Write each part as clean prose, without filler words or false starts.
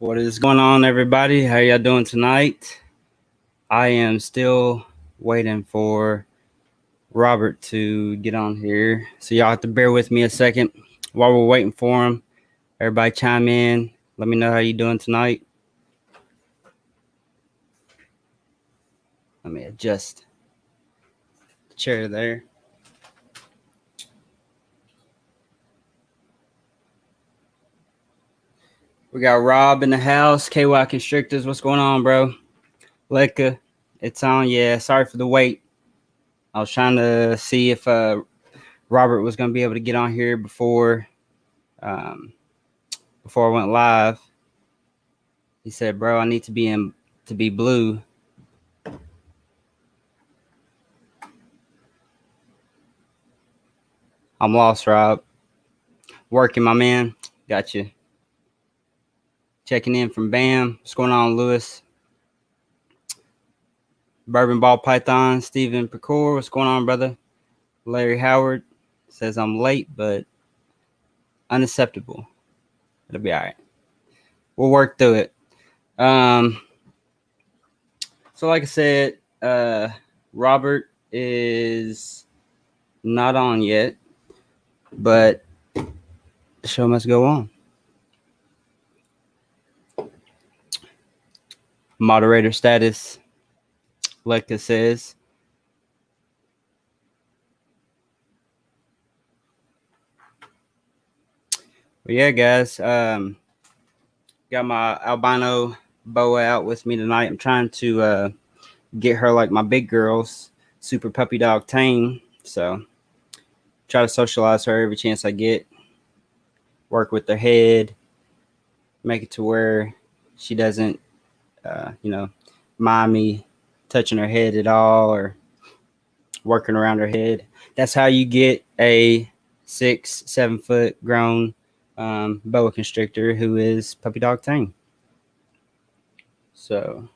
What is going on, everybody? How y'all doing tonight? I am still waiting for Robert to get on here, so y'all have to bear with me a second while we're waiting for him. Everybody chime in. Let me know how you doing tonight. Let me adjust the chair there. We got Rob in the house. KY Constrictors, what's going on, bro? Lekka, it's on. Yeah, sorry for the wait. I was trying to see if Robert was going to be able to get on here before I went live. He said, "Bro, I need to be blue." I'm lost, Rob. Working, my man. Got you. Checking in from BAM. What's going on, Lewis? Bourbon Ball Python. Stephen Pecor. What's going on, brother? Larry Howard says I'm late, but unacceptable. It'll be all right. We'll work through it. So like I said, Robert is not on yet, but the show must go on. Moderator status, Lekka says. But yeah, guys, got my albino boa out with me tonight. I'm trying to get her like my big girls, super puppy dog tame. So try to socialize her every chance I get. Work with her head, make it to where she doesn't, mind me touching her head at all or working around her head. That's how you get a 6-7 foot grown boa constrictor who is puppy dog tame. So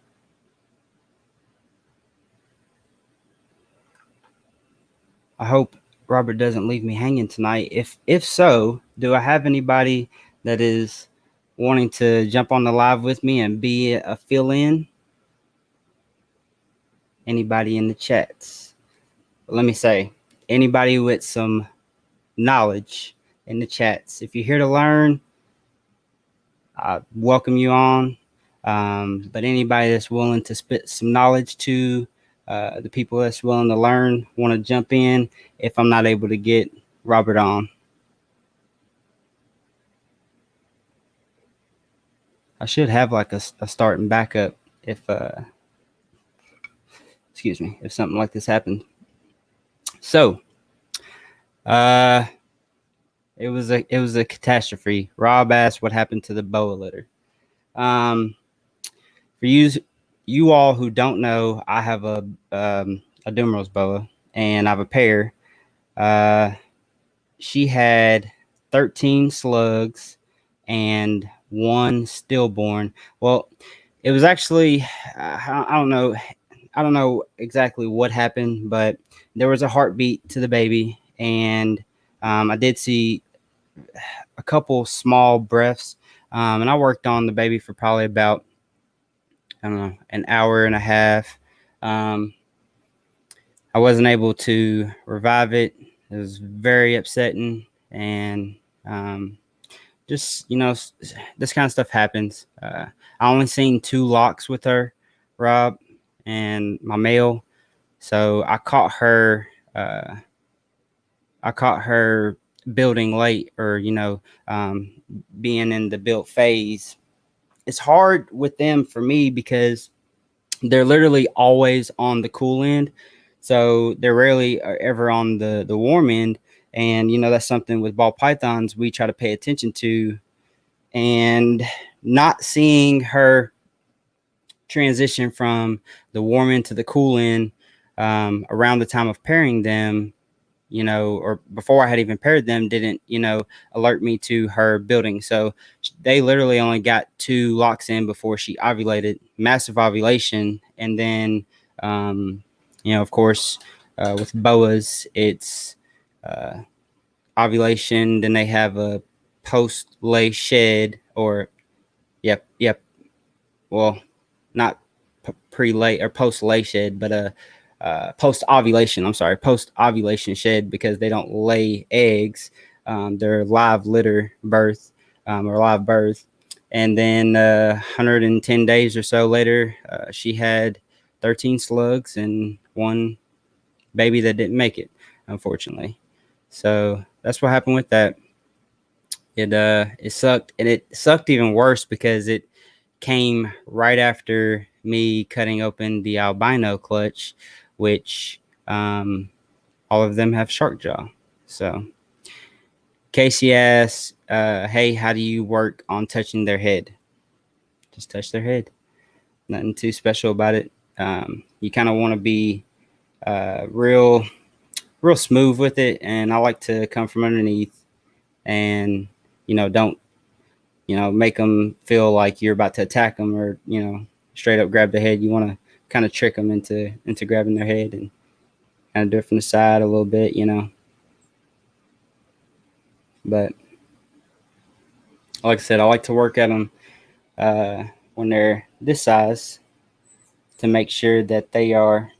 I hope Robert doesn't leave me hanging tonight. If so, do I have anybody that is wanting to jump on the live with me and be a fill-in? Anybody in the chats? Let me say, anybody with some knowledge in the chats. If you're here to learn, I welcome you on. But anybody that's willing to spit some knowledge to the people that's willing to learn, want to jump in if I'm not able to get Robert on. I should have like a start and backup if if something like this happened. So it was a catastrophe. Rob asked what happened to the boa litter. For you all who don't know, I have a Dumeril's boa and I have a pair. She had 13 slugs and one stillborn. Well, it was actually I don't know exactly what happened, but there was a heartbeat to the baby, and I did see a couple small breaths, and I worked on the baby for probably about, I don't know, an hour and a half. I wasn't able to revive it. It was very upsetting, and just, this kind of stuff happens. I only seen 2 locks with her, Rob, and my male. So I caught her building late, or being in the built phase. It's hard with them for me because they're literally always on the cool end, so they're rarely ever on the warm end. And that's something with ball pythons we try to pay attention to, and not seeing her transition from the warm end to the cool end around the time of pairing them, or before I had even paired them, didn't, alert me to her building. So they literally only got 2 locks in before she ovulated, massive ovulation. And then, of course, with boas, it's ovulation. Then they have a post lay shed, or Yep. Well, not pre-lay or post-lay shed, but post-ovulation. I'm sorry, post-ovulation shed, because they don't lay eggs. They're live litter birth, or live birth. And then 110 days or so later, she had 13 slugs and one baby that didn't make it, unfortunately. So that's what happened with that. It sucked, and it sucked even worse because it came right after me cutting open the albino clutch, which all of them have shark jaw. So Casey asks, hey, how do you work on touching their head? Just touch their head. Nothing too special about it. You kind of want to be real smooth with it, and I like to come from underneath and don't make them feel like you're about to attack them, or straight up grab the head. You want to kind of trick them into grabbing their head, and kind of do it from the side a little bit, But like I said, I like to work at them when they're this size to make sure that they are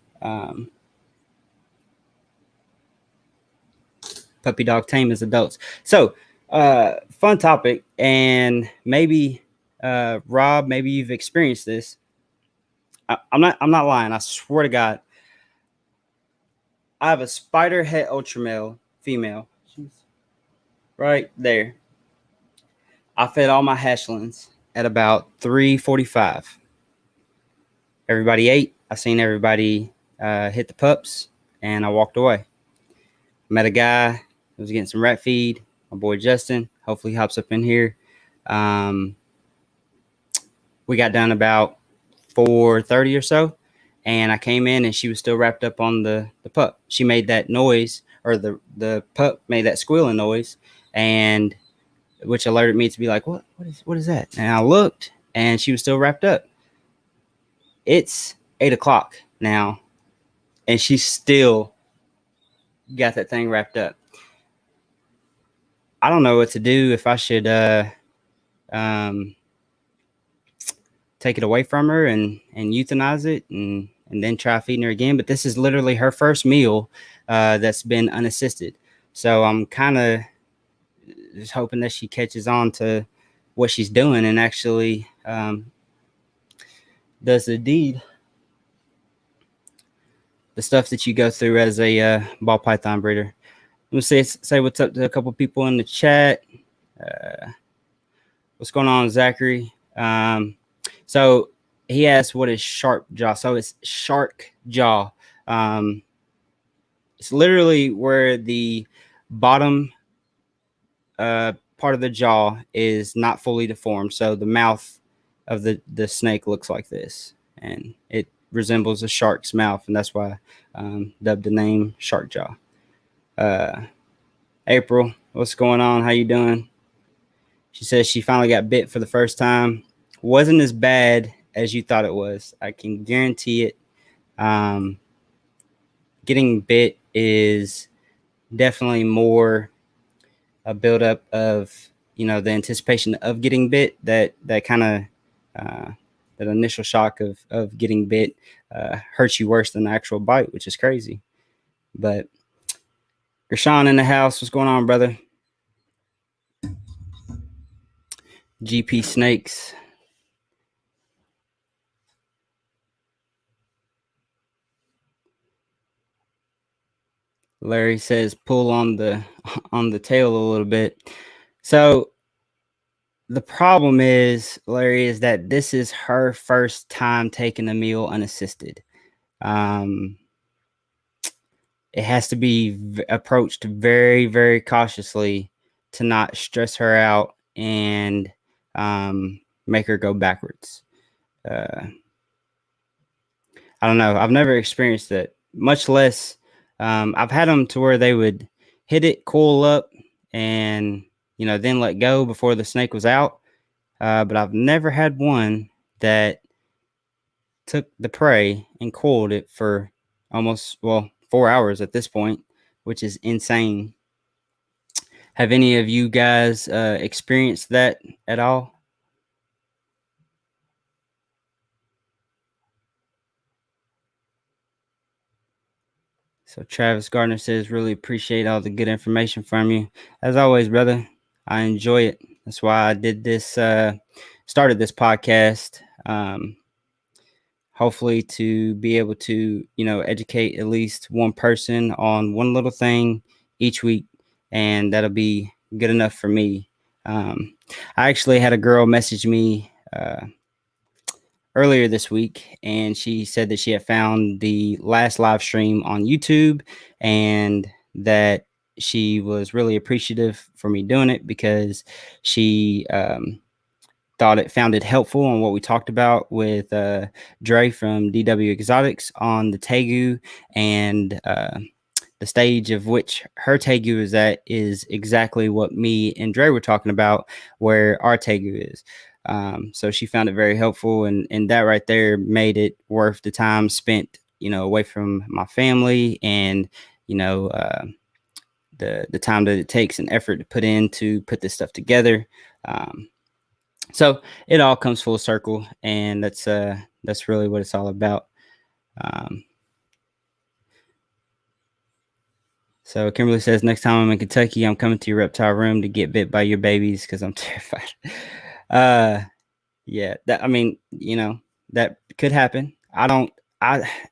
puppy dog tame as adults. So, fun topic, and maybe Rob, maybe you've experienced this. I'm not lying. I swear to God, I have a spider het ultra male female. She's right there. I fed all my hatchlings at about 3:45. Everybody ate. I seen everybody hit the pups, and I walked away. Met a guy who was getting some rat feed. My boy Justin. Hopefully, he hops up in here. We got done about 4:30 or so, and I came in and she was still wrapped up on the pup. She made that noise, or the pup made that squealing noise, and which alerted me to be like, what is that? And I looked, and she was still wrapped up. It's 8:00 now, and she still got that thing wrapped up. I don't know what to do, if I should take it away from her and euthanize it, and then try feeding her again. But this is literally her first meal that's been unassisted. So I'm kind of just hoping that she catches on to what she's doing and actually does the deed. The stuff that you go through as a ball python breeder. Let me say what's up to a couple people in the chat. What's going on, Zachary? So he asked, what is sharp jaw? So it's shark jaw. It's literally where the bottom part of the jaw is not fully deformed. So the mouth of the snake looks like this, and it resembles a shark's mouth, and that's why dubbed the name shark jaw. April, what's going on? How you doing? She says she finally got bit for the first time. Wasn't as bad as you thought it was. I can guarantee it. Getting bit is definitely more a buildup of the anticipation of getting bit. That kind of that initial shock of getting bit hurts you worse than the actual bite, which is crazy. But Rashawn in the house, what's going on, brother? GP Snakes. Larry says pull on the tail a little bit. So the problem is, Larry, is that this is her first time taking a meal unassisted. It has to be approached very, very cautiously to not stress her out and make her go backwards. I don't know. I've never experienced it, much less I've had them to where they would hit it, coil up, and then let go before the snake was out. But I've never had one that took the prey and coiled it for almost 4 hours at this point, which is insane. Have any of you guys experienced that at all? So Travis Gardner says, really appreciate all the good information from you. As always, brother, I enjoy it. That's why I did this, started this podcast. Hopefully to be able to, educate at least one person on one little thing each week. And that'll be good enough for me. I actually had a girl message me earlier this week, and she said that she had found the last live stream on YouTube and that she was really appreciative for me doing it because she found it helpful on what we talked about with Dre from DW Exotics on the Tegu, and the stage of which her Tegu is at is exactly what me and Dre were talking about, where our Tegu is. So she found it very helpful, and that right there made it worth the time spent, away from my family, and the time that it takes and effort to put in to put this stuff together. So it all comes full circle, and that's really what it's all about. So Kimberly says, next time I'm in Kentucky, I'm coming to your reptile room to get bit by your babies because I'm terrified. Yeah, that could happen.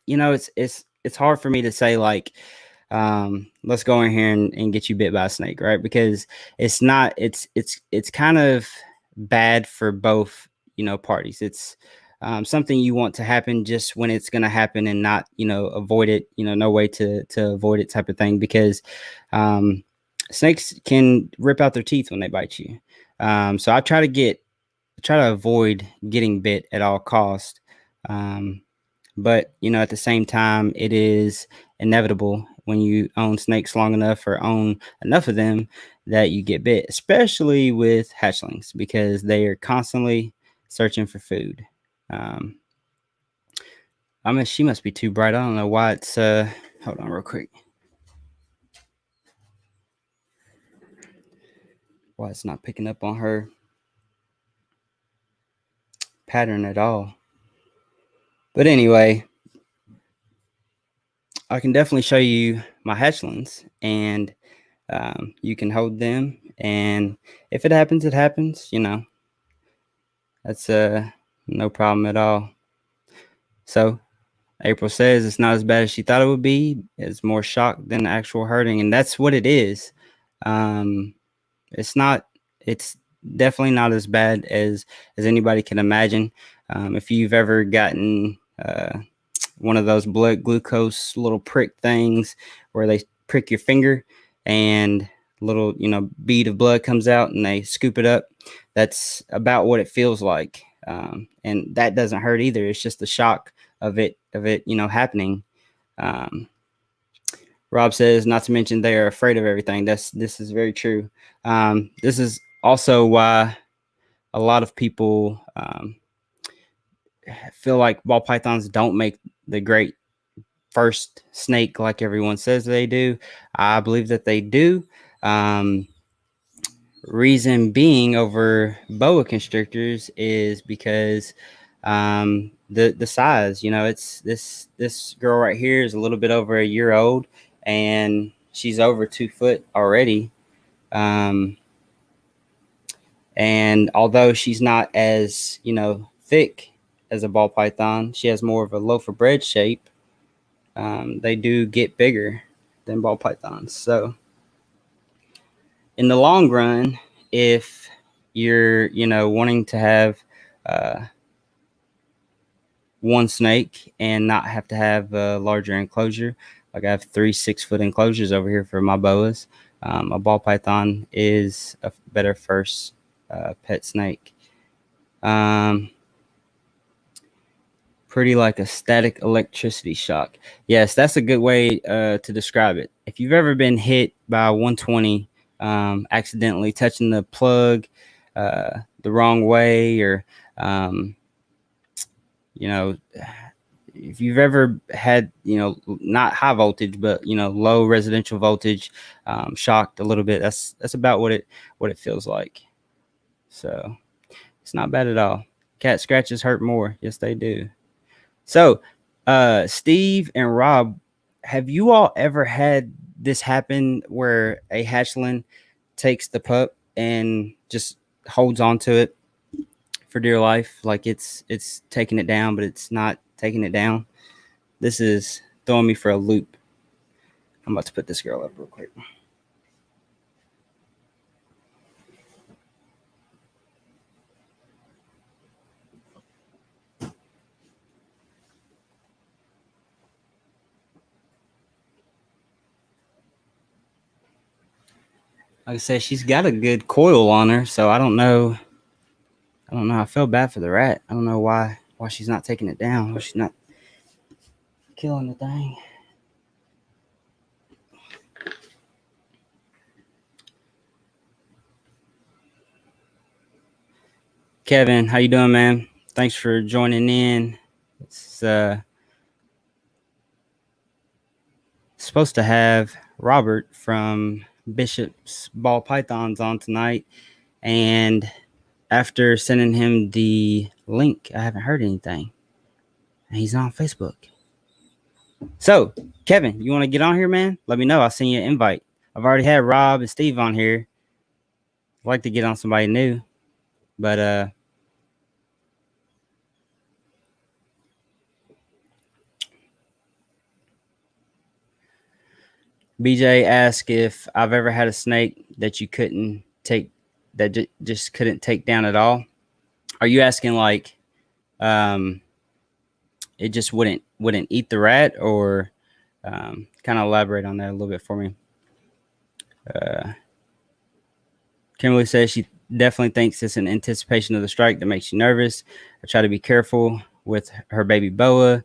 It's hard for me to say, like, let's go in here and get you bit by a snake, right? Because it's kind of bad for both, parties. It's something you want to happen just when it's going to happen, and not, avoid it, no way to avoid it, type of thing, because snakes can rip out their teeth when they bite you. So I try to avoid getting bit at all costs. But, at the same time, it is inevitable when you own snakes long enough, or own enough of them, that you get bit, especially with hatchlings, because they are constantly searching for food. She must be too bright. I don't know why it's, hold on real quick. Why it's not picking up on her pattern at all. But anyway, I can definitely show you my hatchlings, and you can hold them. And if it happens, it happens. That's no problem at all. So April says it's not as bad as she thought it would be. It's more shock than actual hurting, and that's what it is. It's definitely not as bad as anybody can imagine. If you've ever gotten one of those blood glucose little prick things where they prick your finger and a little, bead of blood comes out and they scoop it up, that's about what it feels like. And that doesn't hurt either. It's just the shock of it, happening. Rob says, not to mention they are afraid of everything. This is very true. This is also why a lot of people feel like ball pythons don't make the great first snake like everyone says they do. I believe that they do. Reason being over boa constrictors is because the size. It's this girl right here is a little bit over a year old, and she's over 2 foot already. And although she's not as thick as a ball python, she has more of a loaf of bread shape. They do get bigger than ball pythons. So in the long run, if you're, wanting to have one snake and not have to have a larger enclosure, like I have 3 6-foot enclosures over here for my boas, a ball python is a better first pet snake. Pretty like a static electricity shock. Yes, that's a good way to describe it. If you've ever been hit by a 120 accidentally touching the plug the wrong way, or if you've ever had not high voltage but low residential voltage shocked a little bit, that's about what it feels like. So it's not bad at all. Cat scratches hurt more. Yes, they do. So Steve and Rob have you all ever had this happen where a hatchling takes the pup and just holds on to it for dear life? Like it's taking it down, but it's not taking it down. This is throwing me for a loop. I'm about to put this girl up real quick. Like I said, she's got a good coil on her, so I don't know. I don't know. I feel bad for the rat. I don't know why she's not taking it down. Why she's not killing the thing. Kevin, how you doing, man? Thanks for joining in. It's supposed to have Robert from Bishop's Ball Pythons on tonight, and after sending him the link, I haven't heard anything. And he's on Facebook. So, Kevin, you want to get on here, man? Let me know. I'll send you an invite. I've already had Rob and Steve on here. I'd like to get on somebody new, but BJ asked if I've ever had a snake that you couldn't take, that just couldn't take down at all. Are you asking like, it just wouldn't eat the rat, or kind of elaborate on that a little bit for me? Kimberly says she definitely thinks it's an anticipation of the strike that makes you nervous. I try to be careful with her baby Boa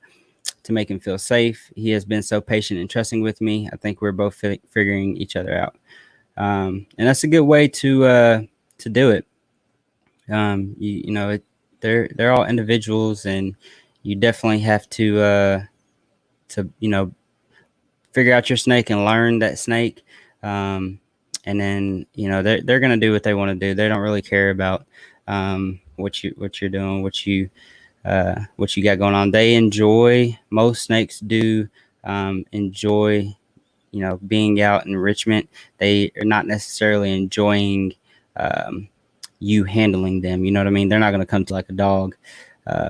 to make him feel safe. He has been so patient and trusting with me. I think we're both figuring each other out, and that's a good way to do it. You know, they're all individuals, and you definitely have to figure out your snake and learn that snake. And then they're gonna do what they want to do. They don't really care about what you're doing, what you got going on. They enjoy, most snakes do enjoy being out in enrichment. They are not necessarily enjoying you handling them. You know what I mean? They're not going to come to like a dog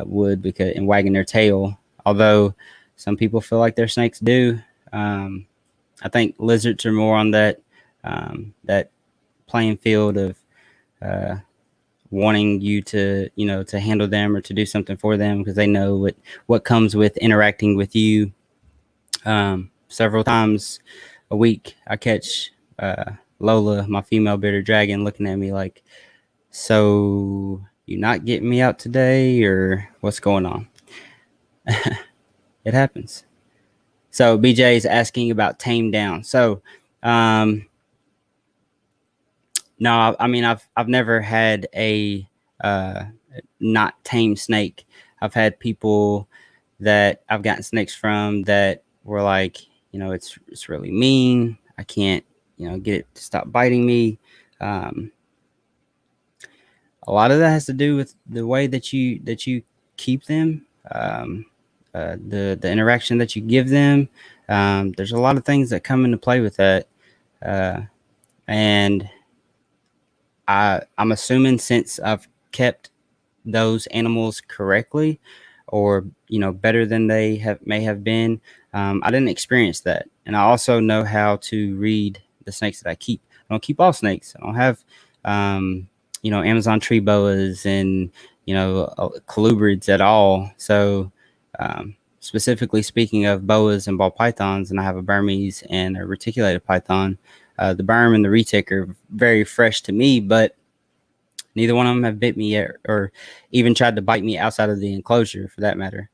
would, because and wagging their tail. Although some people feel like their snakes do. I think lizards are more on that playing field of wanting you to handle them or to do something for them, because they know what comes with interacting with you. Several times a week I catch Lola, my female bearded dragon, looking at me like, so you not getting me out today, or what's going on? It happens. So BJ is asking about tame down. So no, I mean, I've never had a not tame snake. I've had people that I've gotten snakes from that were like, it's really mean. I can't, get it to stop biting me. A lot of that has to do with the way that you keep them, the interaction that you give them. There's a lot of things that come into play with that, and I'm assuming since I've kept those animals correctly, or better than they may have been, I didn't experience that. And I also know how to read the snakes that I keep. I don't keep all snakes. I don't have Amazon tree boas and colubrids at all. So specifically speaking of boas and ball pythons, and I have a Burmese and a reticulated python, the Burm and the retic are very fresh to me, but neither one of them have bit me yet, or even tried to bite me outside of the enclosure, for that matter.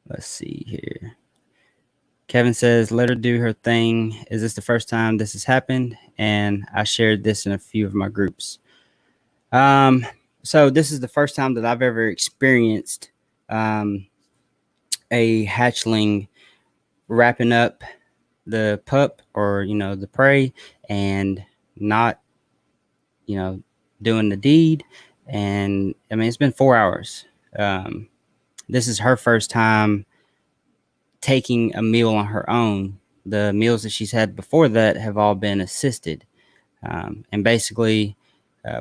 Let's see here. Kevin says, let her do her thing. Is this the first time this has happened? And I shared this in a few of my groups. So this is the first time that I've ever experienced a hatchling wrapping up the pup, or the prey, and not doing the deed. And I mean, it's been 4 hours. this is her first time taking a meal on her own. The meals that she's had before that have all been assisted. And basically,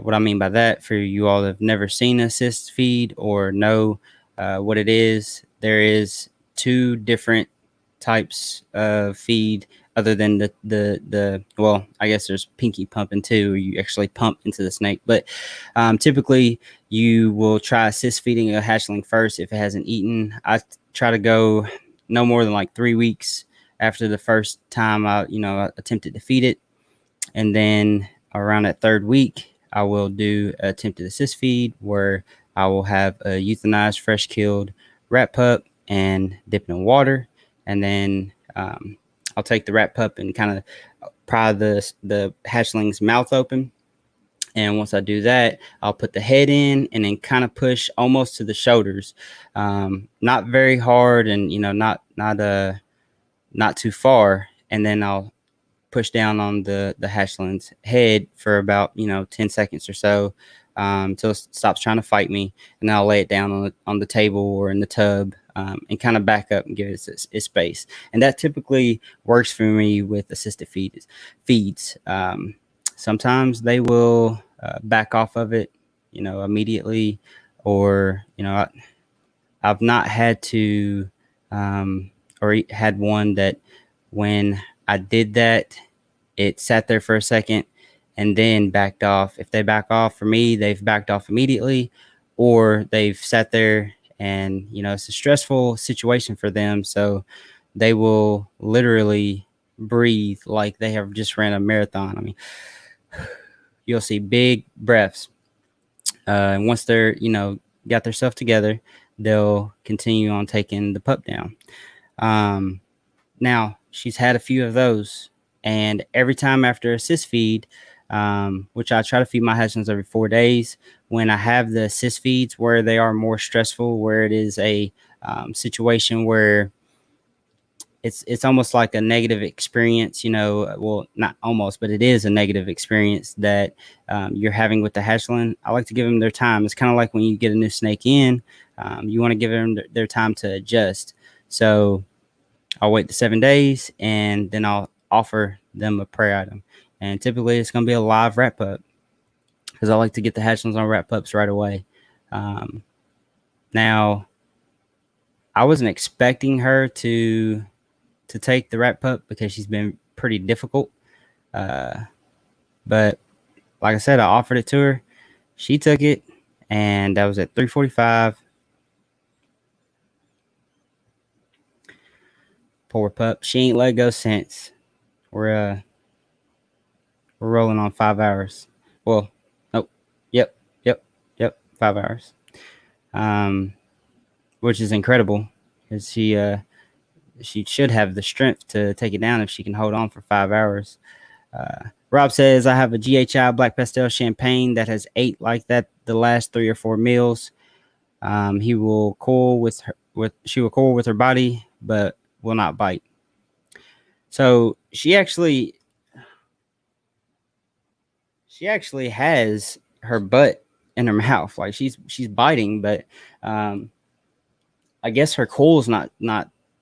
what I mean by that, for you all that have never seen an assist feed or know what it is, there is two different types of feed other than the well, I guess there's pinky pumping too, where you actually pump into the snake. But typically, you will try assist feeding a hatchling first if it hasn't eaten. I try to go no more than like 3 weeks after the first time I attempted to feed it, and then around that third week, I will do an attempted assist feed where I will have a euthanized, fresh killed rat pup and dip it in water. And then I'll take the rat pup and kind of pry the hatchling's mouth open. And once I do that, I'll put the head in and then kind of push almost to the shoulders, not very hard, and not too far. And then I'll push down on the hatchling's head for about 10 seconds or so, until it stops trying to fight me, and then I'll lay it down on the table or in the tub, and kind of back up and give it its space. And that typically works for me with assisted feeds. Sometimes they will back off of it, immediately, or I've not had to, or had one that when I did that, it sat there for a second and then backed off. If they back off for me, they've backed off immediately, or they've sat there and, it's a stressful situation for them. So they will literally breathe like they have just ran a marathon. I mean, you'll see big breaths. And once they're, got their stuff together, they'll continue on taking the pup down. Now, she's had a few of those, and every time after assist feed, which I try to feed my hatchlings every 4 days, when I have the assist feeds where they are more stressful, where it is a situation where it's almost like a negative experience, well, not almost, but it is a negative experience that you're having with the hatchling. I like to give them their time. It's kind of like when you get a new snake in, you want to give them their time to adjust. So I'll wait the 7 days, and then I'll offer them a prey item. And typically it's going to be a live rat pup, because I like to get the hatchlings on rat pups right away. Now, I wasn't expecting her to take the rat pup because she's been pretty difficult. But like I said, I offered it to her. She took it, and that was at 3:45. Poor pup. She ain't let go since. We're rolling on 5 hours. Well, nope. Yep. 5 hours. Which is incredible, because she should have the strength to take it down if she can hold on for 5 hours. Rob says, I have a GHI Black Pastel Champagne that has ate like that the last 3 or 4 meals. She will cool with her body, but will not bite. So she actually has her butt in her mouth, like she's biting, but I guess her cool is not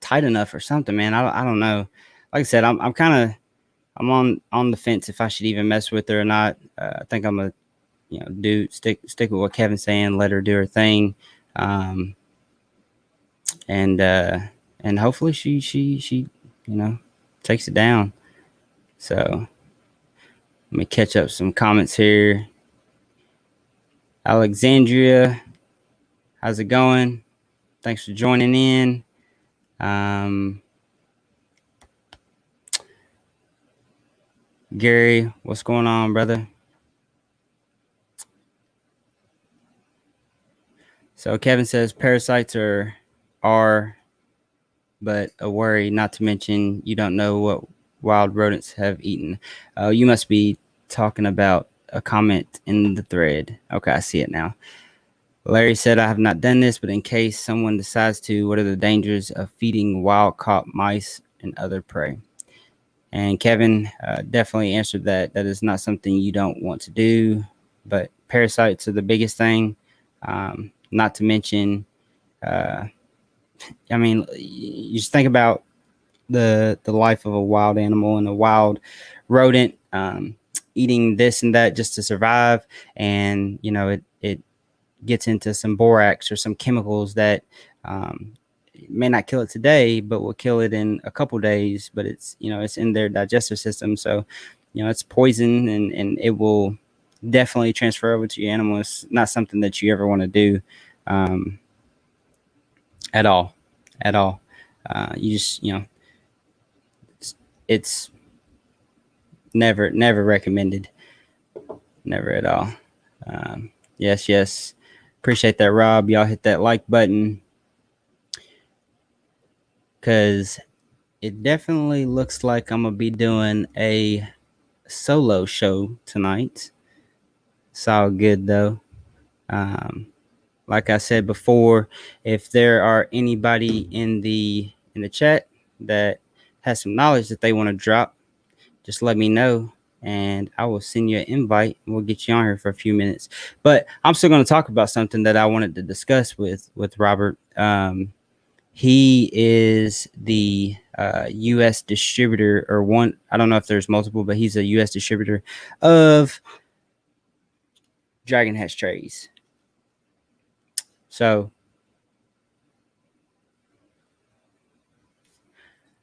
tight enough or something, man. I don't know. Like I said, I'm on the fence if I should even mess with her or not. I think I'm gonna stick with what Kevin's saying, let her do her thing, and hopefully she takes it down. So let me catch up some comments here. Alexandria, how's it going? Thanks for joining in. Gary, what's going on, brother? So Kevin says parasites are but a worry, not to mention you don't know what wild rodents have eaten. You must be talking about a comment in the thread. Okay, I see it now. Larry said, I have not done this, but in case someone decides to, what are the dangers of feeding wild caught mice and other prey? And Kevin definitely answered that. That is not something you don't want to do, but parasites are the biggest thing. Not to mention I mean, you just think about the life of a wild animal and a wild rodent, eating this and that just to survive, and it gets into some borax or some chemicals that may not kill it today, but will kill it in a couple days. But it's in their digestive system, so it's poison, and it will definitely transfer over to your animal. It's not something that you ever want to do, um, at all, at all. You just it's never recommended, never at all. Yes, appreciate that, Rob. Y'all hit that like button, because it definitely looks like I'm gonna be doing a solo show tonight. It's all good though. Um, like I said before, if there are anybody in the chat that has some knowledge that they want to drop, just let me know, and I will send you an invite, and we'll get you on here for a few minutes. But I'm still going to talk about something that I wanted to discuss with Robert. He is the U.S. distributor, or one. I don't know if there's multiple, but he's a U.S. distributor of Dragon Hatch trays. So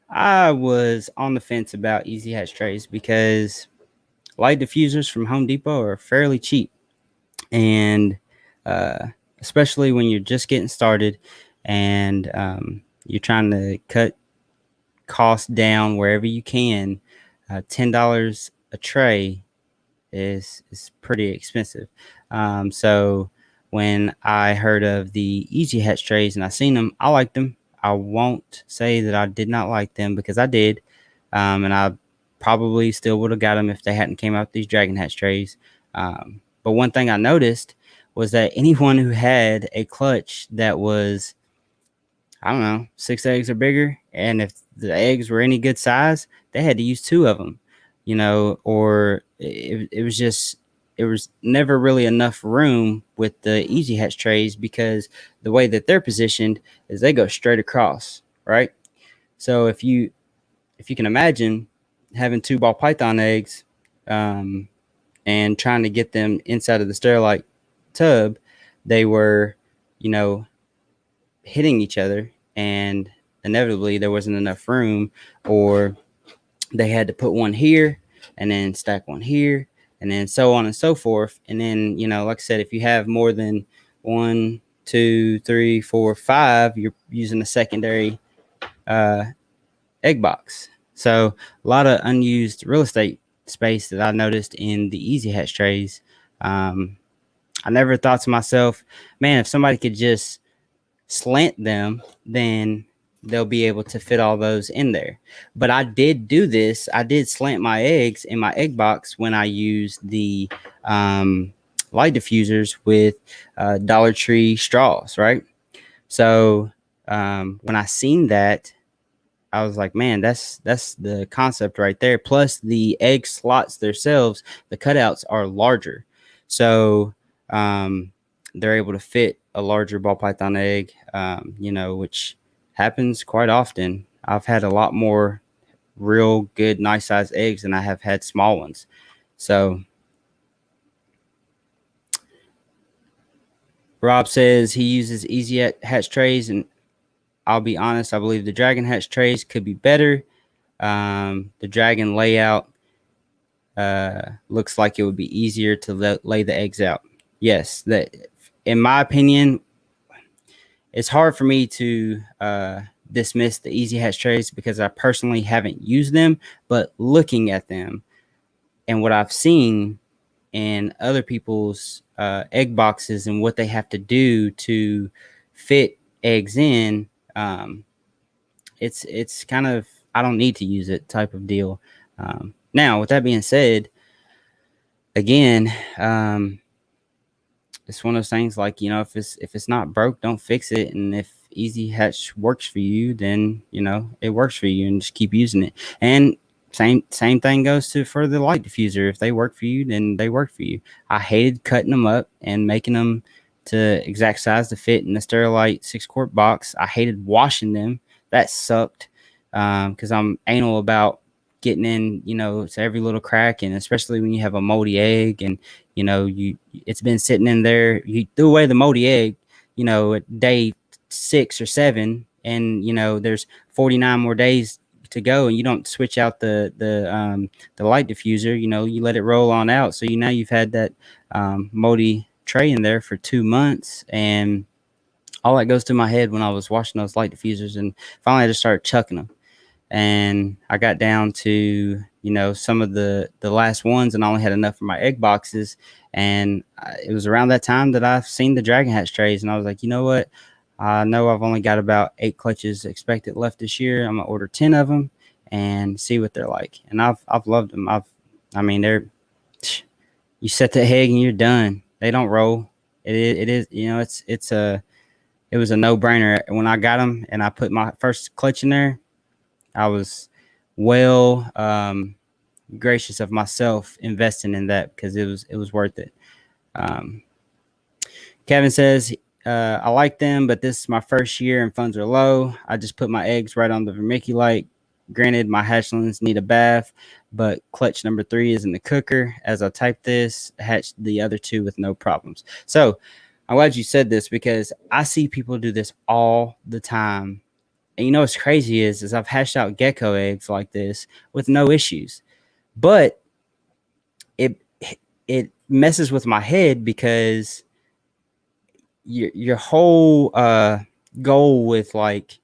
I was on the fence about Easy Hatch trays because light diffusers from Home Depot are fairly cheap, and especially when you're just getting started, and you're trying to cut costs down wherever you can. $10 a tray is pretty expensive. So when I heard of the Easy Hatch trays and I seen them, I liked them. I won't say that I did not like them, because I did, and I probably still would have got them if they hadn't came out with these Dragon Hatch trays. But one thing I noticed was that anyone who had a clutch that was, I don't know, 6 eggs or bigger, and if the eggs were any good size, they had to use 2 of them, or it was just, it was never really enough room with the Easy Hatch trays, because the way that they're positioned is they go straight across, right? So if you can imagine having 2 ball python eggs, and trying to get them inside of the Sterilite tub, they were, hitting each other, and inevitably there wasn't enough room, or they had to put one here and then stack one here, and then so on and so forth. And then, like I said, if you have more than 1, 2, 3, 4, 5, you're using a secondary egg box. So a lot of unused real estate space that I noticed in the Easy Hatch trays. I never thought to myself, man, if somebody could just slant them, then they'll be able to fit all those in there. But I did do this. I did slant my eggs in my egg box when I used the light diffusers with Dollar Tree straws, right? So when I seen that, I was like, man, that's the concept right there. Plus the egg slots themselves, the cutouts are larger. So they're able to fit a larger ball python egg, which happens quite often. I've had a lot more real good, nice size eggs than I have had small ones. So Rob says he uses Easy Hatch trays, and I'll be honest, I believe the Dragon Hatch trays could be better. The Dragon layout looks like it would be easier to lay the eggs out. Yes, that, in my opinion, it's hard for me to dismiss the Easy Hatch trays, because I personally haven't used them, but looking at them and what I've seen in other people's egg boxes and what they have to do to fit eggs in, it's kind of, I don't need to use it type of deal. Now, with that being said, again, it's one of those things, like, if it's not broke, don't fix it. And if Easy Hatch works for you, then it works for you, and just keep using it. And same thing goes for the light diffuser. If they work for you, then they work for you. I hated cutting them up and making them to exact size to fit in the Sterilite 6-quart box. I hated washing them. That sucked because I'm anal about getting in, to every little crack, and especially when you have a moldy egg and, it's been sitting in there. You threw away the moldy egg, at day 6 or 7, and, there's 49 more days to go, and you don't switch out the light diffuser. You let it roll on out. So now you've had that moldy tray in there for 2 months, and all that goes through my head when I was washing those light diffusers. And finally I just started chucking them, and I got down to some of the last ones, and I only had enough for my egg boxes. And it was around that time that I've seen the Dragon Hatch trays, and I was like, you know what, I know I've only got about 8 clutches expected left this year. I'm gonna order 10 of them and see what they're like. And I've loved them. They're, you set the egg and you're done. They don't roll. It is it was a no-brainer when I got them and I put my first clutch in there. I was well gracious of myself investing in that, because it was worth it. Kevin says, I like them, but this is my first year and funds are low. I just put my eggs right on the vermiculite. Granted, my hatchlings need a bath, but clutch number 3 is in the cooker. As I type this, hatched the other 2 with no problems. So I'm glad you said this, because I see people do this all the time. And what's crazy is I've hatched out gecko eggs like this with no issues, but it messes with my head, because your whole goal with like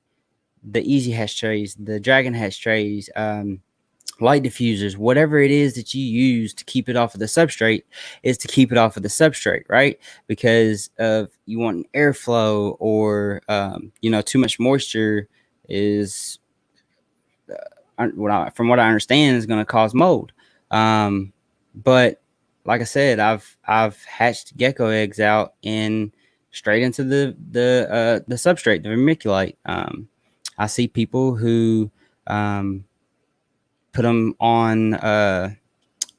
the Easy Hatch trays, the Dragon Hatch trays, light diffusers, whatever it is that you use to keep it off of the substrate, is to keep it off of the substrate, right? Because of you want airflow, or too much moisture is from what I understand is going to cause mold. But like I said, I've hatched gecko eggs out in straight into the substrate, the vermiculite. I see people who put them on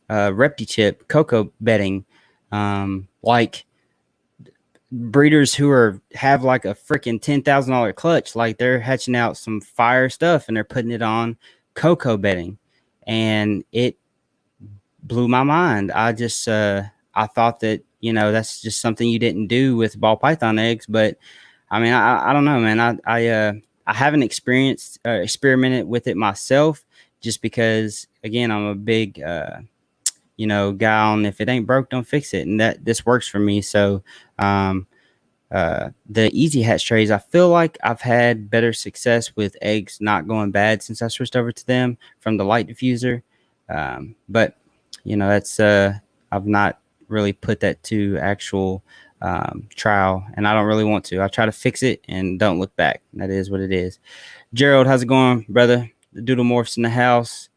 ReptiChip cocoa bedding, like breeders who have like a freaking $10,000 clutch, like they're hatching out some fire stuff and they're putting it on cocoa bedding, and it blew my mind. I just I thought that that's just something you didn't do with ball python eggs, but I don't know, man. I haven't experimented with it myself, just because again I'm a big guy on, if it ain't broke, don't fix it, and that this works for me. So the Easy Hatch trays, I feel like I've had better success with eggs not going bad since I switched over to them from the light diffuser. But that's I've not really put that to actual trial, and I don't really want to. I try to fix it and don't look back. That is what it is. Gerald, how's it going, brother? The Doodle Morphs in the house.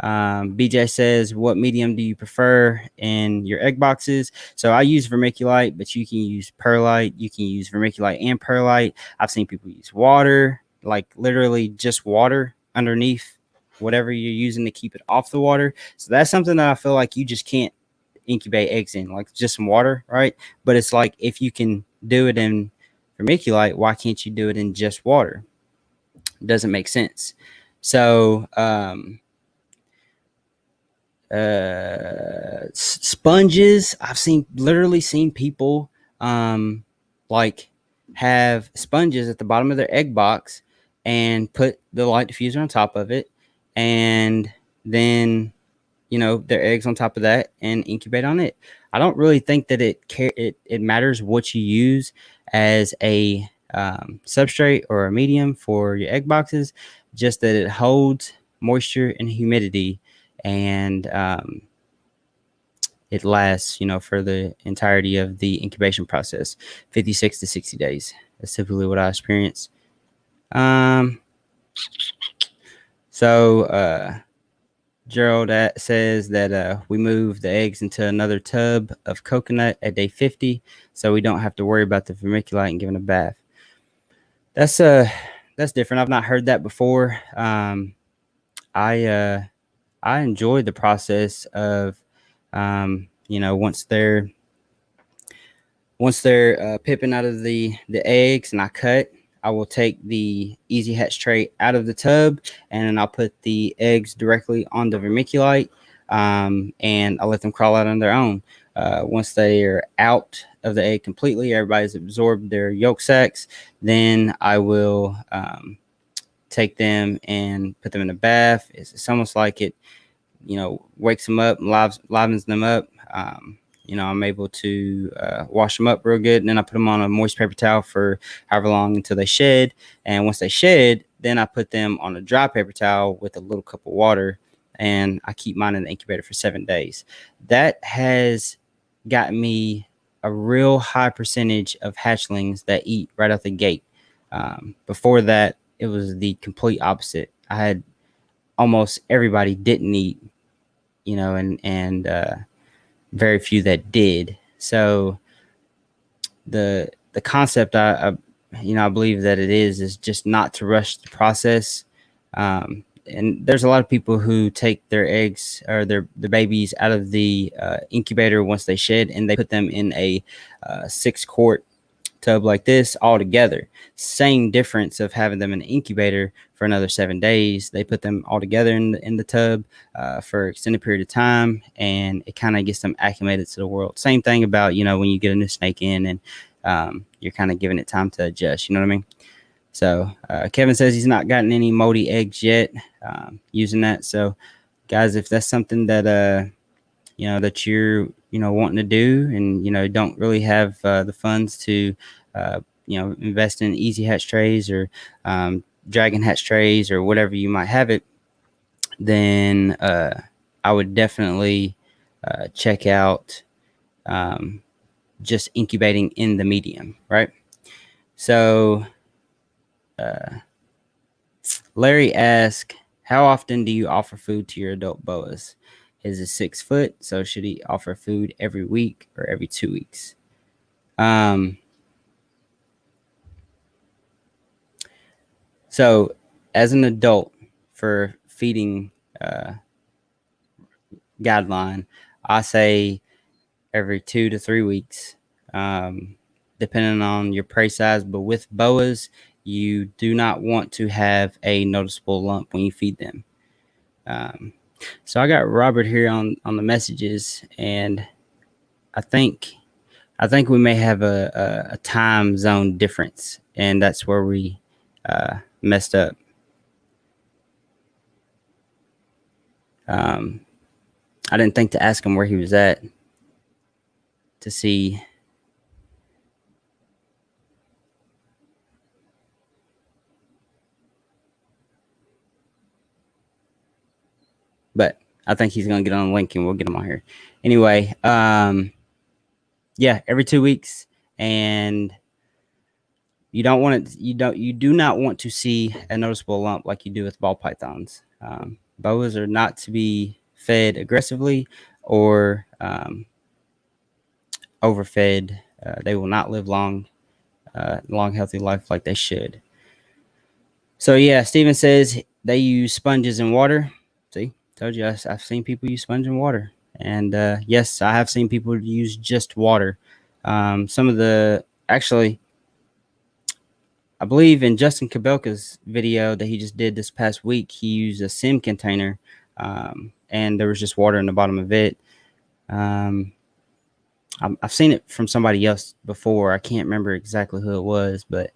BJ says, what medium do you prefer in your egg boxes? So I use vermiculite, but you can use perlite. You can use vermiculite and perlite. I've seen people use water, like literally just water underneath whatever you're using to keep it off the water. So that's something that I feel like you just can't incubate eggs in, like just some water, right? But it's like, if you can do it in vermiculite, why can't you do it in just water? It doesn't make sense. So sponges, I've literally seen people like have sponges at the bottom of their egg box and put the light diffuser on top of it, and then their eggs on top of that and incubate on it. I don't really think that it matters what you use as a substrate or a medium for your egg boxes, just that it holds moisture and humidity, and it lasts for the entirety of the incubation process, 56 to 60 days. That's typically what I experience. So Gerald says that we move the eggs into another tub of coconut at day 50, so we don't have to worry about the vermiculite and giving a bath. That's different. I've not heard that before. I enjoy the process of once they're Once they're pipping out of the eggs and I cut, I will take the Easy Hatch tray out of the tub, and then I'll put the eggs directly on the vermiculite, and I'll let them crawl out on their own. Once they are out of the egg completely, everybody's absorbed their yolk sacs, then I will take them and put them in a bath. It's almost like it, wakes them up, livens them up. I'm able to wash them up real good, and then I put them on a moist paper towel for however long until they shed. And once they shed, then I put them on a dry paper towel with a little cup of water, and I keep mine in the incubator for 7 days. That has gotten me a real high percentage of hatchlings that eat right out the gate. Before that, it was the complete opposite. I had almost everybody didn't eat, and very few that did. So the concept I believe that it is just not to rush the process. And there's a lot of people who take their eggs or their babies out of the incubator once they shed, and they put them in a 6-quart tub like this all together. Same difference of having them in the incubator for another 7 days. They put them all together in the tub for extended period of time, and it kind of gets them acclimated to the world. Same thing about, when you get a new snake in, and you're kind of giving it time to adjust. You know what I mean? So Kevin says he's not gotten any moldy eggs yet using that. So guys, if that's something that that you're wanting to do, and don't really have the funds to invest in Easy Hatch trays or Dragon Hatch trays or whatever you might have it, then I would definitely check out just incubating in the medium, right? So Larry asked, how often do you offer food to your adult boas? His is 6 foot, so should he offer food every week or every 2 weeks? So as an adult, for feeding guideline, I say every 2 to 3 weeks, depending on your prey size. But with boas, you do not want to have a noticeable lump when you feed them. So I got Robert here on the messages, and I think we may have a time zone difference, and that's where we messed up. I didn't think to ask him where he was at to see. But I think he's going to get on the link and we'll get him on here. Anyway, yeah, every 2 weeks. And you don't want it, you do not want to see a noticeable lump like you do with ball pythons. Boas are not to be fed aggressively or overfed. They will not live long, healthy life like they should. So yeah, Steven says they use sponges and water. See, told you, I've seen people use sponge and water. And yes, I have seen people use just water. Some of actually, I believe in Justin Kabelka's video that he just did this past week, he used a sim container, and there was just water in the bottom of it. I've seen it from somebody else before. I can't remember exactly who it was, but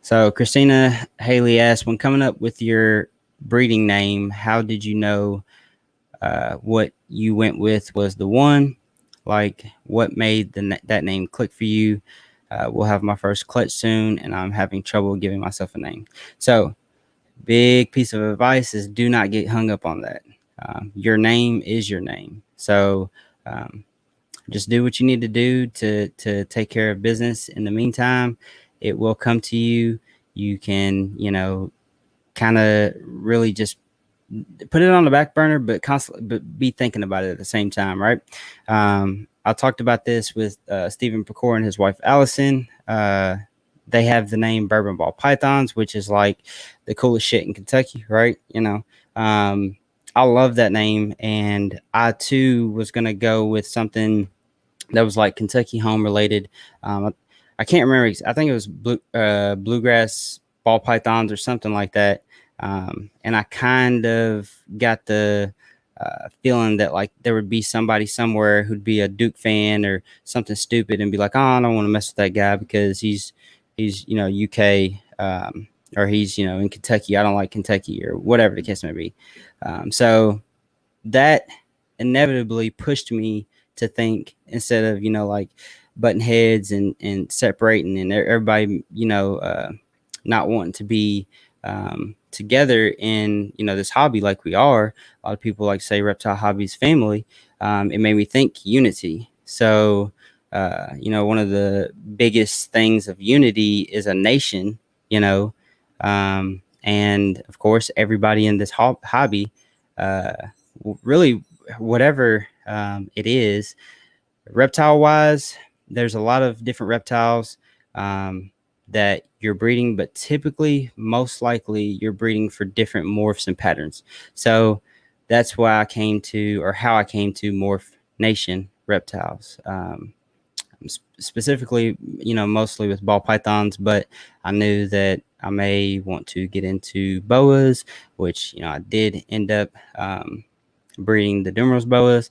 so Christina Haley asked, when coming up with your breeding name, how did you know what you went with was the one? Like, what made that name click for you? We'll have my first clutch soon, and I'm having trouble giving myself a name. So, big piece of advice is do not get hung up on that. Your name is your name. So, just do what you need to do to take care of business. In the meantime, it will come to you. You can, kind of really just put it on the back burner, but be thinking about it at the same time, right? I talked about this with Stephen Pecor and his wife Allison. They have the name Bourbon Ball Pythons, which is like the coolest shit in Kentucky, right? I love that name, and I too was gonna go with something that was like Kentucky home related. I can't remember. I think it was bluegrass ball pythons or something like that. And I kind of got the feeling that like there would be somebody somewhere who'd be a Duke fan or something stupid and be like, "Oh, I don't want to mess with that guy because he's UK, or he's in Kentucky. I don't like Kentucky," or whatever the case may be. So that inevitably pushed me to think, instead of like butting heads and separating and everybody not wanting to be together in this hobby like we are. A lot of people like say reptile hobbies family. It made me think unity. So one of the biggest things of unity is a nation. And of course everybody in this hobby, uh, really, whatever it is, reptile wise, there's a lot of different reptiles that you're breeding, but typically, most likely, you're breeding for different morphs and patterns. So that's why I came to, or how I came to Morph Nation reptiles. Specifically, mostly with ball pythons, but I knew that I may want to get into boas, which I did end up breeding the Dumeril's boas.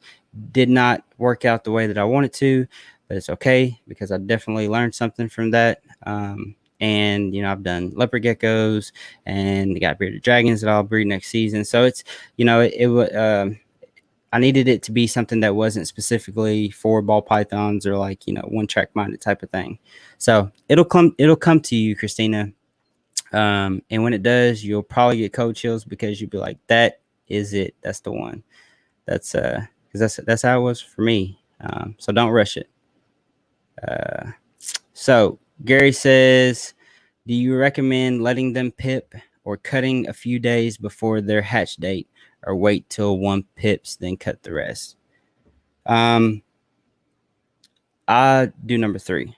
Did not work out the way that I wanted to, but it's okay because I definitely learned something from that. And I've done leopard geckos and got bearded dragons that I'll breed next season. So it's I needed it to be something that wasn't specifically for ball pythons or like one track minded type of thing. So it'll come to you, Christina. And when it does, you'll probably get cold chills because you'll be like, that is it. That's the one. That's because that's how it was for me. So don't rush it. So Gary says, do you recommend letting them pip or cutting a few days before their hatch date, or wait till one pips then cut the rest? I do number 3.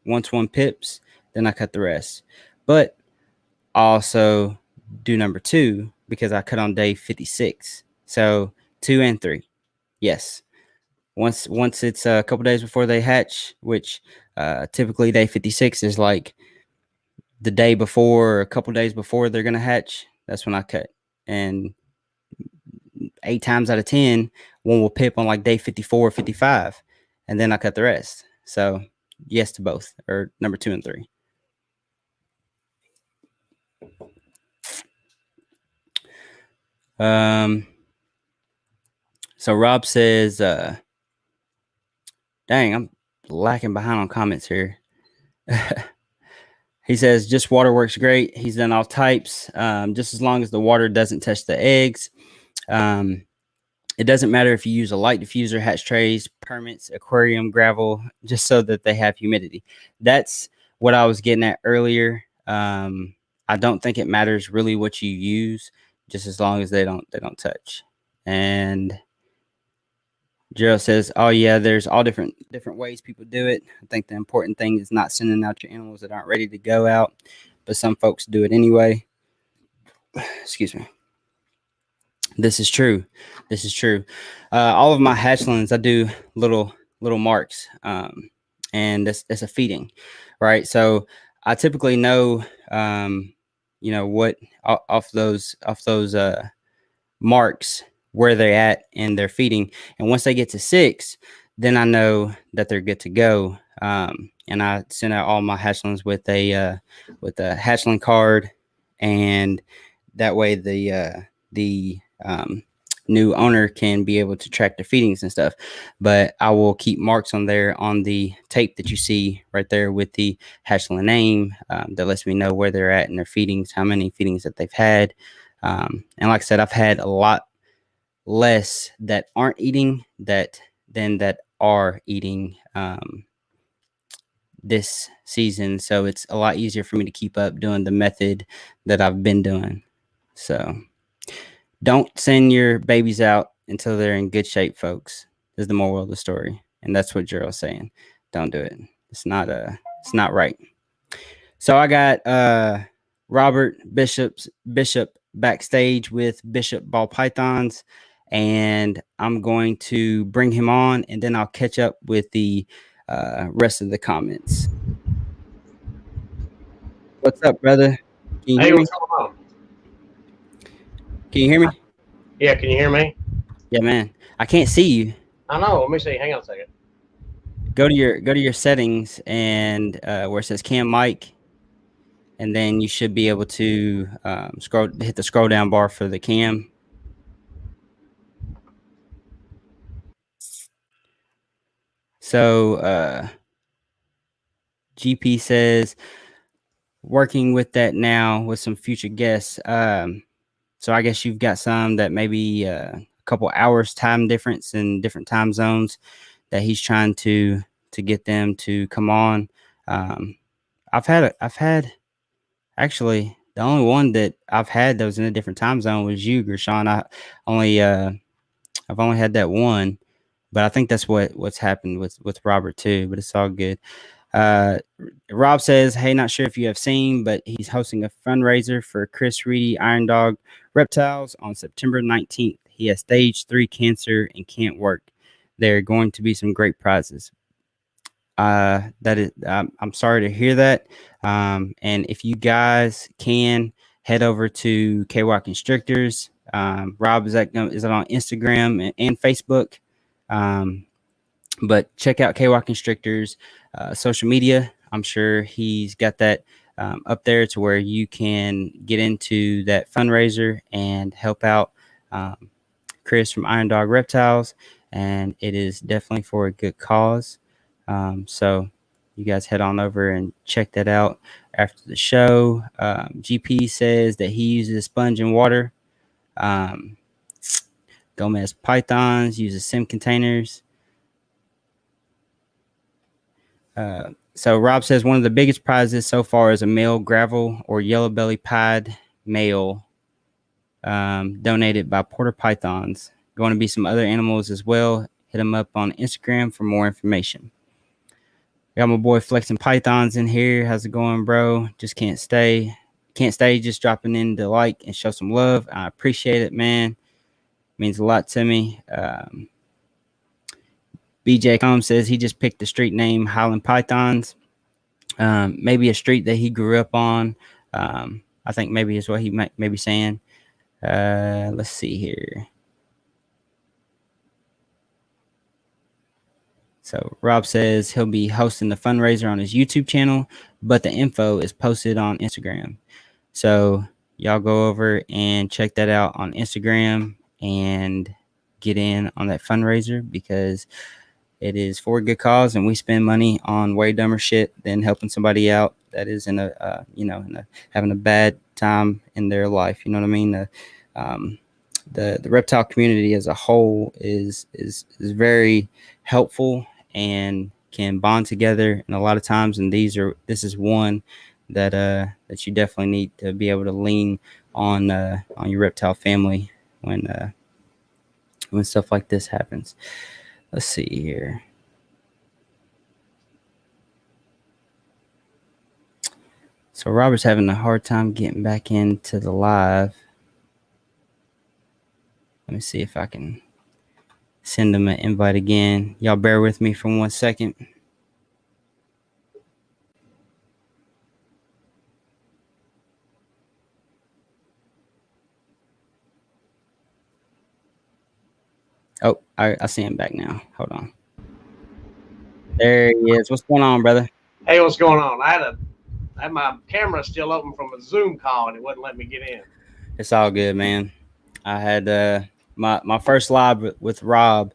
Once one pips, then I cut the rest. But I also do number 2 because I cut on day 56. So 2 and 3. Yes. Once it's a couple days before they hatch, which typically day 56 is like the day before or a couple days before they're going to hatch. That's when I cut. And 8 times out of 10, one will pip on like day 54 or 55, and then I cut the rest. So yes to both, or number 2 and 3. So Rob says, dang, I'm lacking behind on comments here. He says, just water works great. He's done all types, just as long as the water doesn't touch the eggs. It doesn't matter if you use a light diffuser, hatch trays, permits, aquarium, gravel, just so that they have humidity. That's what I was getting at earlier. I don't think it matters really what you use, just as long as they don't touch. And Gerald says, "Oh yeah, there's all different ways people do it. I think the important thing is not sending out your animals that aren't ready to go out, but some folks do it anyway." Excuse me. This is true. All of my hatchlings, I do little marks, and it's a feeding, right? So I typically know, what off those marks where they're at and they're feeding, and once they get to 6, then I know that they're good to go. And I send out all my hatchlings with a hatchling card, and that way the new owner can be able to track the feedings and stuff. But I will keep marks on there on the tape that you see right there with the hatchling name, that lets me know where they're at in their feedings, how many feedings that they've had. And like I said, I've had a lot less that aren't eating than that are eating this season. So it's a lot easier for me to keep up doing the method that I've been doing. So don't send your babies out until they're in good shape, folks. Is the moral of the story. And that's what Gerald's saying. Don't do it. It's not right. So I got Robert Bishop backstage with Bishop Ball Pythons, and I'm going to bring him on, and then I'll catch up with the rest of the comments. What's up, brother? Can you Hey, hear me? what's going on? Can you hear me? Yeah, can you hear me? Yeah, man. I can't see you. I know. Let me see. Hang on a second. Go to your settings and where it says cam mic, and then you should be able to hit the scroll down bar for the cam. So GP says working with that now with some future guests. So I guess you've got some that maybe a couple hours time difference in different time zones that he's trying to get them to come on. I've had actually the only one that I've had that was in a different time zone was you, Gershon. Only I've only had that one, but I think that's what's happened with Robert too. But it's all good. Uh, Rob says, "Hey, not sure if you have seen, but he's hosting a fundraiser for Chris Reedy Iron Dog Reptiles on September 19th. He has stage 3 cancer and can't work. There are going to be some great prizes." That is, I'm sorry to hear that. And if you guys can head over to KY Constrictors, Rob is that on Instagram and Facebook. But check out KY Constrictors social media. I'm sure he's got that up there to where you can get into that fundraiser and help out Chris from Iron Dog Reptiles. And it is definitely for a good cause. So you guys head on over and check that out after the show. GP says that he uses sponge and water. Gomez Pythons uses sim containers. So Rob says one of the biggest prizes so far is a male gravel or yellow belly pied male donated by Porter Pythons. Going to be some other animals as well. Hit them up on Instagram for more information. Got my boy Flexing Pythons in here. How's it going, bro? Just can't stay. Can't stay. Just dropping in to like and show some love. I appreciate it, man. Means a lot to me. BJ Combs says he just picked the street name Highland Pythons. Maybe a street that he grew up on. I think maybe is what he may be saying. Let's see here. So Rob says he'll be hosting the fundraiser on his YouTube channel, but the info is posted on Instagram. So y'all go over and check that out on Instagram and get in on that fundraiser because it is for a good cause, and we spend money on way dumber shit than helping somebody out that is in having a bad time in their life. You know what I mean? The reptile community as a whole is very helpful and can bond together, and a lot of times, and this is one that you definitely need to be able to lean on your reptile family when stuff like this happens. Let's see here. So Robert's having a hard time getting back into the live. Let me see if I can send him an invite again. Y'all bear with me for 1 second. Oh, I see him back now. Hold on. There he is. What's going on, brother? Hey, what's going on? I had my camera still open from a Zoom call, and it wouldn't let me get in. It's all good, man. I had my first live with Rob.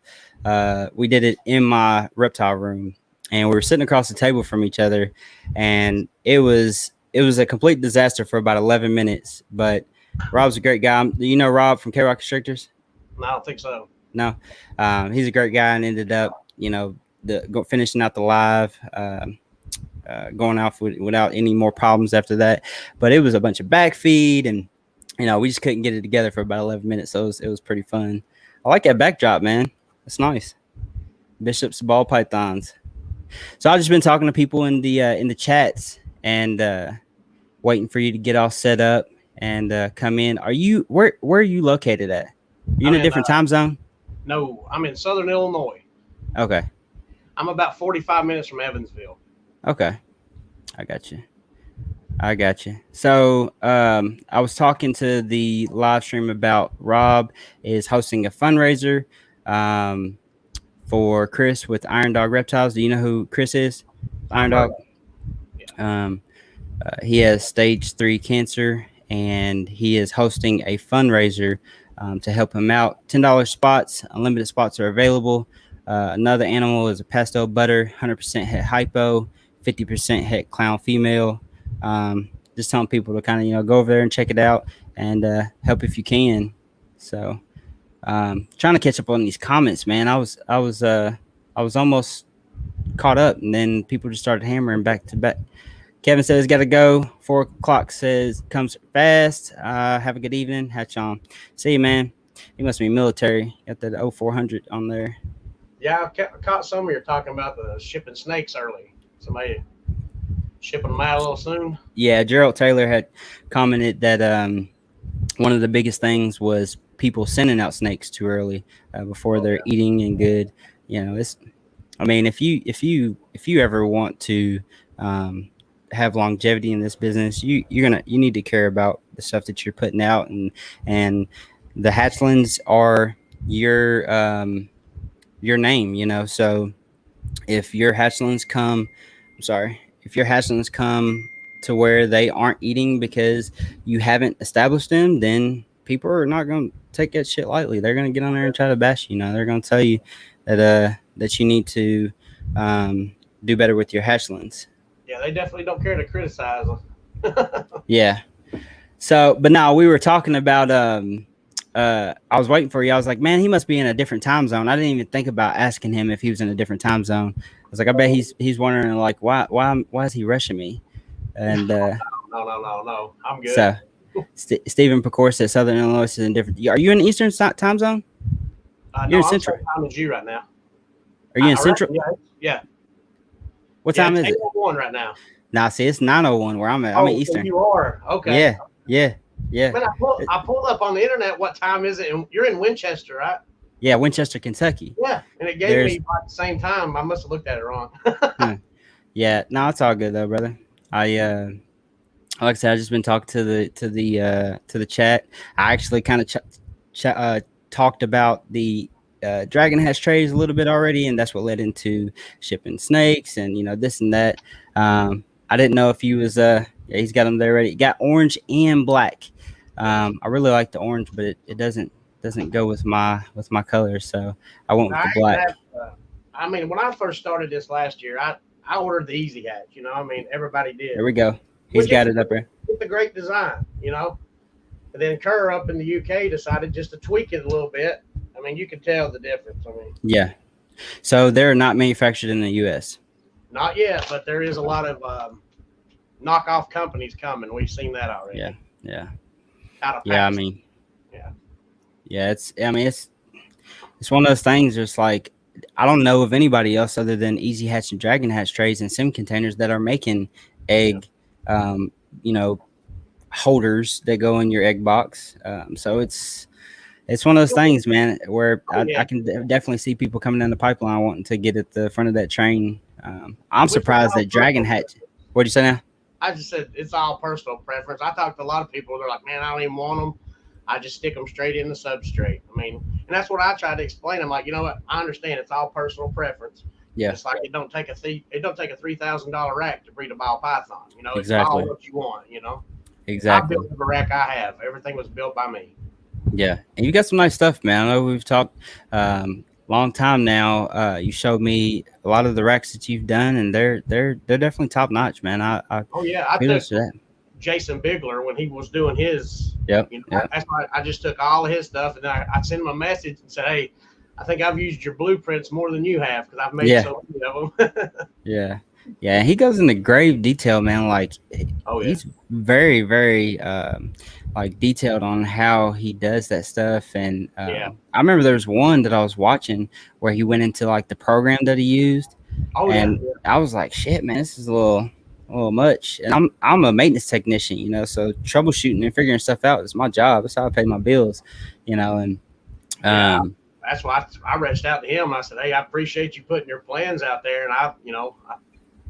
We did it in my reptile room, and we were sitting across the table from each other, and it was a complete disaster for about 11 minutes. But Rob's a great guy. Do you know Rob from K-Rock Constrictors? No, I don't think so. No, he's a great guy, and ended up, finishing out the live, going off without any more problems after that. But it was a bunch of backfeed, and we just couldn't get it together for about 11 minutes. So it was pretty fun. I like that backdrop, man. It's nice. Bishop's ball pythons. So I've just been talking to people in the chats and waiting for you to get all set up and come in. Where are you located at? You in a different time zone? No, I'm in Southern Illinois. Okay. I'm about 45 minutes from Evansville. Okay. I got you. So I was talking to the live stream about Rob is hosting a fundraiser for Chris with Iron Dog Reptiles. Do you know who Chris is? Iron Dog. He has stage 3 cancer, and he is hosting a fundraiser to help him out. $10 spots, unlimited spots are available. Another animal is a pastel butter, 100% het hypo, 50% het clown female. Just telling people to kind of go over there and check it out and help if you can. So trying to catch up on these comments, man. I was almost caught up, and then people just started hammering back to back. Kevin says got to go. 4 o'clock says comes fast. Have a good evening. Hatch on. See you, man. You must be military. Got that 0400 on there. Yeah, I caught some of you talking about the shipping snakes early. Somebody shipping them out a little soon. Yeah, Gerald Taylor had commented that one of the biggest things was people sending out snakes too early before they're eating and good. It's. I mean, if you ever want to have longevity in this business, you need to care about the stuff that you're putting out, and the hatchlings are your name, so if your hatchlings come to where they aren't eating because you haven't established them, then people are not going to take that shit lightly. They're going to get on there and try to bash you. They're going to tell you that you need to do better with your hatchlings. Yeah, they definitely don't care to criticize them. Yeah. So, but now we were talking about, I was waiting for you. I was like, man, he must be in a different time zone. I didn't even think about asking him if he was in a different time zone. I was like, I bet he's wondering like, why is he rushing me? And no, I'm good. So Stephen Pecor says Southern Illinois is in different. Are you in the Eastern time zone? You're in Central. I'm in you right now. Are you in Central? Yeah. What time is it? 8:01 right now. Nah, see, it's 9:01 where I'm at. I'm in Eastern. So you are okay. Yeah. Man, I pulled up on the internet. What time is it? And you're in Winchester, right? Yeah, Winchester, Kentucky. Yeah, and it gave me about the same time. I must have looked at it wrong. Yeah, no, it's all good though, brother. Like I said, I've just been talking to the chat. I actually kind of talked about the Dragon Hatch trays a little bit already, and that's what led into shipping snakes and this and that. I didn't know if he was he's got them there ready. Got orange and black. I really like the orange, but it doesn't go with my colors, so I went with the black. I mean, when I first started this last year, I ordered the Easy Hatch. I mean, everybody did. There we go. He's got it up there. It's a great design, And then Kerr up in the UK decided just to tweak it a little bit. I mean, you can tell the difference. Yeah. So they're not manufactured in the U.S. Not yet, but there is a lot of knockoff companies coming. We've seen that already. Yeah. Yeah. It's one of those things. Just like I don't know of anybody else other than Easy Hatch and Dragon Hatch trays and sim containers that are making egg, holders that go in your egg box. So it's one of those things, man, where I can definitely see people coming down the pipeline wanting to get at the front of that train. I'm surprised that Dragon Hatch. What'd you say now? I just said it's all personal preference. I talked to a lot of people. They're like, man, I don't even want them. I just stick them straight in the substrate. I mean, and that's what I try to explain. I'm like, you know what? I understand it's all personal preference. Yeah. It's like it don't take a $3,000 rack to breed a ball python. It's Exactly. all what you want. Exactly. I built the rack I have. Everything was built by me. Yeah, and you got some nice stuff, man. I know we've talked long time now. You showed me a lot of the racks that you've done, and they're definitely top notch, man. I took Jason Bigler when he was doing his. Yep. That's why I just took all of his stuff, and I sent him a message and said, hey, I think I've used your blueprints more than you have because I've made so many of them. Yeah. He goes into grave detail, man. Like, he's very, very detailed on how he does that stuff. And I remember there was one that I was watching where he went into like the program that he used. I was like, shit, man, this is a little much. And I'm a maintenance technician, so troubleshooting and figuring stuff out is my job. That's how I pay my bills, and Yeah, Um, that's why I reached out to him. I said, "Hey, I appreciate you putting your plans out there." And I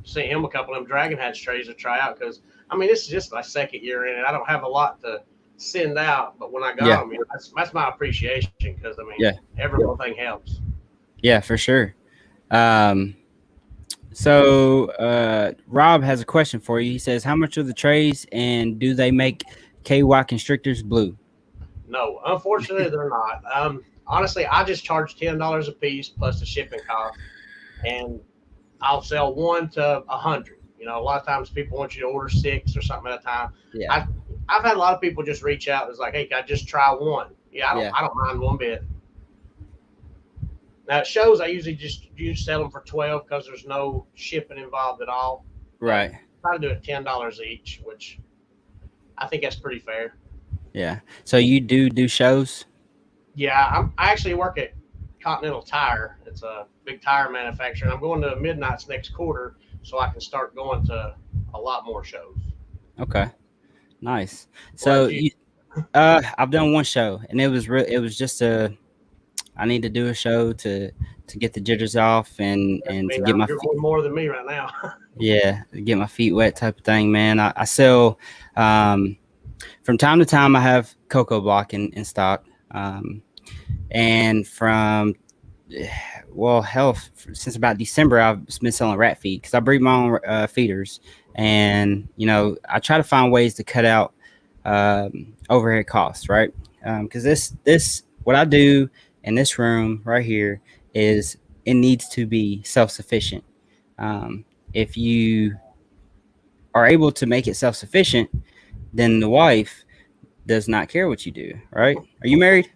sent him a couple of them Dragon Hatch trays to try out because I mean, this is just my second year in it. I don't have a lot to send out, but when I got yeah, them, that's my appreciation because I mean, yeah, every little thing helps. yeah, for sure. Um, so Rob has a question for you. He says, "How much are the trays, and do they make KY constrictors blue?" No, unfortunately, they're not. Honestly, I just charge $10 a piece plus the shipping cost, and I'll sell one to 100. A lot of times people want you to order six or something at a time. Yeah, I I've had a lot of people just reach out and it's like, hey, can I just try one? Yeah, yeah, I don't mind one bit. Now it shows I usually just sell them for 12 because there's no shipping involved at all. But right. try to do it $10 each, which I think that's pretty fair. Yeah. So you do shows? Yeah, I actually work at Continental Tire. It's a big tire manufacturer, and I'm going to Midnight's next quarter, so I can start going to a lot more shows. Okay, nice. What So about you? you, I've done one show, and it was just I need to do a show to get the jitters off That's and to me. get my You're feet, doing more than me right now. yeah, get my feet wet type of thing, man. I sell um from time to time I have Cocoa Block in stock. And from well, hell, since about December, I've been selling rat feed because I breed my own feeders, and I try to find ways to cut out overhead costs, right? Because this what I do in this room right here is it needs to be self sufficient. If you are able to make it self sufficient, then the wife does not care what you do, right? Are you married?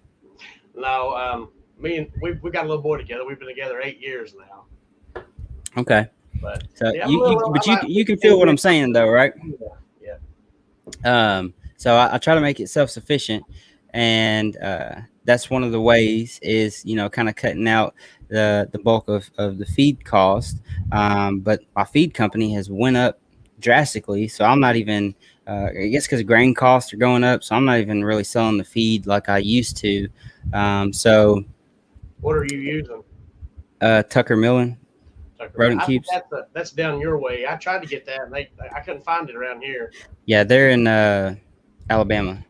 No, me and we got a little boy together. We've been together 8 years now. Okay. But So yeah, I'm a little. but I'm not you can feel what I'm 15 saying though, right? Yeah, So I try to make it self sufficient, and that's one of the ways is kind of cutting out the bulk of the feed cost. But my feed company has went up drastically, so I'm not even. I guess because grain costs are going up, so I'm not even really selling the feed like I used to. So what are you using? Tucker Millen Tucker? Rodent I think Cubes. that's down your way. I tried to get that, and I couldn't find it around here. Yeah, they're in Alabama.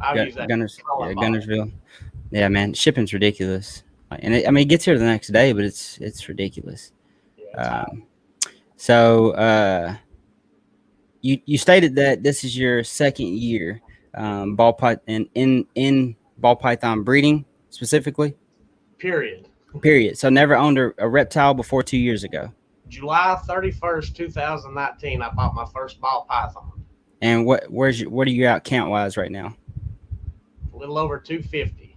I'll use that Colin ball. Gunnersville. Yeah, man, shipping's ridiculous. And I mean, it gets here the next day, but it's ridiculous. Yeah, it's high. Um, so you stated that this is your second year ball python in ball python breeding specifically. Period. Period. So never owned a reptile before 2 years ago. July 31st, 2019, I bought my first ball python. And what are you out count wise right now? A little over 250.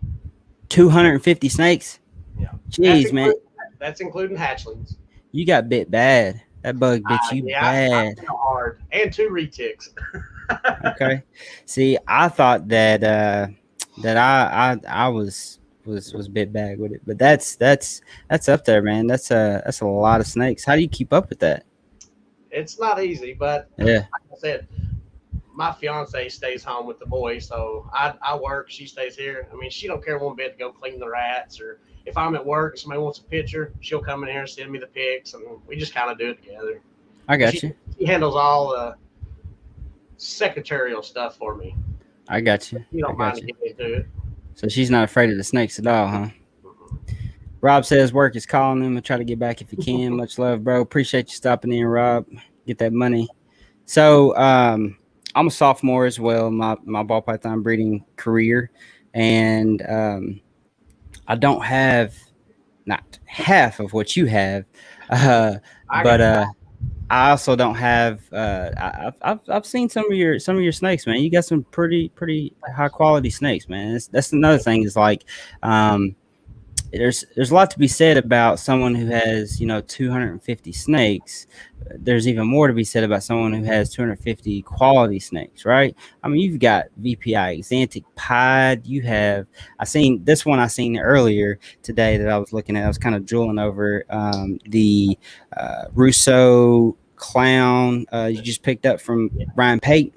250 snakes. Yeah. Jeez, man, That's including hatchlings. you got bit bad. That bug bit you Yeah, I bad. feel hard. And two reticks. Okay. See, I thought that I was bit bad with it, but that's up there, man. That's a lot of snakes. How do you keep up with that? It's not easy, but Yeah. like I said, my fiance stays home with the boys, so I work. She stays here. I mean, she don't care one bit to go clean the rats, or if I'm at work and somebody wants a picture, she'll come in here and send me the pics, and we just kind of do it together. I got you. She handles all the secretarial stuff for me. I got you. You I don't mind got to you. get me to do it. So she's not afraid of the snakes at all, huh? Rob says work is calling him and try to get back if you can. Much love, bro. Appreciate you stopping in, Rob. Get that money. So I'm a sophomore as well in my ball python breeding career, and I don't have not half of what you have, but I also don't have. I've seen some of your snakes, man. You got some pretty high quality snakes, man. That's another thing is like, there's a lot to be said about someone who has 250 snakes. There's even more to be said about someone who has 250 quality snakes, right? I mean, you've got VPI Xantic Pied. You have I seen this one I seen earlier today that I was looking at. I was kind of drooling over the Russo Clown you just picked up from Brian Pate.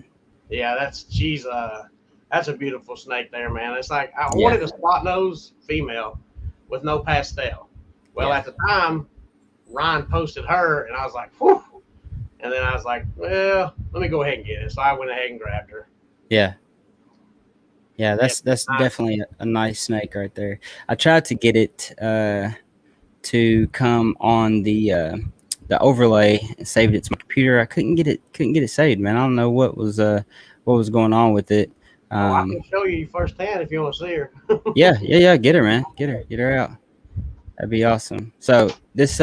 Yeah, she's That's a beautiful snake there, man. It's like I Yeah. wanted a spot nose female with no pastel. Well, Yeah. at the time, Ryan posted her, and I was like, whew. And then I was like, well, let me go ahead and get it. So I went ahead and grabbed her. Yeah. Yeah, Yeah, that's nice. definitely a nice snake right there. I tried to get it to come on the overlay and saved it to my computer. I couldn't get it saved, man. I don't know what was going on with it. Oh, I can Um, show you firsthand if you want to see her. yeah, get her, man. Get her out. That'd be awesome. So this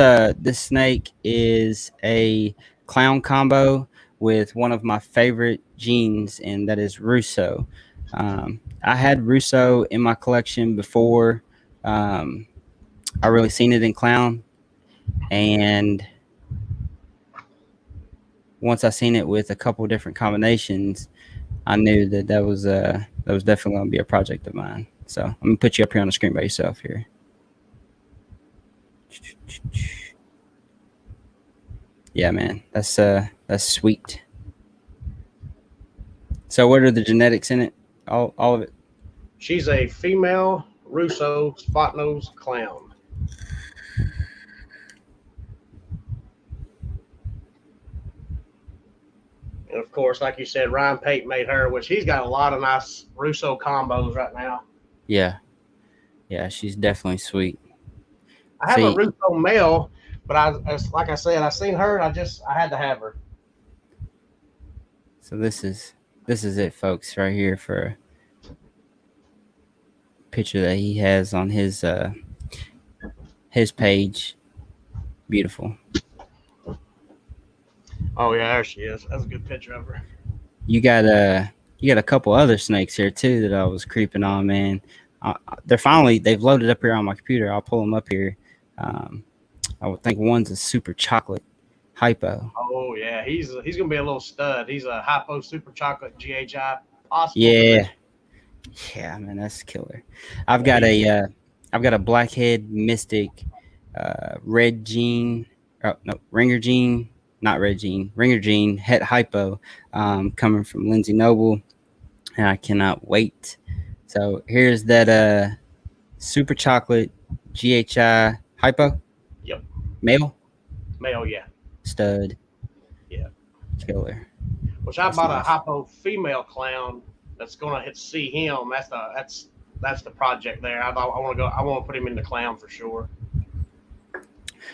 snake is a clown combo with one of my favorite genes, and that is Russo. I had Russo in my collection before um, I really seen it in clown, and once I seen it with a couple different combinations, I knew that was definitely going to be a project of mine. So I'm gonna put you up here on the screen by yourself here. Yeah, man, that's sweet. So what are the genetics in it? All of it. She's a female Russo spot nose clown. And of course, like you said, Ryan Pate made her, which he's got a lot of nice Russo combos right now. Yeah, yeah, she's definitely sweet. I have a See, Russo male, but like I said, I seen her and I had to have her. so this is it, folks, right here for a picture that he has on his page. Beautiful. Oh yeah, there she is. That's a good picture of her. You got a couple other snakes here too that I was creeping on, man. They've loaded up here on my computer. I'll pull them up here. Um, I would think one's a super chocolate hypo. Oh yeah, he's gonna be a little stud. He's a hypo super chocolate GHI possible. Yeah, yeah, man, that's killer. I've got a blackhead mystic, red gene. Oh no, ringer gene, not red gene, ringer gene, het hypo, coming from Lindsay Noble, and I cannot wait. So here's that super chocolate GHI hypo Yep, male male. Yeah, stud yeah. killer. Which I That's bought a nice. hypo female clown that's gonna hit see him. That's the project there. I want to go. I want to put him in the clown for sure.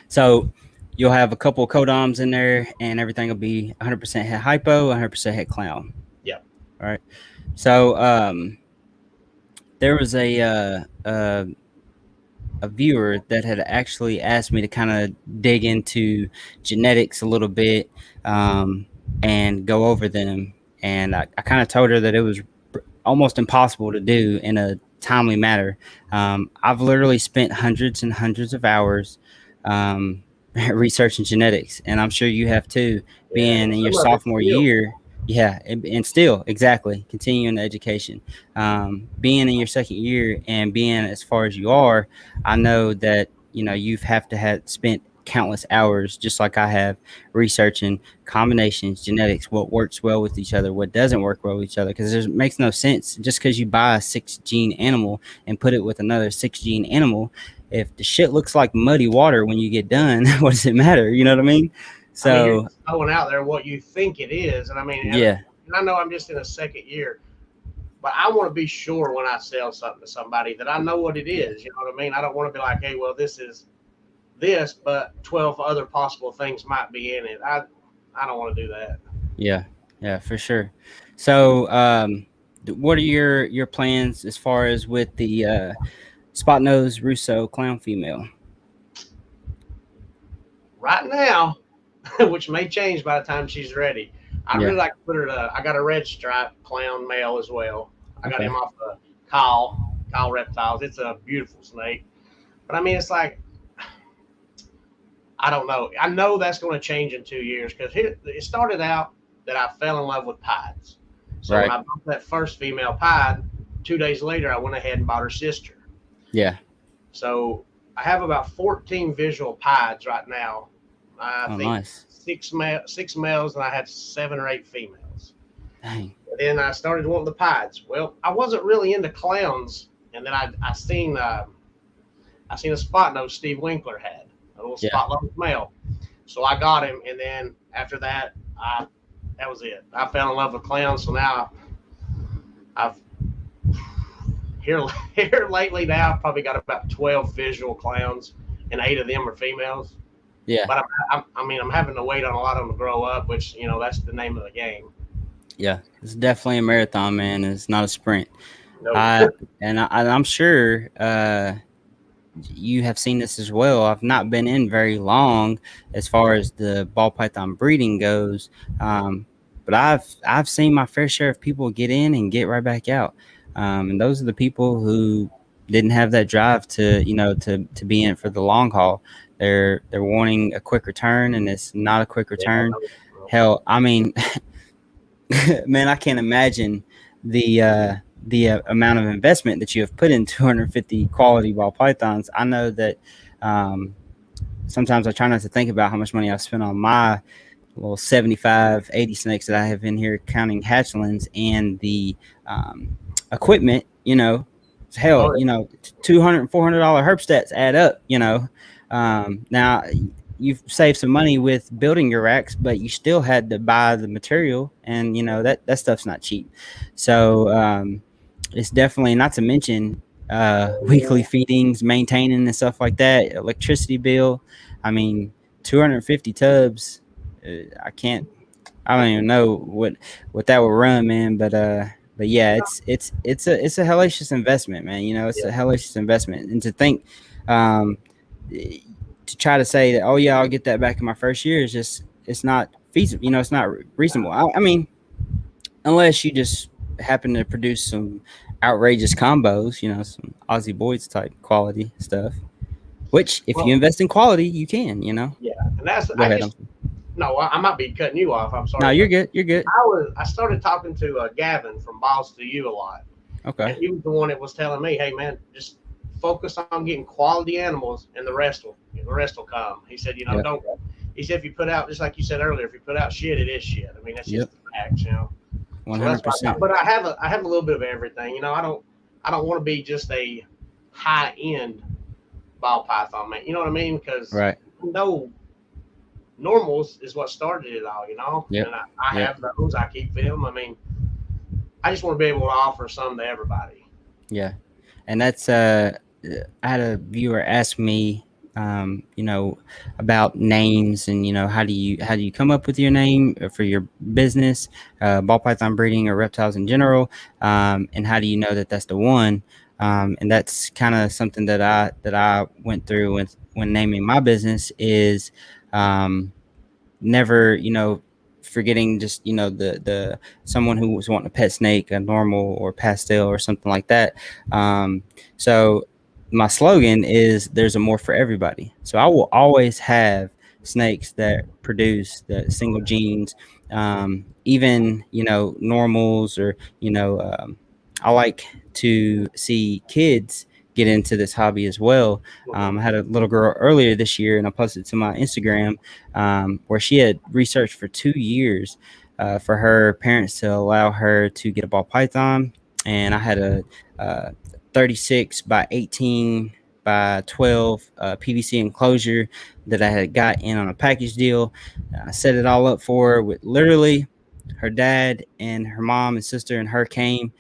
So you'll have a couple of codoms in there, and everything will be 100% het hypo, 100% het clown. Yep. All right. So there was a viewer that had actually asked me to kind of dig into genetics a little bit and go over them. And I kind of told her that it was almost impossible to do in a timely manner. I've literally spent hundreds and hundreds of hours researching genetics, and I'm sure you have too, being in your sophomore year. Yeah, and still exactly continuing the education. Being in your second year and being as far as you are, I know that you've have to have spent countless hours, just like I have, researching combinations, genetics, what works well with each other, what doesn't work well with each other, because it makes no sense just because you buy a 6 gene animal and put it with another 6 gene animal. If the shit looks like muddy water when you get done, what does it matter? You know what I mean? So you're throwing out there what you think it is, and I mean, yeah, and I know I'm just in a second year, but I want to be sure when I sell something to somebody that I know what it is. You know what I mean? I don't want to be like, hey, well, this is this, but 12 other possible things might be in it. I don't want to do that. yeah, for sure. So what are your plans as far as with the spot nose Russo clown female? Right now, which may change by the time she's ready. I Yeah. really like to put her to. I got a red stripe clown male as well. I got Okay. him off of Kyle Reptiles. It's a beautiful snake, but I mean, it's like I don't know. I know that's going to change in 2 years because it started out that I fell in love with pieds. So Right. when I bought that first female pied, 2 days later I went ahead and bought her sister. Yeah. So I have about 14 visual pieds right now. I Oh, think nice. six males, and I had 7 or 8 females. Dang. And then I started wanting the pieds. Well, I wasn't really into clowns, and then I seen a spot nose Steve Winkler had, a little Yeah. spot nose male. So I got him, and then after that, that was it. I fell in love with clowns. So now I've here here lately now I've probably got about 12 visual clowns, and 8 of them are females. Yeah. But I mean, I'm having to wait on a lot of them to grow up, which that's the name of the game. Yeah. It's definitely a marathon, man. It's not a sprint. No, I'm sure you have seen this as well. I've not been in very long as far as the ball python breeding goes, but I've seen my fair share of people get in and get right back out, and those are the people who didn't have that drive to to be in for the long haul. They're wanting a quick return, and it's not a quick return. Hell, I mean, man, I can't imagine the amount of investment that you have put in 250 quality ball pythons. I know that sometimes I try not to think about how much money I've spent on my little 75, 80 snakes that I have in here counting hatchlings and the equipment, hell, $200, $400 herp stats add up, now you've saved some money with building your racks, but you still had to buy the material, and that stuff's not cheap. So it's definitely, not to mention weekly feedings, maintaining and stuff like that, electricity bill. I mean, 250 tubs. I don't even know what that would run, man. But yeah, it's a hellacious investment, man. It's a hellacious investment, and to think, to try to say that, oh yeah, I'll get that back in my first year is just, it's not feasible. It's not reasonable. I mean, unless you just happen to produce some outrageous combos, some Aussie Boys type quality stuff. Which, if you invest in quality, you can. Yeah, and that's Go ahead. No, I might be cutting you off. I'm sorry. No, you're good. You're good. I started talking to Gavin from Balls to You a lot. Okay. And he was the one that was telling me, "Hey, man, just focus on getting quality animals, and the rest will come." He said, don't. He said, if you put out, just like you said earlier, if you put out shit, it is shit. I mean, that's just the facts, 100%. So but I have a little bit of everything. I don't want to be just a high end ball python, man. You know what I mean? Because normals is what started it all. Yep. And I have those. I keep them. I mean, I just want to be able to offer some to everybody. Yeah, and that's I had a viewer ask me, about names, and how do you come up with your name for your business, ball python breeding or reptiles in general, and how do you know that that's the one? And that's kind of something that I went through with when naming my business is never forgetting just the someone who was wanting a pet snake, a normal or pastel or something like that. So my slogan is there's a more for everybody. So I will always have snakes that produce the single genes, even normals, or I like to see kids get into this hobby as well. I had a little girl earlier this year, and I posted to my Instagram, where she had researched for 2 years for her parents to allow her to get a ball python. And I had a 36 by 18 by 12 PVC enclosure that I had got in on a package deal. I set it all up for her with literally her dad and her mom and sister and her came.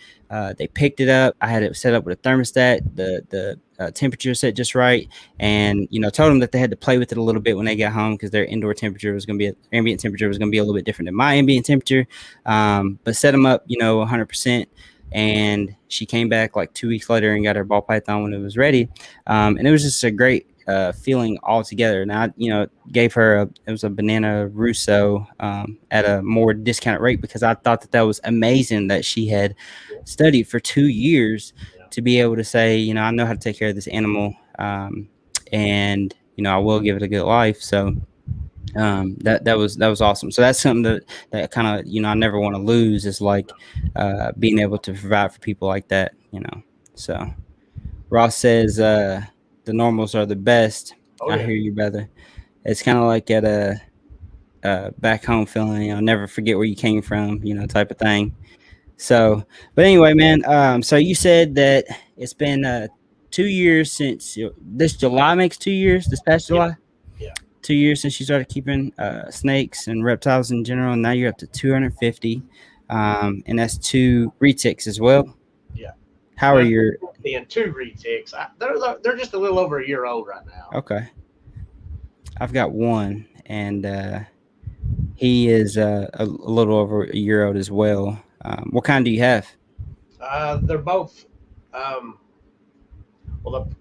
They picked it up. I had it set up with a thermostat, the temperature set just right, and told them that they had to play with it a little bit when they got home because their indoor temperature was going to be ambient temperature was going to be a little bit different than my ambient temperature. But set them up 100%. And she came back like 2 weeks later and got her ball python when it was ready. And it was just a great feeling altogether. And I, gave her it was a Banana Russo at a more discounted rate because I thought that was amazing that she had studied for 2 years to be able to say, I know how to take care of this animal, and I will give it a good life. So that was awesome. So that's something that kind of I never want to lose, is like being able to provide for people like that. So Ross says the normals are the best. I hear you, brother. It's kind of like at a back home feeling, never forget where you came from, type of thing. So, but anyway, man. So you said that it's been 2 years since this July makes 2 years. This past Yeah, July, yeah. 2 years since you started keeping snakes and reptiles in general. And now you're up to 250, and that's two retics as well. Yeah. How are Well, your? and two retics. They're just a little over a year old right now. Okay, I've got one, and he is a little over a year old as well. What kind do you have? They're both. Um,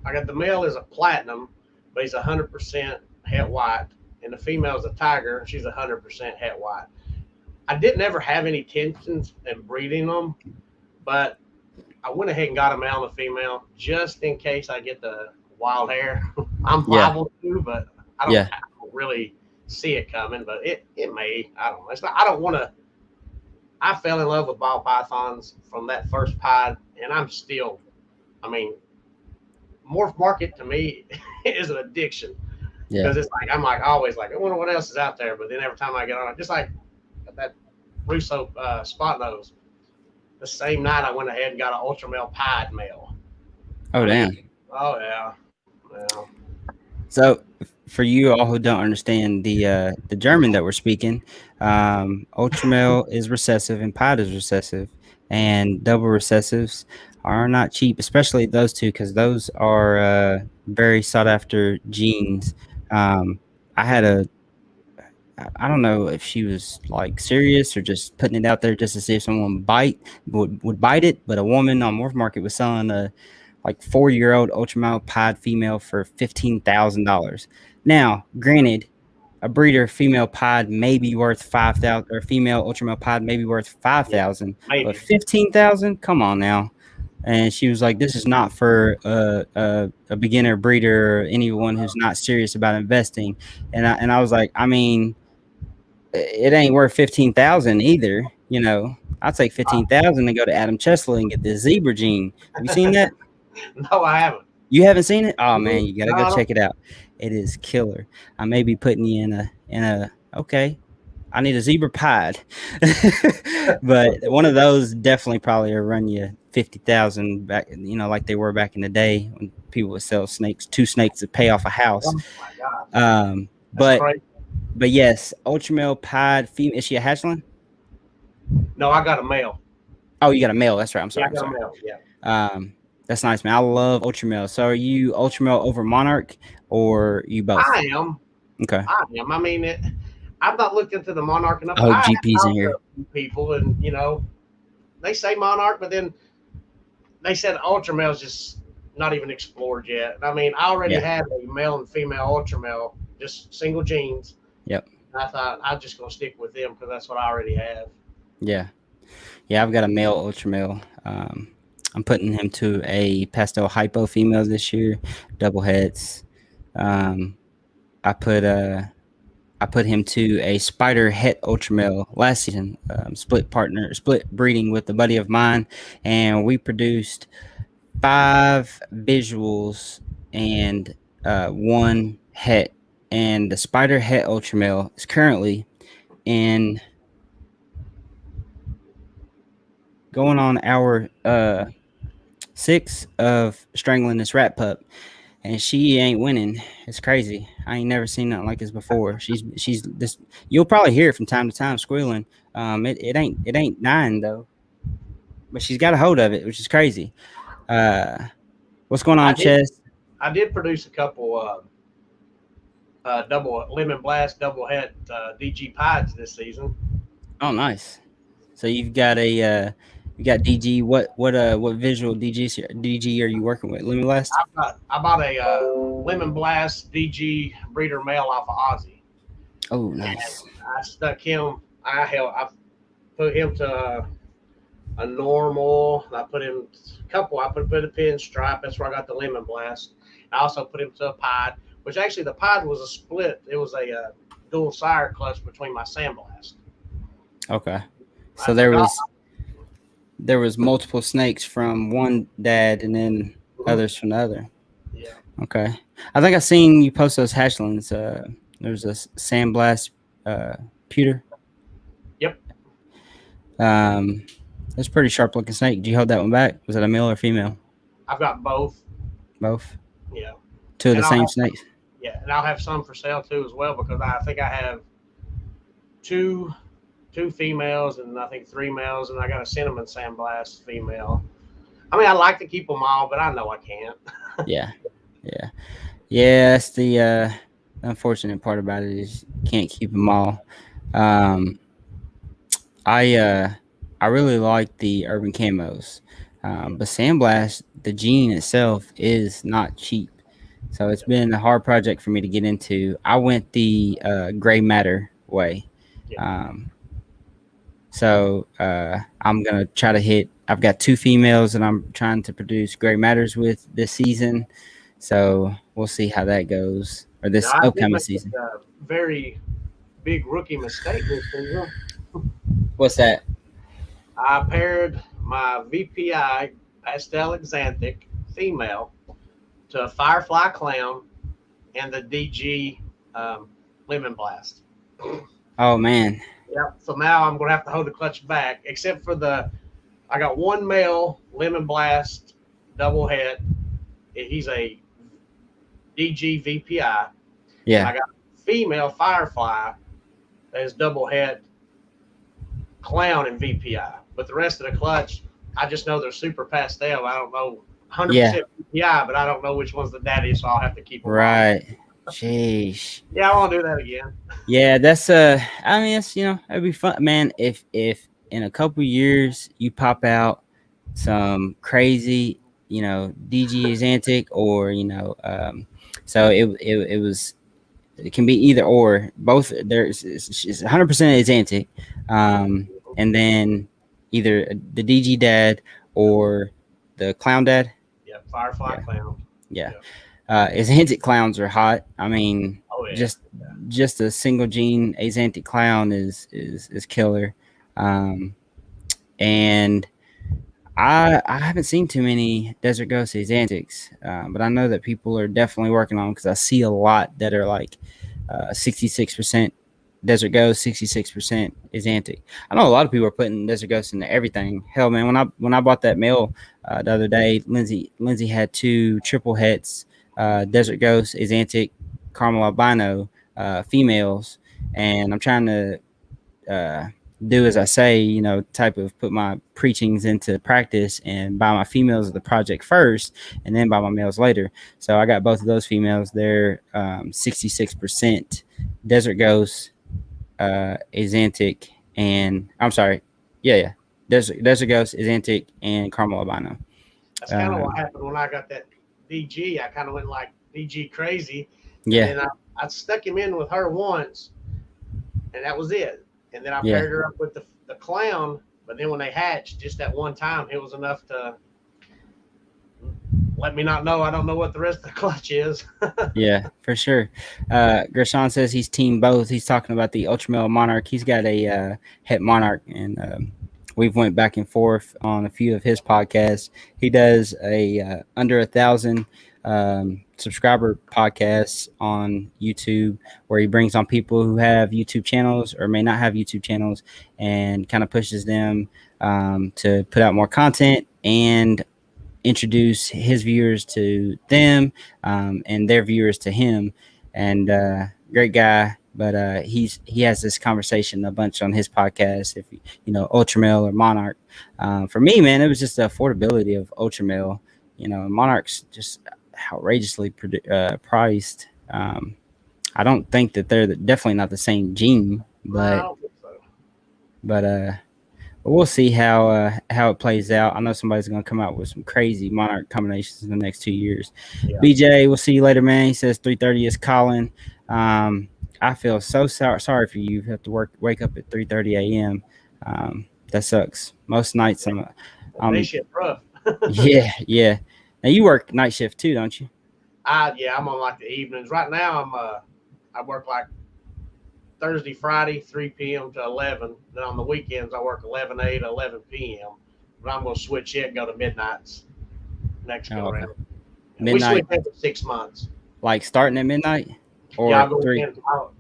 I got the male is a platinum, but he's 100% het white, and the female is a tiger. She's 100% het white. I didn't ever have any intentions in breeding them, but I went ahead and got a male and a female just in case I get the wild hair. I'm Yeah. liable to, but I don't really see it coming. But it may. I don't know. It's not. I don't want to. I fell in love with ball pythons from that first pod, and I'm still. I mean, morph market to me is an addiction Yeah. because it's like I'm like always like I wonder what else is out there. But then every time I get on it, just like that Russo spot nose. The same night I went ahead and got an ultra male pied male. Oh damn. Oh yeah. Yeah. So, for you all who don't understand the German that we're speaking, ultramel is recessive and pied is recessive, and double recessives are not cheap, especially those two because those are very sought after genes. I had I don't know if she was like serious or just putting it out there just to see if someone would bite it, but a woman on Morph Market was selling a like 4-year-old ultramale pied female for $15,000. Now, granted, a breeder female pied may be worth 5,000, or female ultramale pied may be worth 5,000, but 15,000, come on now. And she was like, "This is not for a beginner breeder or anyone who's not serious about investing." And I was like, I mean, it ain't worth 15,000 either. You know, I'll take 15,000 and go to Adam Chesley and get this zebra gene. Have you seen that? No, I haven't. You haven't seen it? Oh man, you gotta No, go check it out. It is killer. I may be putting you in a okay. I need a zebra pied, but one of those definitely probably will run you 50,000 back. You know, like they were back in the day when people would sell snakes, 2 snakes to pay off a house. Oh my God. But yes, ultramale pied female. Is she a hatchling? No, I got a male. Oh, you got a male. That's right. I'm sorry. Yeah, I got I'm a sorry. male. Yeah. That's nice, man. I love ultramale. So are you ultramale over monarch or you both? I am. Okay. I am. I mean, I've not looked into the monarch enough. Oh, GP's in here. People, and you know, they say monarch, but then they said ultramale is just not even explored yet. I mean, I already had a male and female ultramale, just single genes. Yep. And I thought I'm just gonna stick with them because that's what I already have. Yeah. Yeah, I've got a male ultramale. I'm putting him to a pastel hypo female this year, double heads. I put him to a spider het ultramale last season, split breeding with a buddy of mine, and we produced 5 visuals and 1 het. And the spider het ultramale is currently in going on our 6 of strangling this rat pup, and she ain't winning. It's crazy. I ain't never seen nothing like this before. She's this. You'll probably hear it from time to time squealing. It ain't dying though, but she's got a hold of it, which is crazy. What's going on, Chess? I did produce a couple double lemon blast double het DG pieds this season. Oh, nice. So you've got a you got DG. What visual DG are you working with? Lemon Blast? I bought a Lemon Blast DG breeder male off of Aussie. Oh, nice. And I stuck him. I put him to a normal. I put him a couple. I put a pinstripe. That's where I got the Lemon Blast. I also put him to a pied, which actually the pied was a split. It was a dual sire clutch between my Sandblast. Okay. So there was multiple snakes from one dad and then others from the other. Yeah. Okay. I think I seen you post those hatchlings. There's a Sandblast pewter. Yep. It's a pretty sharp looking snake. Did you hold that one back? Was it a male or female? I've got both. Both. Yeah, Two of the and I'll same have snakes. and I'll have some for sale too as well because I think I have two females and I think three males, and I got a cinnamon sandblast female. I mean, I like to keep them all, but I know I can't. Yeah. Yeah. Yeah. That's the unfortunate part about it is you can't keep them all. Um, I uh, I really like the urban camos, but Sandblast, the gene itself is not cheap. So it's been a hard project for me to get into. I went the gray matter way. Yeah. Um, I'm gonna try to hit. I've got two females that I'm trying to produce gray matters with this season. So we'll see how that goes, or Now this I did upcoming make season. a very big rookie mistake this season. What's that? I paired my VPI pastel exanthic female to a firefly clown and the DG lemon blast. Oh man, Yep. So now I'm gonna have to hold the clutch back, except for I got one male lemon blast double head. He's a DG VPI. And I yeah, got a female firefly that is double head clown and VPI. But the rest of the clutch, I just know they're super pastel. I don't know 100% yeah, VPI, but I don't know which one's the daddy, so I'll have to keep them. right. Sheesh. Yeah, I won't do that again. Yeah, that's I mean, it's it'd be fun, man. If in a couple years you pop out some crazy, DG Xantic or so it was it can be either or. Both there's it's 100% Xantic, and then either the DG dad or the clown dad. Yeah, firefly Yeah. clown. Yeah. Yeah. Xantic clowns are hot. I mean, Oh yeah. just a single gene Xantic clown is killer. And I haven't seen too many Desert Ghost Xantics, but I know that people are definitely working on them because I see a lot that are like 66% Desert Ghost, 66% Xantic. I know a lot of people are putting Desert Ghost into everything. Hell, man, when I bought that male the other day, Lindsay had two triple hets, Desert Ghost, Xantic, Caramel Albino females, and I'm trying to do as I say, type of put my preachings into practice and buy my females of the project first and then buy my males later. So I got both of those females. They're 66% Desert Ghost, Xantic, and I'm sorry. Yeah. Desert Ghost, Xantic, and Caramel Albino. That's kind of what happened when I got that DG. I kind of went like DG crazy. Yeah. And I stuck him in with her once, and that was it. And then I Yeah. paired her up with the clown. But then when they hatched, just that one time, it was enough to let me not know. I don't know what the rest of the clutch is. Yeah, for sure. Gershon says he's team both. He's talking about the Ultramel Monarch. He's got a Het Monarch, and we've went back and forth on a few of his podcasts. He does a under 1,000 subscriber podcasts on YouTube where he brings on people who have YouTube channels or may not have YouTube channels and kind of pushes them to put out more content and introduce his viewers to them and their viewers to him. And great guy, but he has this conversation a bunch on his podcast. If Ultramel or Monarch, for me, man, it was just the affordability of Ultramel. Monarch's just outrageously priced. I don't think that they're definitely not the same gene, but I don't think so. but we'll see how it plays out. I know somebody's going to come out with some crazy Monarch combinations in the next 2 years. Yeah. BJ, we'll see you later, man. He says 3:30 is Colin. I feel so sorry for you. You have to wake up at 3:30 a.m. That sucks. Most nights Day shift rough. yeah. Now you work night shift too, don't you? I'm on like the evenings. Right now I work like Thursday, Friday, 3 p.m. to 11. Then on the weekends, I work 11 a to 11 p.m. But I'm going to switch it and go to midnights next go okay. around. Midnight. We switch it for 6 months. Like starting at midnight? Or yeah, three?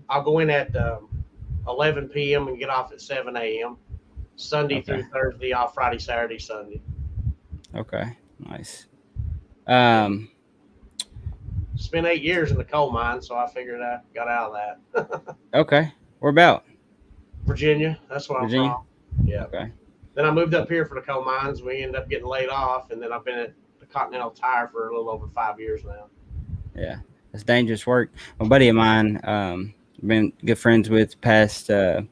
I'll go in at 11 p.m. and get off at 7 a.m. Sunday Okay. through Thursday, off Friday, Saturday, Sunday. Okay. Nice. Yeah. Um, Spent 8 years in the coal mine, so I figured I got out of that. okay. Where about? Virginia, that's where I'm Virginia? from. Yeah. Okay. Then I moved up here for the coal mines. We ended up getting laid off, and then I've been at the Continental Tire for a little over 5 years now. Yeah. It's dangerous work. A buddy of mine, been good friends with past 7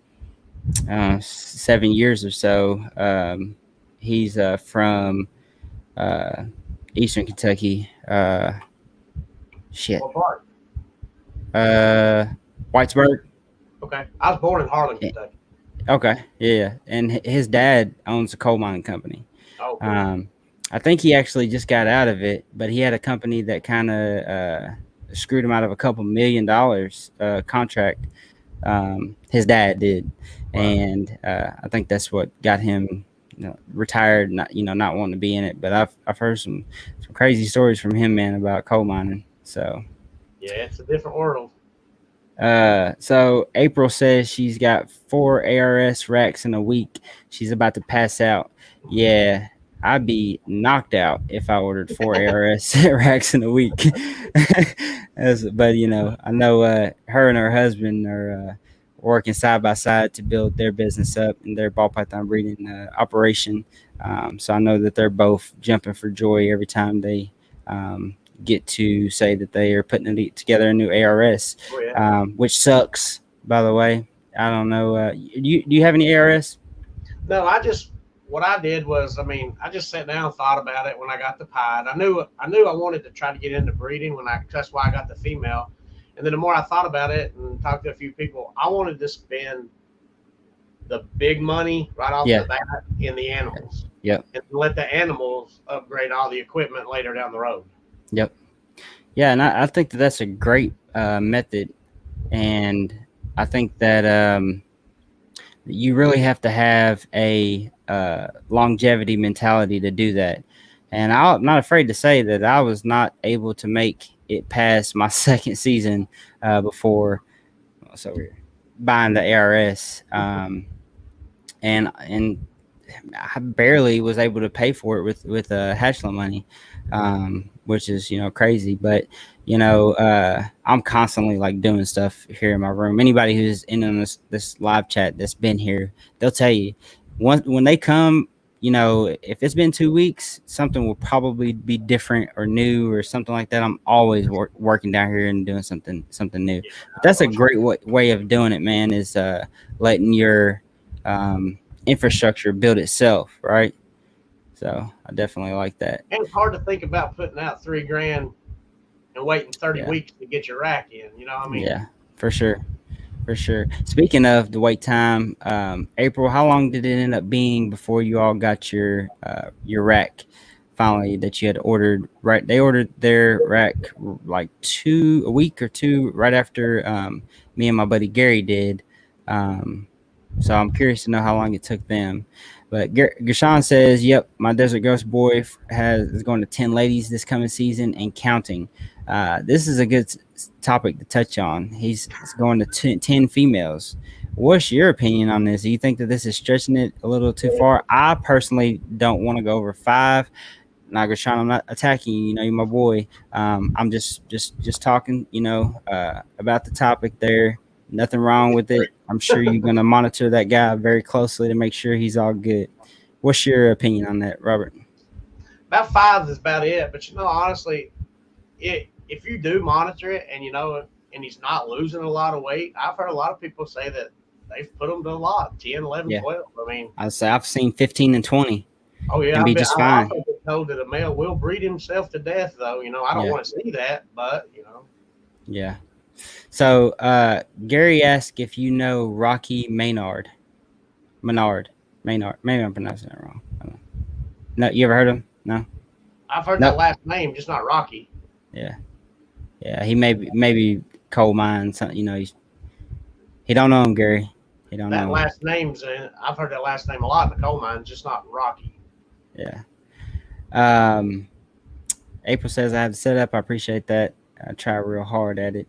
years or so. He's from uh, Eastern Kentucky. Shit. What part? Whitesburg. Okay. I was born in Harlan, Kentucky. Okay. Yeah. And his dad owns a coal mine company. Oh, cool. I think he actually just got out of it, but he had a company that kind of screwed him out of a couple $1 million contract. His dad did, Wow. and I think that's what got him retired. Not wanting to be in it. But I've heard some crazy stories from him, man, about coal mining. So. Yeah, it's a different world. So April says she's got 4 ARS racks in a week. She's about to pass out. Yeah, I'd be knocked out if I ordered 4 ARS racks in a week. But I know her and her husband are working side by side to build their business up and their ball python breeding operation. So I know that they're both jumping for joy every time they get to say that they are putting together a new ARS, Oh, yeah. which sucks, by the way. I don't know. Do you have any ARS? No, what I did was, I just sat down and thought about it when I got the pied. I knew I wanted to try to get into breeding that's why I got the female. And then the more I thought about it and talked to a few people, I wanted to spend the big money right off the bat in the animals. Yep. And let the animals upgrade all the equipment later down the road. Yep. Yeah, and I think that's a great method, and I think that you really have to have a longevity mentality to do that. And I'm not afraid to say that I was not able to make it past my second season before buying the ARS, and I barely was able to pay for it with hatchling money, which is crazy. But I'm constantly like doing stuff here in my room. Anybody who's in on this live chat that's been here, they'll tell you when they come. If it's been 2 weeks, something will probably be different or new or something like that. I'm always working down here and doing something new. Yeah, but that's a great way of doing it, man. Is letting your infrastructure build itself, right? So I definitely like that. And it's hard to think about putting out $3,000 and waiting 30 weeks to get your rack in. Yeah, for sure. Speaking of the wait time, April, how long did it end up being before you all got your rack finally that you had ordered? Right, they ordered their rack like a week or two right after me and my buddy Gary did. So I'm curious to know how long it took them. But Gershon says, "Yep, my Desert Ghost boy is going to 10 ladies this coming season and counting." This is a good topic to touch on. He's going to 10 females. What's your opinion on this? Do you think that this is stretching it a little too far? I personally don't want to go over 5. Now, Gershon, I'm not attacking you. You're my boy. I'm just talking. About the topic there. Nothing wrong with it. I'm sure you're going to monitor that guy very closely to make sure he's all good. What's your opinion on that, Robert? About 5 is about it. But, honestly, if you do monitor it and, and he's not losing a lot of weight, I've heard a lot of people say that they've put him to a lot, 10, 11, 12. I've seen 15 and 20. Oh, yeah. And be just fine. I've been told that a male will breed himself to death, though. I don't want to see that, but, Yeah. So Gary asked if you know Rocky Maynard. Maybe I'm pronouncing that wrong. No, you ever heard of him? No. I've heard that last name, just not Rocky. Yeah. He maybe coal mine. He don't know him, Gary. He don't know that him. Last name's. I've heard that last name a lot in the coal mine, just not Rocky. Yeah. April says I have the setup. I appreciate that. I try real hard at it.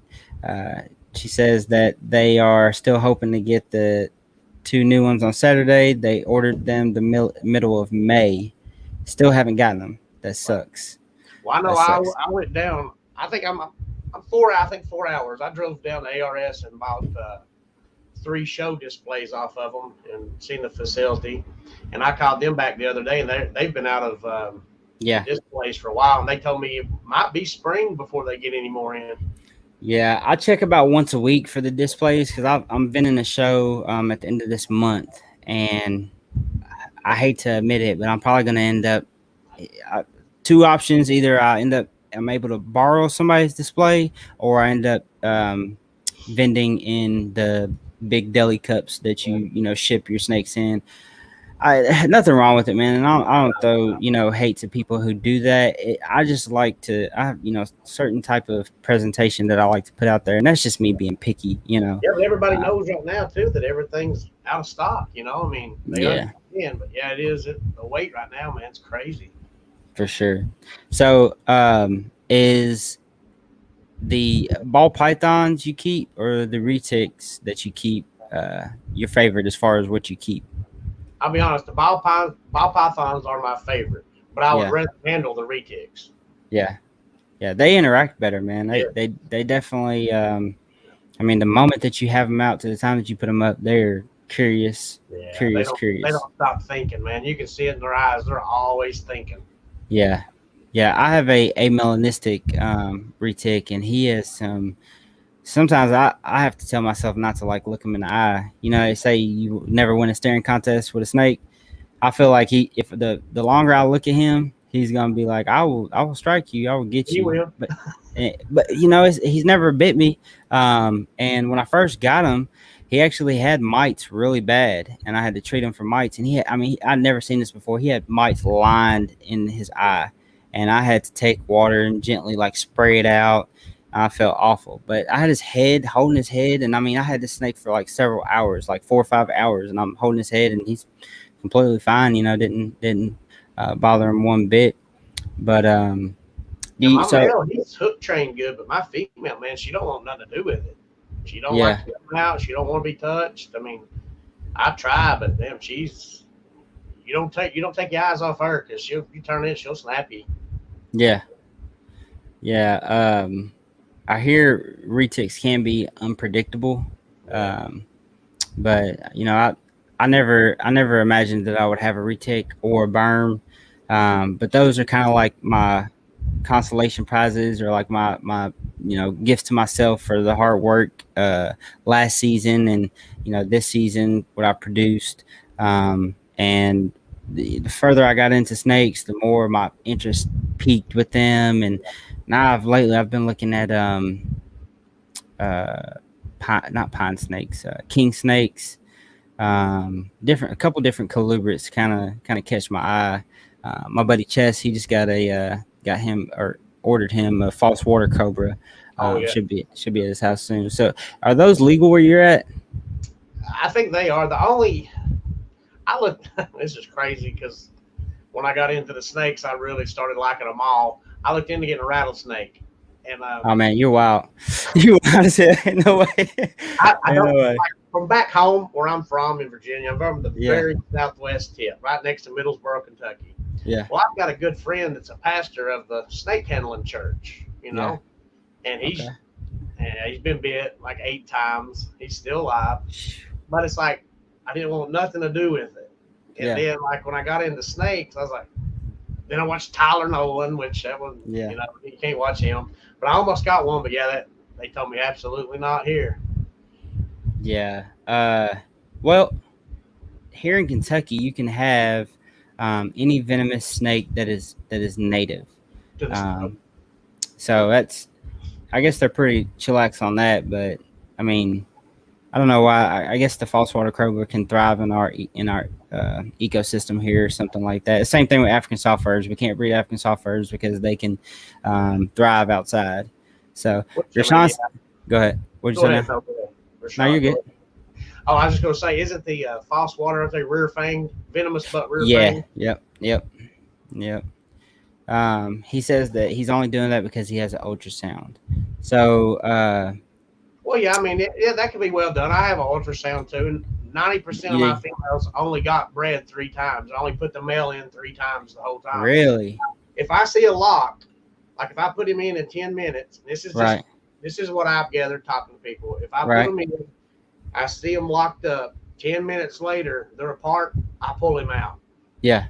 She says that they are still hoping to get to 2 new ones on Saturday. They ordered them the middle of May. Still haven't gotten them. That sucks. Well, I know That sucks. I went down. I'm 4 hours. I drove down to ARS and bought 3 show displays off of them and seen the facility. And I called them back the other day, and they've been out of Yeah. displays for a while, and they told me it might be spring before they get any more in. Yeah, I check about once a week for the displays because I'm vending a show at the end of this month, and I hate to admit it, but I'm probably going to end up 2 options. Either I'm able to borrow somebody's display, or I end up vending in the big deli cups that you ship your snakes in. Nothing wrong with it, man. And I don't throw hate to people who do that. I just like to, certain type of presentation that I like to put out there, and that's just me being picky. Yeah, but everybody knows right now too that everything's out of stock. I mean, they understand, but yeah, it is. The weight right now, man, it's crazy. For sure. So, is the ball pythons you keep or the retics that you keep your favorite as far as what you keep? I'll be honest, the ball pythons are my favorite, but I would rather handle the retics. Yeah, they interact better, man. They definitely. I mean, the moment that you have them out to the time that you put them up, they're curious. Curious. They don't stop thinking, man. You can see it in their eyes; they're always thinking. Yeah. I have a melanistic retic, and he has some. Sometimes I have to tell myself not to look him in the eye. They say you never win a staring contest with a snake. I feel like if the longer I look at him, he's gonna be like, I will strike you, I will get you. He will. But he's never bit me. And when I first got him, he actually had mites really bad, and I had to treat him for mites. And I'd never seen this before. He had mites lined in his eye, and I had to take water and gently spray it out. I felt awful, but I had holding his head, and I had this snake for several hours, 4 or 5 hours, and I'm holding his head, and he's completely fine. Didn't bother him one bit. But male, he's hook trained good, but my female, man, she don't want nothing to do with it. She don't like to come out. She don't want to be touched. I mean, I try, but damn, you don't take your eyes off her, because you turn in, she'll snap you. Yeah. I hear retics can be unpredictable, but I never imagined that I would have a retic or a berm, but those are kind of like my consolation prizes, or my gifts to myself for the hard work last season, and this season what I produced, and the further I got into snakes, the more my interest peaked with them. And now I've been looking at not pine snakes, king snakes, a couple different colubrids kind of catch my eye. My buddy Chess, he just ordered him a false water cobra. Should be at his house soon. So are those legal where you're at? I think they are. This is crazy, because when I got into the snakes, I really started liking them all. I looked into getting a rattlesnake, and oh man, you're wild. You wild as hell. No way. I don't from back home where I'm from in Virginia. I'm from the very southwest tip, right next to Middlesboro, Kentucky. Yeah. Well, I've got a good friend that's a pastor of the snake handling church, and he's been bit 8 times. He's still alive, but it's I didn't want nothing to do with it. And then when I got into snakes, I was then I watched Tyler Nolan, which that was, you can't watch him. But I almost got one, but they told me absolutely not here. Yeah. Well, here in Kentucky, you can have any venomous snake that is native. So I guess they're pretty chillax on that. But I mean, I don't know why. I guess the false water cobra can thrive in our ecosystem here, or something like that. Same thing with African soft furs. We can't breed African soft furs because they can thrive outside. So, Rashawn, go ahead. What did you say? No, you're good. Oh, I was just going to say, isn't the false water, aren't they rear fanged, venomous but rear fanged? Yep. He says that he's only doing that because he has an ultrasound. So, well, yeah, I mean, that could be well done. I have an ultrasound too. 90% of my females only got bred 3 times. I only put the male in 3 times the whole time. Really? If I see a lock, like if I put him in 10 minutes, this is Right. this is what I've gathered talking to people. If I Right. put them in, I see them locked up. 10 minutes later, they're apart. I pull him out. Yeah.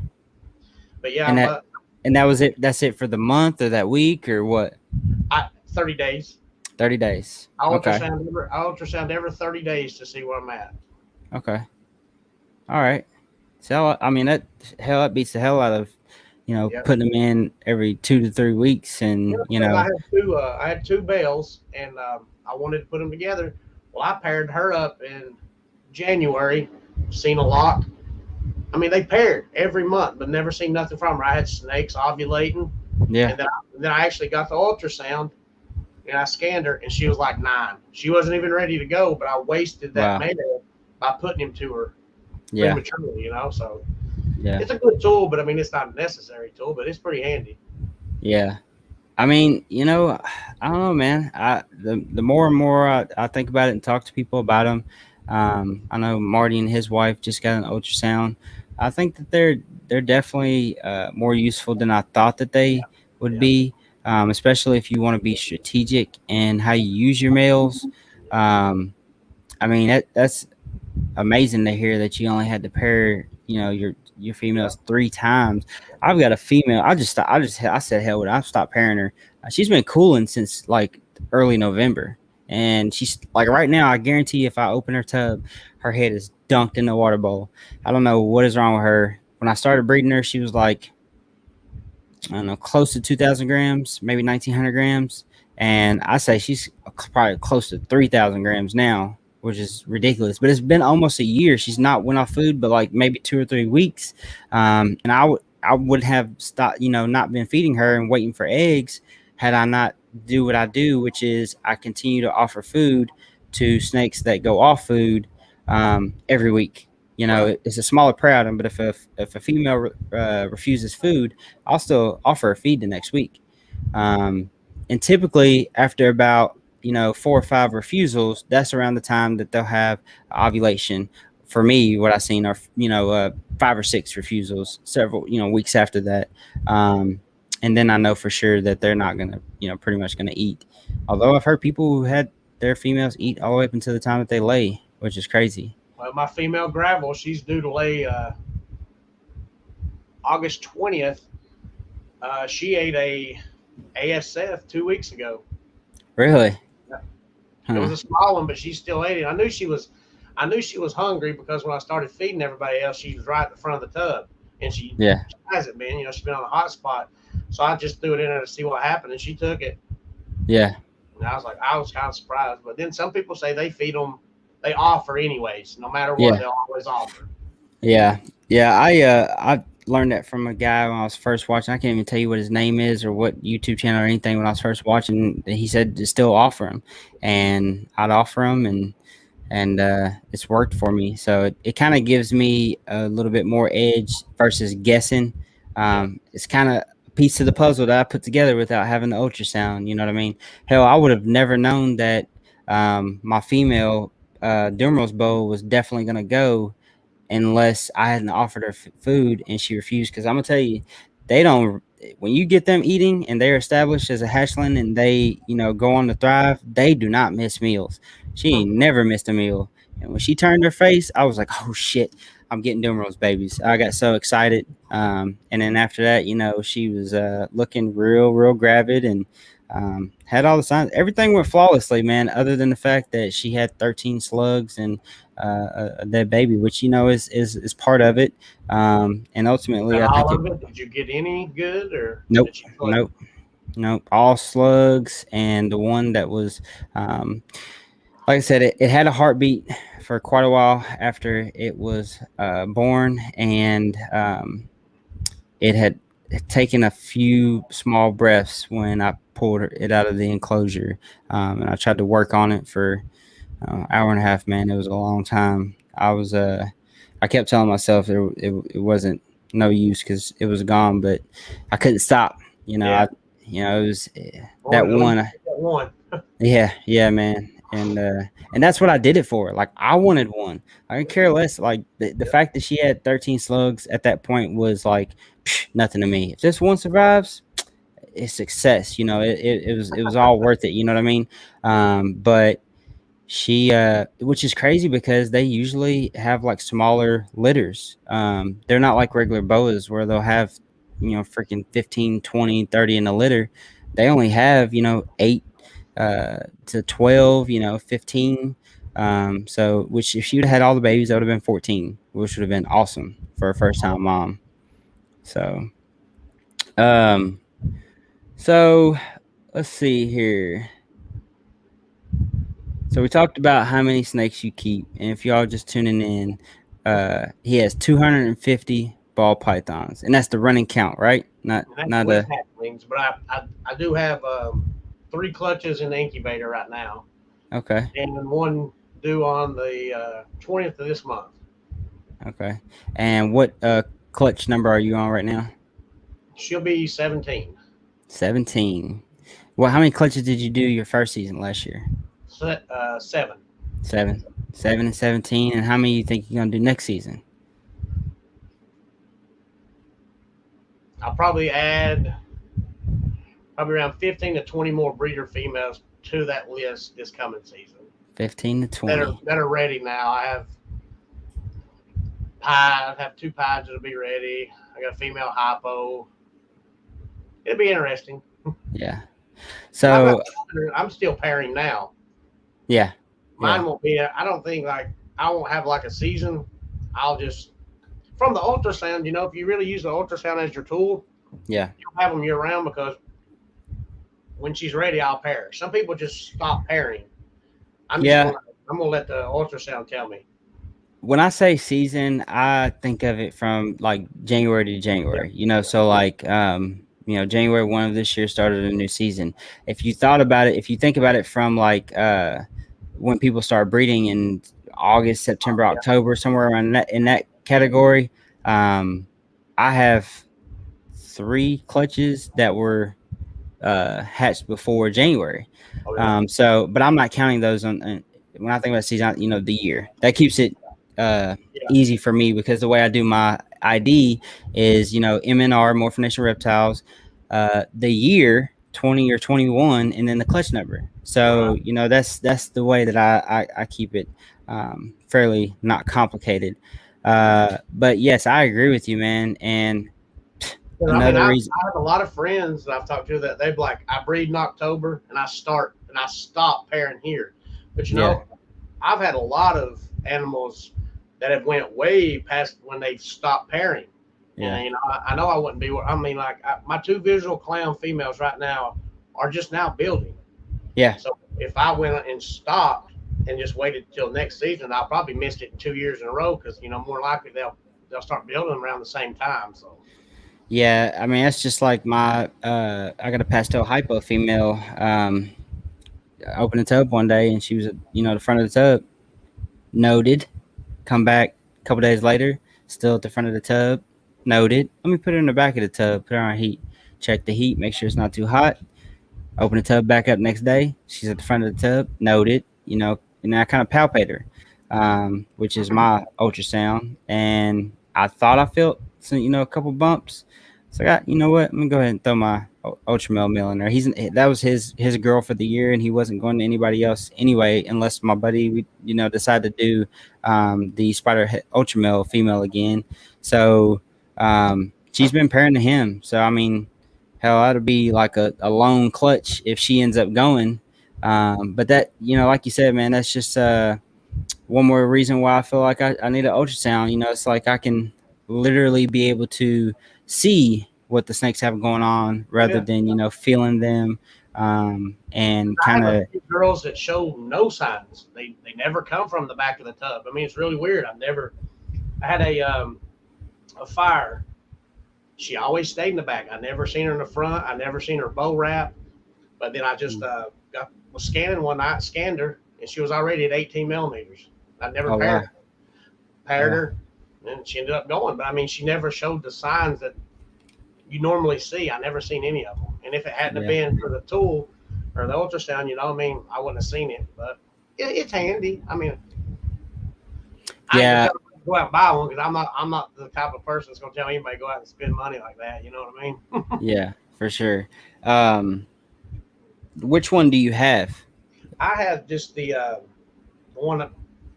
But yeah, And that was it. That's it for the month or that week or what? 30 days. 30 days. I Okay. ultrasound every 30 days to see where I'm at. Okay. All right. So I mean that beats the hell out of putting them in every 2 to 3 weeks, and I had 2 bales, and I wanted to put them together. Well, I paired her up in January, seen a lot. I mean, they paired every month, but never seen nothing from her. I had snakes ovulating. Yeah. And then I actually got the ultrasound, and I scanned her, and she was like 9. She wasn't even ready to go, but I wasted that male by putting him to her prematurely, So it's a good tool, but I mean, it's not a necessary tool, but it's pretty handy. Yeah. I mean, I don't know, man. The more and more I think about it and talk to people about them, I know Marty and his wife just got an ultrasound. I think that they're definitely more useful than I thought that they would be, especially if you want to be strategic in how you use your males. I mean, that's amazing to hear that you only had to pair, your females 3 times. I've got a female. I said hell with it. I've stopped pairing her. She's been cooling since like early November, and she's like right now. I guarantee if I open her tub, her head is dunked in the water bowl. I don't know what is wrong with her. When I started breeding her, she was like, I don't know, close to 2,000 grams, maybe 1,900 grams, and I say she's probably close to 3,000 grams now, which is ridiculous. But it's been almost a year. She's not went off food, but like maybe 2 or 3 weeks. And I would have stopped, not been feeding her and waiting for eggs had I not do what I do, which is I continue to offer food to snakes that go off food every week. It's a smaller prey item, but if a female refuses food, I'll still offer a feed the next week. And typically after about 4 or 5 refusals, that's around the time that they'll have ovulation. For me, what I've seen are 5 or 6 refusals, several weeks after that, and then I know for sure that they're not gonna pretty much gonna eat. Although I've heard people who had their females eat all the way up until the time that they lay, which is crazy. Well, my female gravel, she's due to lay August 20th. She ate a ASF 2 weeks ago. Really? It was a small one, but she still ate it. I knew she was hungry because when I started feeding everybody else, she was right at the front of the tub, and she hasn't been. She's been on a hot spot, so I just threw it in there to see what happened, and she took it. Yeah. And I was kind of surprised, but then some people say they feed them, they offer anyways, no matter what, they'll always offer. Yeah. I learned that from a guy when I was first watching. I can't even tell you what his name is or what YouTube channel or anything. When I was first watching, he said to still offer them, and I'd offer them, and it's worked for me. So it kind of gives me a little bit more edge versus guessing. It's kind of a piece of the puzzle that I put together without having the ultrasound. You know what I mean? Hell, I would have never known that my female Dumerals bowl was definitely going to go unless I hadn't offered her food and she refused. Because I'm gonna tell you, they don't. When you get them eating and they're established as a hatchling and they go on to thrive, they do not miss meals. She ain't never missed a meal. And when she turned her face, I was like, oh shit, I'm getting Dumerals babies. I got so excited. And then after that, she was looking real gravid and had all the signs. Everything went flawlessly, man, other than the fact that she had 13 slugs and a dead baby, which is part of it. And ultimately, I think did you get any good or nope. All slugs, and the one that was like I said, it had a heartbeat for quite a while after it was born, and it had taken a few small breaths when I pulled it out of the enclosure, and I tried to work on it for an hour and a half. Man, it was a long time. I kept telling myself it wasn't no use because it was gone, but I couldn't stop. It was that one. One. Yeah, man. And that's what I did it for. Like I wanted one. I didn't care less. Like the fact that she had 13 slugs at that point was like nothing to me. If this one survives, it's success. You know, it was all worth it. You know what I mean? But she, which is crazy because they usually have like smaller litters. They're not like regular boas where they'll have, freaking 15, 20, 30 in a litter. They only have, 8 to 12, 15. So, which if she'd had all the babies, that would have been 14, which would have been awesome for a first time mom. So, um, so let's see here. So we talked about how many snakes you keep, and if y'all just tuning in, he has 250 ball pythons, and that's the running count, right? Not And that's not with a hatchlings, but I do have 3 clutches in the incubator right now, okay, and one due on the 20th of this month. okay. And what clutch number are you on right now? She'll be 17. 17. Well, how many clutches did you do your first season last year? 7. 7, 7 and 17. And how many you think you're gonna do next season? I'll probably add around 15 to 20 more breeder females to that list this coming season 15 to 20. that are ready now. I have 2 pies that'll be ready. I got a female hypo. It'll be interesting. Yeah. I'm, So I'm still pairing now. yeah, Mine yeah, won't be. I don't think I won't have like a season. I'll just from the ultrasound. If you really use the ultrasound as your tool, yeah, you'll have them year round because when she's ready, I'll pair. Some people just stop pairing. yeah. I'm gonna let the ultrasound tell me. When I say season, I think of it from like January to Yeah. January. So like January 1 of this year started a new season. If you thought about it, if you think about it from like when people start breeding in August, September, Yeah. October, somewhere around that in that category, I have 3 clutches that were hatched before January. Oh, yeah. But I'm not counting those on when I think about season, the year. That keeps it Yeah. easy for me because the way I do my ID is, MNR, Morphination Reptiles, the year 20 or 21, and then the clutch number. So, Right. that's the way that I keep it fairly not complicated. But yes, I agree with you, man. And another reason, I have a lot of friends that I've talked to that they've like, I breed in October and I stop pairing here. But yeah, I've had a lot of animals that have went way past when they stopped pairing. yeah, And I know I wouldn't be. I mean, my 2 visual clown females right now are just now building. yeah. So if I went and stopped and just waited till next season, I'll probably missed it 2 years in a row because more likely they'll start building around the same time. So Yeah, I mean that's just like my I got a pastel hypo female. I opened the tub one day and she was at, the front of the tub, noted. Come back a couple days later, still at the front of the tub, noted. Let me put her in the back of the tub, put her on heat, check the heat, make sure it's not too hot. Open the tub back up next day. She's at the front of the tub, noted. And I kind of palpate her, which is my ultrasound, and I thought I felt some, a couple bumps. So you know what? Let me go ahead and throw my Ultramel meal in there. That was his girl for the year, and he wasn't going to anybody else anyway, unless my buddy decided to do the Spider Ultramel female again. So she's been pairing to him. So I mean, hell, that'd be like a lone clutch if she ends up going. But that like you said, man, that's just one more reason why I feel like I need an ultrasound. It's like I can literally be able to see what the snakes have going on rather yeah. than feeling them and I kind have of a few girls that show no signs. They never come from the back of the tub. I mean, it's really weird. I had a fire. She always stayed in the back. I never seen her in the front. I never seen her bow wrap. But then I just was scanning one night, scanned her, and she was already at 18 millimeters. I never paired her, and she ended up going. But I mean, she never showed the signs that you normally see. I never seen any of them. And if it hadn't have been for the tool or the ultrasound, I mean, I wouldn't have seen it. But it's handy. I mean, I ain't Yeah, gonna tell them to go out and buy one because I'm not the type of person that's gonna tell anybody to go out and spend money like that. You know what I mean? yeah, for sure. Um, which one do you have? I have just the one that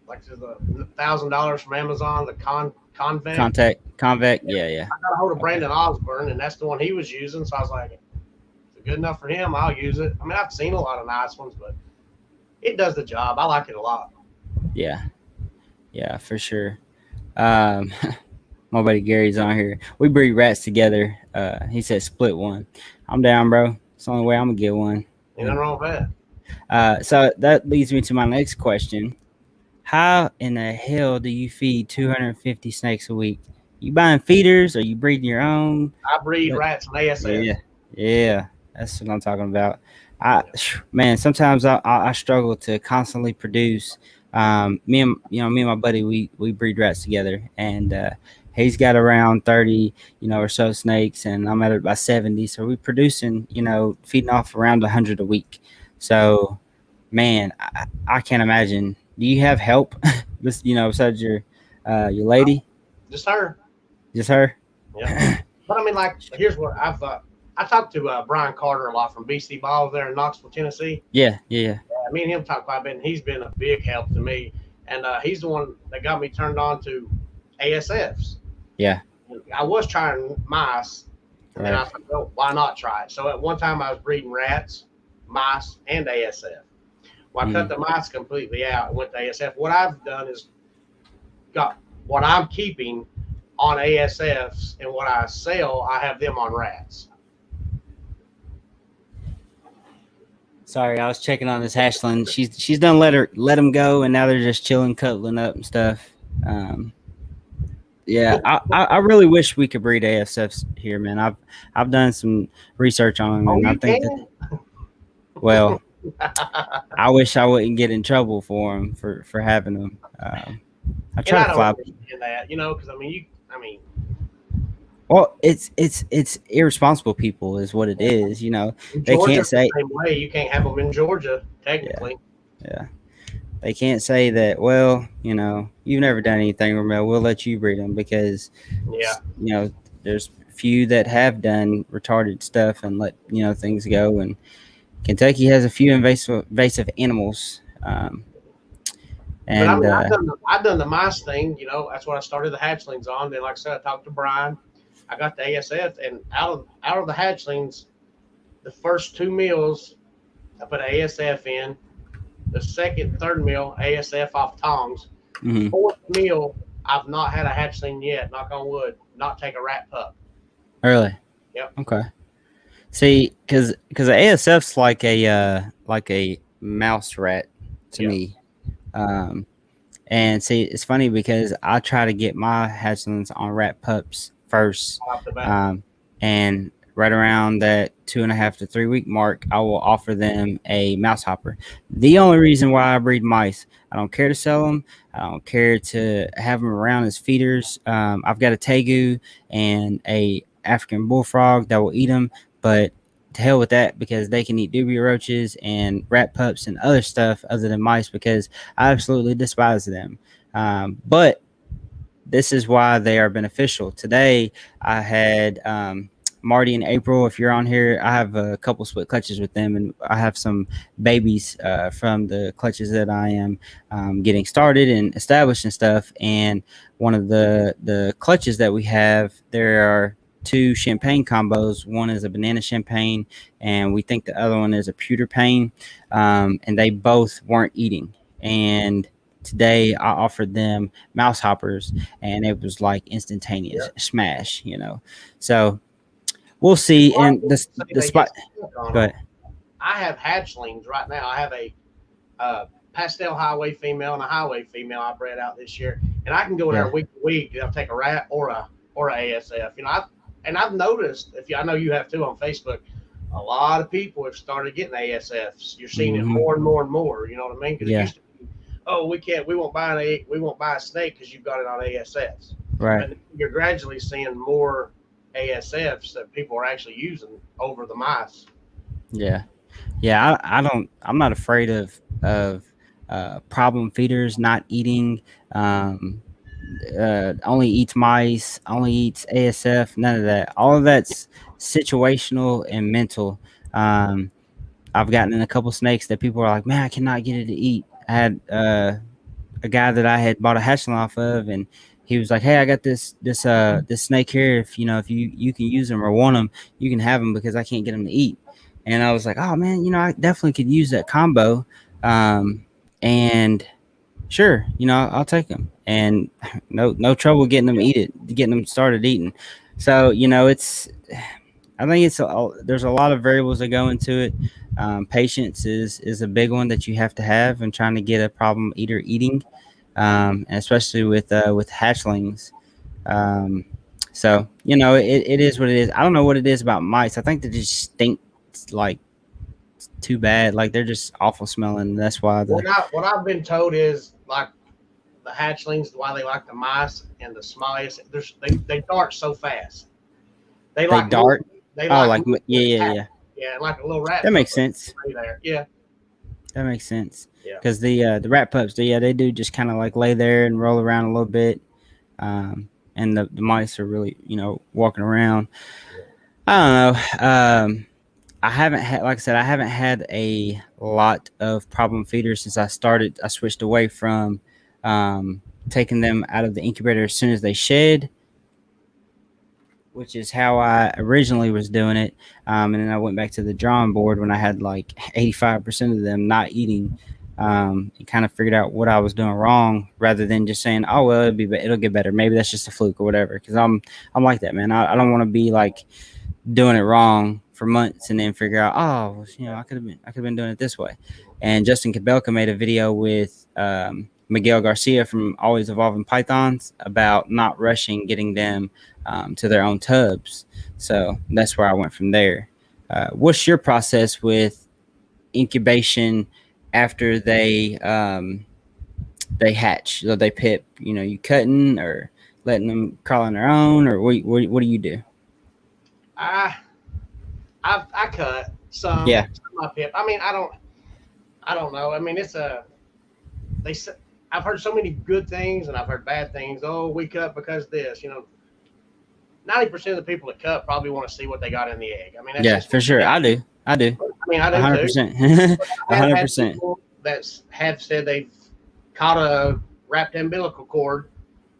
like the $1,000 from Amazon, the Convec. Convec. Yeah, yeah. I got a hold of Okay. Brandon Osborne, and that's the one he was using. So I was like, if it's good enough for him, I'll use it. I mean, I've seen a lot of nice ones, but it does the job. I like it a lot. Yeah, yeah, for sure. Um, my buddy Gary's on here. We breed rats together. He said split one. I'm down, bro. It's the only way I'm gonna get one. Ain't nothing wrong with that. So that leads me to my next question. How in the hell do you feed 250 snakes a week? You buying feeders or you breeding your own? I breed What? rats and ASF. Yeah, yeah, that's what I'm talking about. Man, sometimes I struggle to constantly produce. Me and my buddy, we breed rats together, and he's got around 30, or so snakes, and I'm at about 70. So we're producing, feeding off around 100 a week. So, man, I can't imagine. Do you have help? Besides your lady, Just her. just her. Yeah. But I mean, like, here's what I've I talked to Brian Carter a lot from BC Balls there in Knoxville, Tennessee. Yeah, yeah, Me and him talk quite a bit, and he's been a big help to me. And he's the one that got me turned on to ASFs. yeah. I was trying mice, and then I Right. thought, well, why not try it? So at one time I was breeding rats, mice, and ASF. Well, I cut the mice completely out and went to ASF. What I've done is got what I'm keeping on ASFs, and what I sell, I have them on rats. Sorry, I was checking on this hatchling. She's done let him go, and now they're just chilling, cuddling up and stuff. Um, yeah, I really wish we could breed ASFs here, man. I've done some research on them, Oh, and I you think that can? well, I wish I wouldn't get in trouble for them for having them. I And try I to don't fly. understand that, because I mean, Well, it's irresponsible people is what it is. in They Georgia can't the say same way. You can't have them in Georgia, yeah, technically. yeah. They can't say that. Well, you've never done anything, Romel. We'll let you breed them because Yeah. there's few that have done retarded stuff and let things go. And Kentucky has a few invasive animals. But I And mean, I've done the mice thing. That's what I started the hatchlings on. Then, like I said, I talked to Brian. I got the ASF, and out of the hatchlings, the first two meals I put ASF in. The second, third meal ASF off tongs. mhm. Fourth meal, I've not had a hatchling yet. Knock on wood. Not take a rat pup. Early. Yep. Okay. See, because the ASF's like a mouse rat to Yep. me. And see, it's funny because I try to get my hatchlings on rat pups first, Off the bat. and right around that 2.5 to 3 week mark, I will offer them a mouse hopper. The only reason why I breed mice, I don't care to sell them. I don't care to have them around as feeders. I've got a tegu and a African bullfrog that will eat them, but to hell with that because they can eat dubia roaches and rat pups and other stuff other than mice because I absolutely despise them. But this is why they are beneficial. Today, I had Marty and April. If you're on here, I have a couple split clutches with them, and I have some babies from the clutches that I am getting started and established and stuff. And one of the clutches that we have, there are two champagne combos. One is a banana champagne, and we think the other one is a pewter pain. And they both weren't eating. And today I offered them mouse hoppers, and it was like instantaneous smash. So we'll see. Well, I And wouldn't say the they spot. get stuck on Go them. ahead. I have hatchlings right now. I have a pastel highway female and a highway female I bred out this year, and I can go in there Yeah. week to week. I'll take a rat or a ASF. I've noticed. I know you have too on Facebook. A lot of people have started getting ASFs. You're seeing it Mhm. more and more and more. You know what I mean? Because it Yeah. used to be, oh, we won't buy a snake because you've got it on ASFs. Right. And you're gradually seeing more ASFs that people are actually using over the mice. Yeah. Yeah. I'm not afraid of problem feeders, not eating. Um, only eats mice, only eats ASF, none of that. All of that's situational and mental. Um, I've gotten in a couple snakes that people are like, man, I cannot get it to eat. I had a guy that I had bought a hatchling off of, and he was like, hey, I got this snake here. If if you can use them or want them, you can have them because I can't get them to eat. And I was like, oh man, I definitely could use that combo. And sure, I'll take them, and no trouble getting them getting them started eating. So I think there's a lot of variables that go into it. Patience is a big one that you have to have in trying to get a problem eater eating, and especially with hatchlings. Um, so it is what it is. I don't know what it is about mice. I think they just stink like too bad. Like they're just awful smelling. That's why What I've been told is like the hatchlings, why they like the mice and the smileys. They dart so fast. They they like dart. they Oh, like yeah. yeah, like a little rat. That makes sense. There. Yeah. That makes sense. Yeah. Because the rat pups, they do just kind of like lay there and roll around a little bit, and the mice are really walking around. I don't know. I haven't had, like I said, I haven't had a lot of problem feeders since I started. I switched away from taking them out of the incubator as soon as they shed, which is how I originally was doing it. And then I went back to the drawing board when I had like 85% of them not eating, and kind of figured out what I was doing wrong rather than just saying, oh, well, it'll get better. Maybe that's just a fluke or whatever. Cause I'm like that, man. I don't want to be like doing it wrong for months and then figure out, oh, I could have been doing it this way. And Justin Kabelka made a video with, Miguel Garcia from Always Evolving Pythons about not rushing getting them to their own tubs. So that's where I went from there. What's your process with incubation after they hatch? So they pip, you cutting or letting them crawl on their own, or what do you do? I cut some. Yeah. Some I pip. I mean, I don't know. I mean, they said I've heard so many good things and I've heard bad things. Oh, we cut because this. 90% of the people that cut probably want to see what they got in the egg. I mean, that's Yeah, for sure. I do. I mean, I do 100%. too. 100%. That have said they've caught a wrapped umbilical cord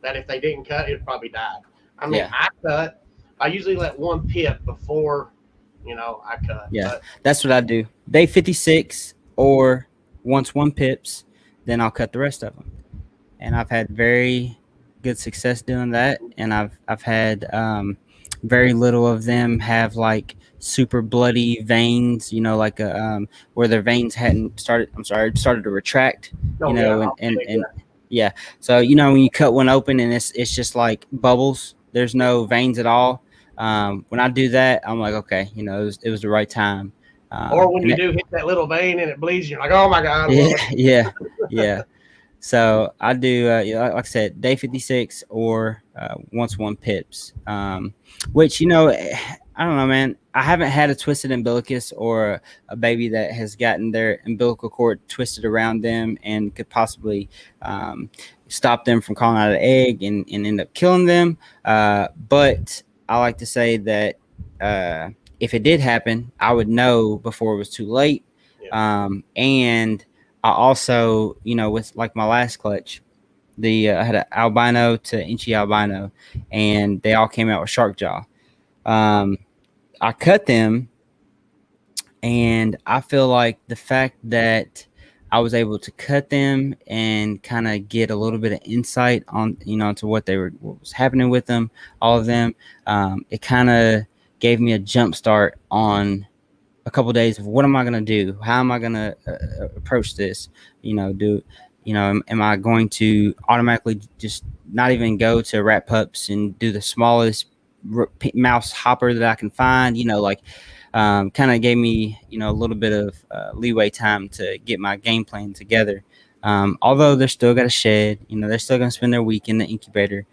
that if they didn't cut, it probably died. I mean, Yeah. I cut. I usually let one pip before, I cut. Yeah, But that's what I do. Day 56, or once one pips, then I'll cut the rest of them. And I've had very good success doing that. And I've had very little of them have like super bloody veins, like where their veins hadn't started. I'm sorry, started to retract. no, And yeah. So when you cut one open and it's just like bubbles. There's no veins at all. When I do that, I'm like, okay, it was the right time. or when you do hit that little vein and it bleeds, you're like, oh my God. Yeah. So I do, like I said, day 56 or once one pips, which, I don't know, man. I haven't had a twisted umbilicus or a baby that has gotten their umbilical cord twisted around them and could possibly stop them from crawling out of the egg and end up killing them. But I like to say that if it did happen, I would know before it was too late. Yeah. And I also, with like my last clutch, I had an albino to Inchi albino, and they all came out with shark jaw. I cut them, and I feel like the fact that I was able to cut them and kind of get a little bit of insight on, to what was happening with them, all of them, it kind of gave me a jump start on a couple of days of what am I going to do? How am I going to approach this? Am I going to automatically just not even go to rat pups and do the smallest mouse hopper that I can find? Kind of gave me, a little bit of leeway time to get my game plan together. Although they're still got a shed, they're still going to spend their week in the incubator.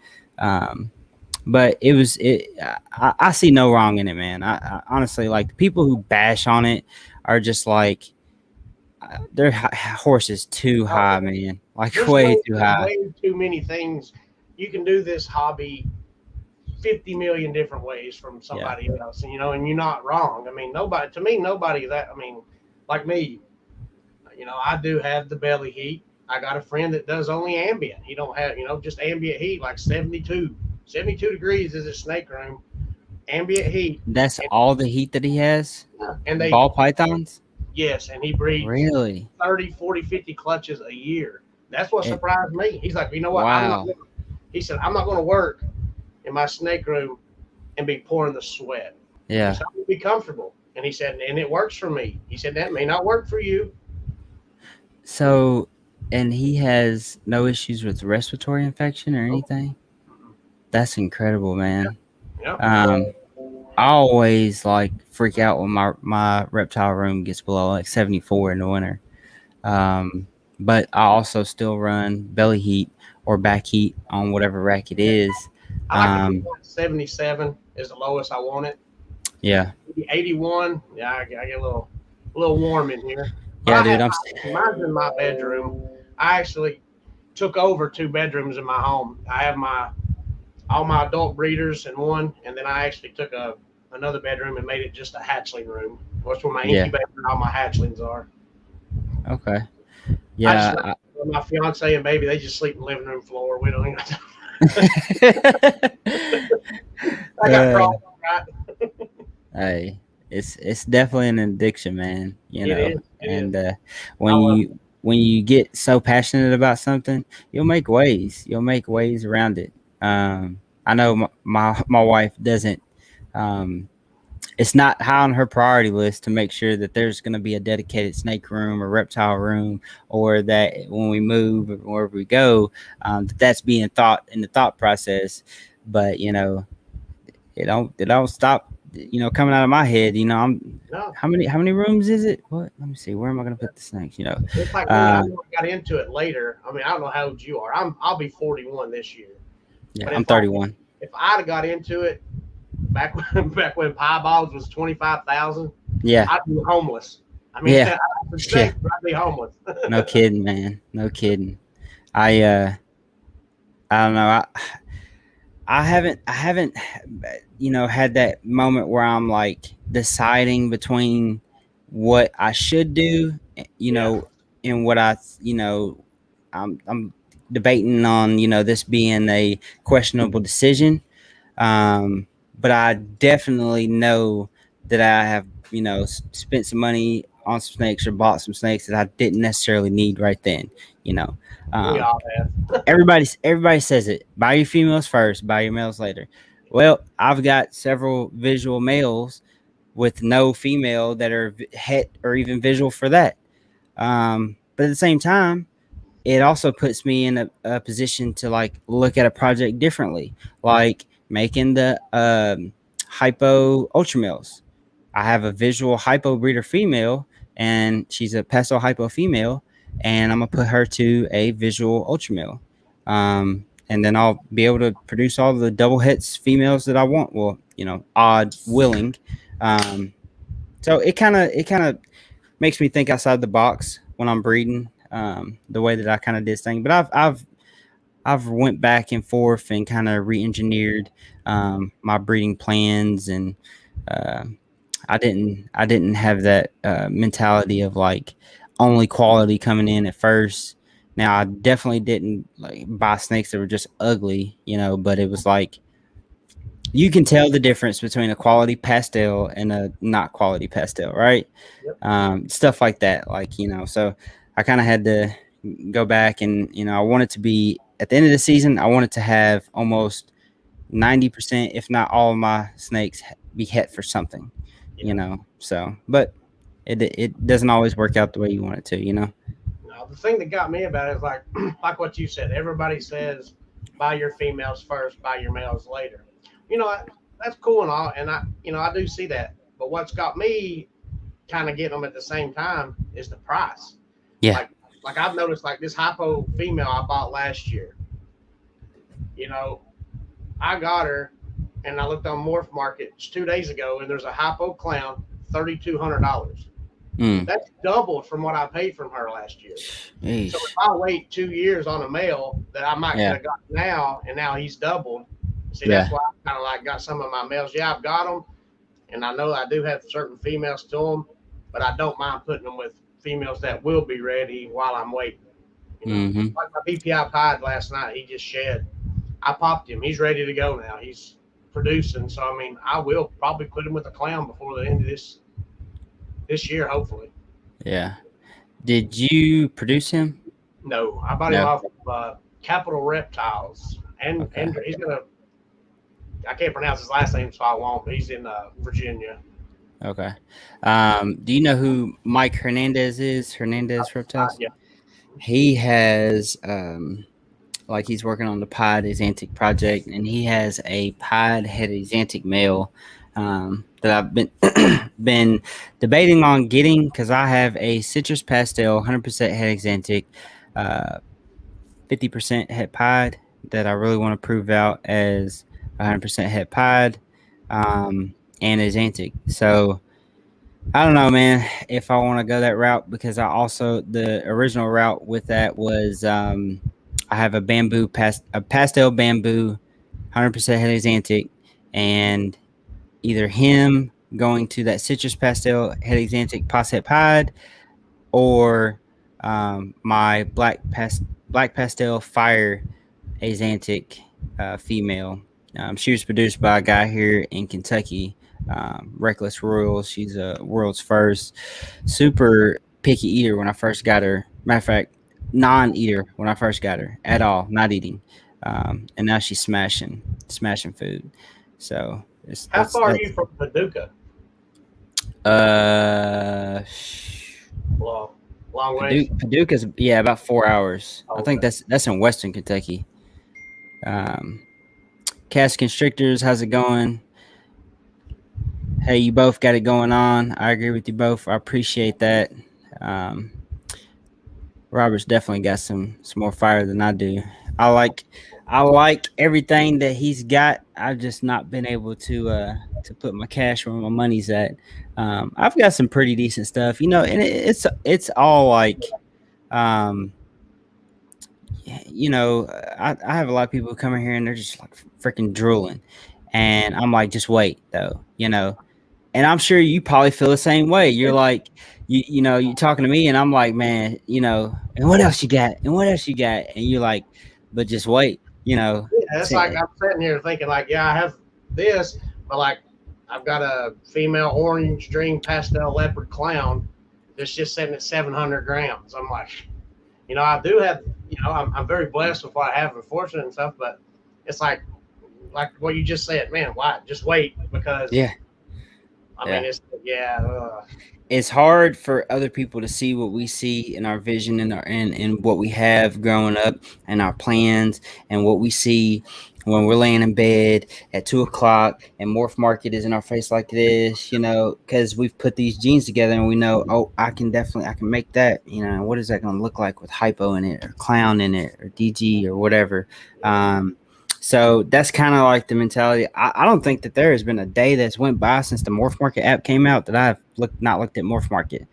But I see no wrong in it, man. I honestly, like, the people who bash on it are just like, their horse is too high, man. Like way too There's high. way too many things. You can do this hobby 50 million different ways from Yeah. somebody else, and and you're not wrong. I mean, nobody, to me, nobody that, I mean, like me, I do have the belly heat. I got a friend that does only ambient. He don't have, just ambient heat, like 72 degrees is his snake room, ambient heat. That's And, all the heat that he has. and they, Ball pythons. yes, and he breeds Really? 30, 40, 50 clutches a year. That's what It, surprised me. He's like, you know what? wow. He said, I'm not going to work in my snake room and be pouring the sweat. He Yeah. said, I'm going to be comfortable. And he said, and it works for me. He said, that may not work for you. So, and he has no issues with respiratory infection or anything. That's incredible, man. Yeah. I always like freak out when my reptile room gets below like 74 in the winter. But I also still run belly heat or back heat on whatever rack it is. I like it 77 is the lowest I want it. Yeah. 81, yeah, I get a little warm in here. Yeah, dude. Mine's in my bedroom. I actually took over 2 bedrooms in my home. I have all my adult breeders in one, and then I actually took another bedroom and made it just a hatchling room. That's where my incubator and all my hatchlings are. Okay. Yeah. My fiance and baby, they just sleep in the living room floor. We don't even. I got problems, right? Hey, it's definitely an addiction, man. It And when you get so passionate about something, you'll make ways. You'll make ways around it. I know my wife doesn't. It's not high on her priority list to make sure that there's going to be a dedicated snake room or reptile room, or that when we move or wherever we go, that's being thought in the thought process. But it don't stop. Coming out of my head. How many rooms is it? What? Let me see. Where am I going to put the snakes? It's like me. I got into it later. I mean, I don't know how old you are. I'll be 41 this year. Yeah, I'm 31. If I'd have got into it back when piebalgs was 25,000, yeah, I'd be homeless. I mean, yeah. I'd be homeless. No kidding, man. No kidding. I don't know. I haven't had that moment where I'm like deciding between what I should do, and what I'm debating on, this being a questionable decision. But I definitely know that I have, spent some money on some snakes or bought some snakes that I didn't necessarily need right then. We all have. Everybody says it. Buy your females first, buy your males later. Well, I've got several visual males with no female that are het or even visual for that. But at the same time, it also puts me in a position to like look at a project differently, like making the hypo ultra males. I have a visual hypo breeder female, and she's a pesto hypo female, and I'm gonna put her to a visual ultra male. And then I'll be able to produce all the double hits females that I want. Well, odd willing. So it kind of makes me think outside the box when I'm breeding. The way that I kind of did this thing, but I've went back and forth and kind of re-engineered my breeding plans, and I didn't have that mentality of like only quality coming in at first. Now I definitely didn't like buy snakes that were just ugly, but it was like you can tell the difference between a quality pastel and a not quality pastel, right? Yep. Stuff like that, so I kind of had to go back and, I wanted to be at the end of the season. I wanted to have almost 90%, if not all of my snakes be het for something, so, but it doesn't always work out the way you want it to, No, the thing that got me about it is like what you said, everybody says, buy your females first, buy your males later. That's cool and all. And I do see that, but what's got me kind of getting them at the same time is the price. Yeah. Like I've noticed, like this hypo female I bought last year, I got her and I looked on Morph Market 2 days ago, and there's a hypo clown, $3,200. Mm. That's doubled from what I paid from her last year. So if Eesh. I wait 2 years on a male that I might could Yeah. have got now, and now he's doubled. See, that's Yeah. why I kind of like got some of my males. Yeah, I've got them, and I know I do have certain females to them, but I don't mind putting them with females that will be ready while I'm waiting. You know, Mm-hmm. like my BPI pied last night, he just shed. I popped him. He's ready to go now. He's producing. So I mean, I will probably put him with a clown before the end of this year, hopefully. Yeah. Did you produce him? No, I bought him No. off of Capital Reptiles, Okay. and he's gonna. I can't pronounce his last name, so I won't. But he's in Virginia. Okay. Do you know who Mike Hernandez is? Hernandez Reptiles? Yeah, He has like he's working on the Pied Axanthic project, and he has a Pied head Axanthic male that I've been debating on getting because I have a citrus pastel 100% head Axanthic, 50% het Pied that I really want to prove out as 100% het Pied and Axanthic. So I don't know, man, if I want to go that route because I also the original route with that was I have a pastel bamboo, 100% het Axanthic, and either him going to that citrus pastel het Axanthic Pos het Pied or my black pastel fire Axanthic female. She was produced by a guy here in Kentucky, Reckless Royals. She's a world's first super picky eater when I first got her. Matter of fact, non-eater when I first got her at all, not eating. And now she's smashing food. So how far are you from Paducah? uh Long, long ways. Paducah's about 4 hours. I think Okay. that's in Western Kentucky. Cast Constrictors, how's it going? Hey, you both got it going on. I agree with you both. I appreciate that. Um, Robert's definitely got some more fire than I do. I like everything that he's got. I've just not been able to put my cash where my money's at. I've got some pretty decent stuff, and it's all like, um, I have a lot of people coming here and they're just like freaking drooling, and I'm like, just wait though, and I'm sure you probably feel the same way. You're like, you're talking to me, and I'm like, man, and what else you got? And what else you got? And you're like, but just wait, Yeah, it's like I'm sitting here thinking, like, yeah, I have this, but like, I've got a female orange dream pastel leopard clown that's just sitting at 700 grams. I'm like, I do have, I'm very blessed with what I have and fortunate and stuff, but it's like what you just said, man, why? Just wait because, Yeah. I mean, it's, It's hard for other people to see what we see in our vision and and what we have growing up and our plans and what we see when we're laying in bed at 2 o'clock and Morph Market is in our face like this, because we've put these genes together and we know, oh, I can make that, what is that going to look like with hypo in it or clown in it or DG or whatever. So that's kind of like the mentality. I don't think that there has been a day that's went by since the Morph Market app came out that I've not looked at Morph Market.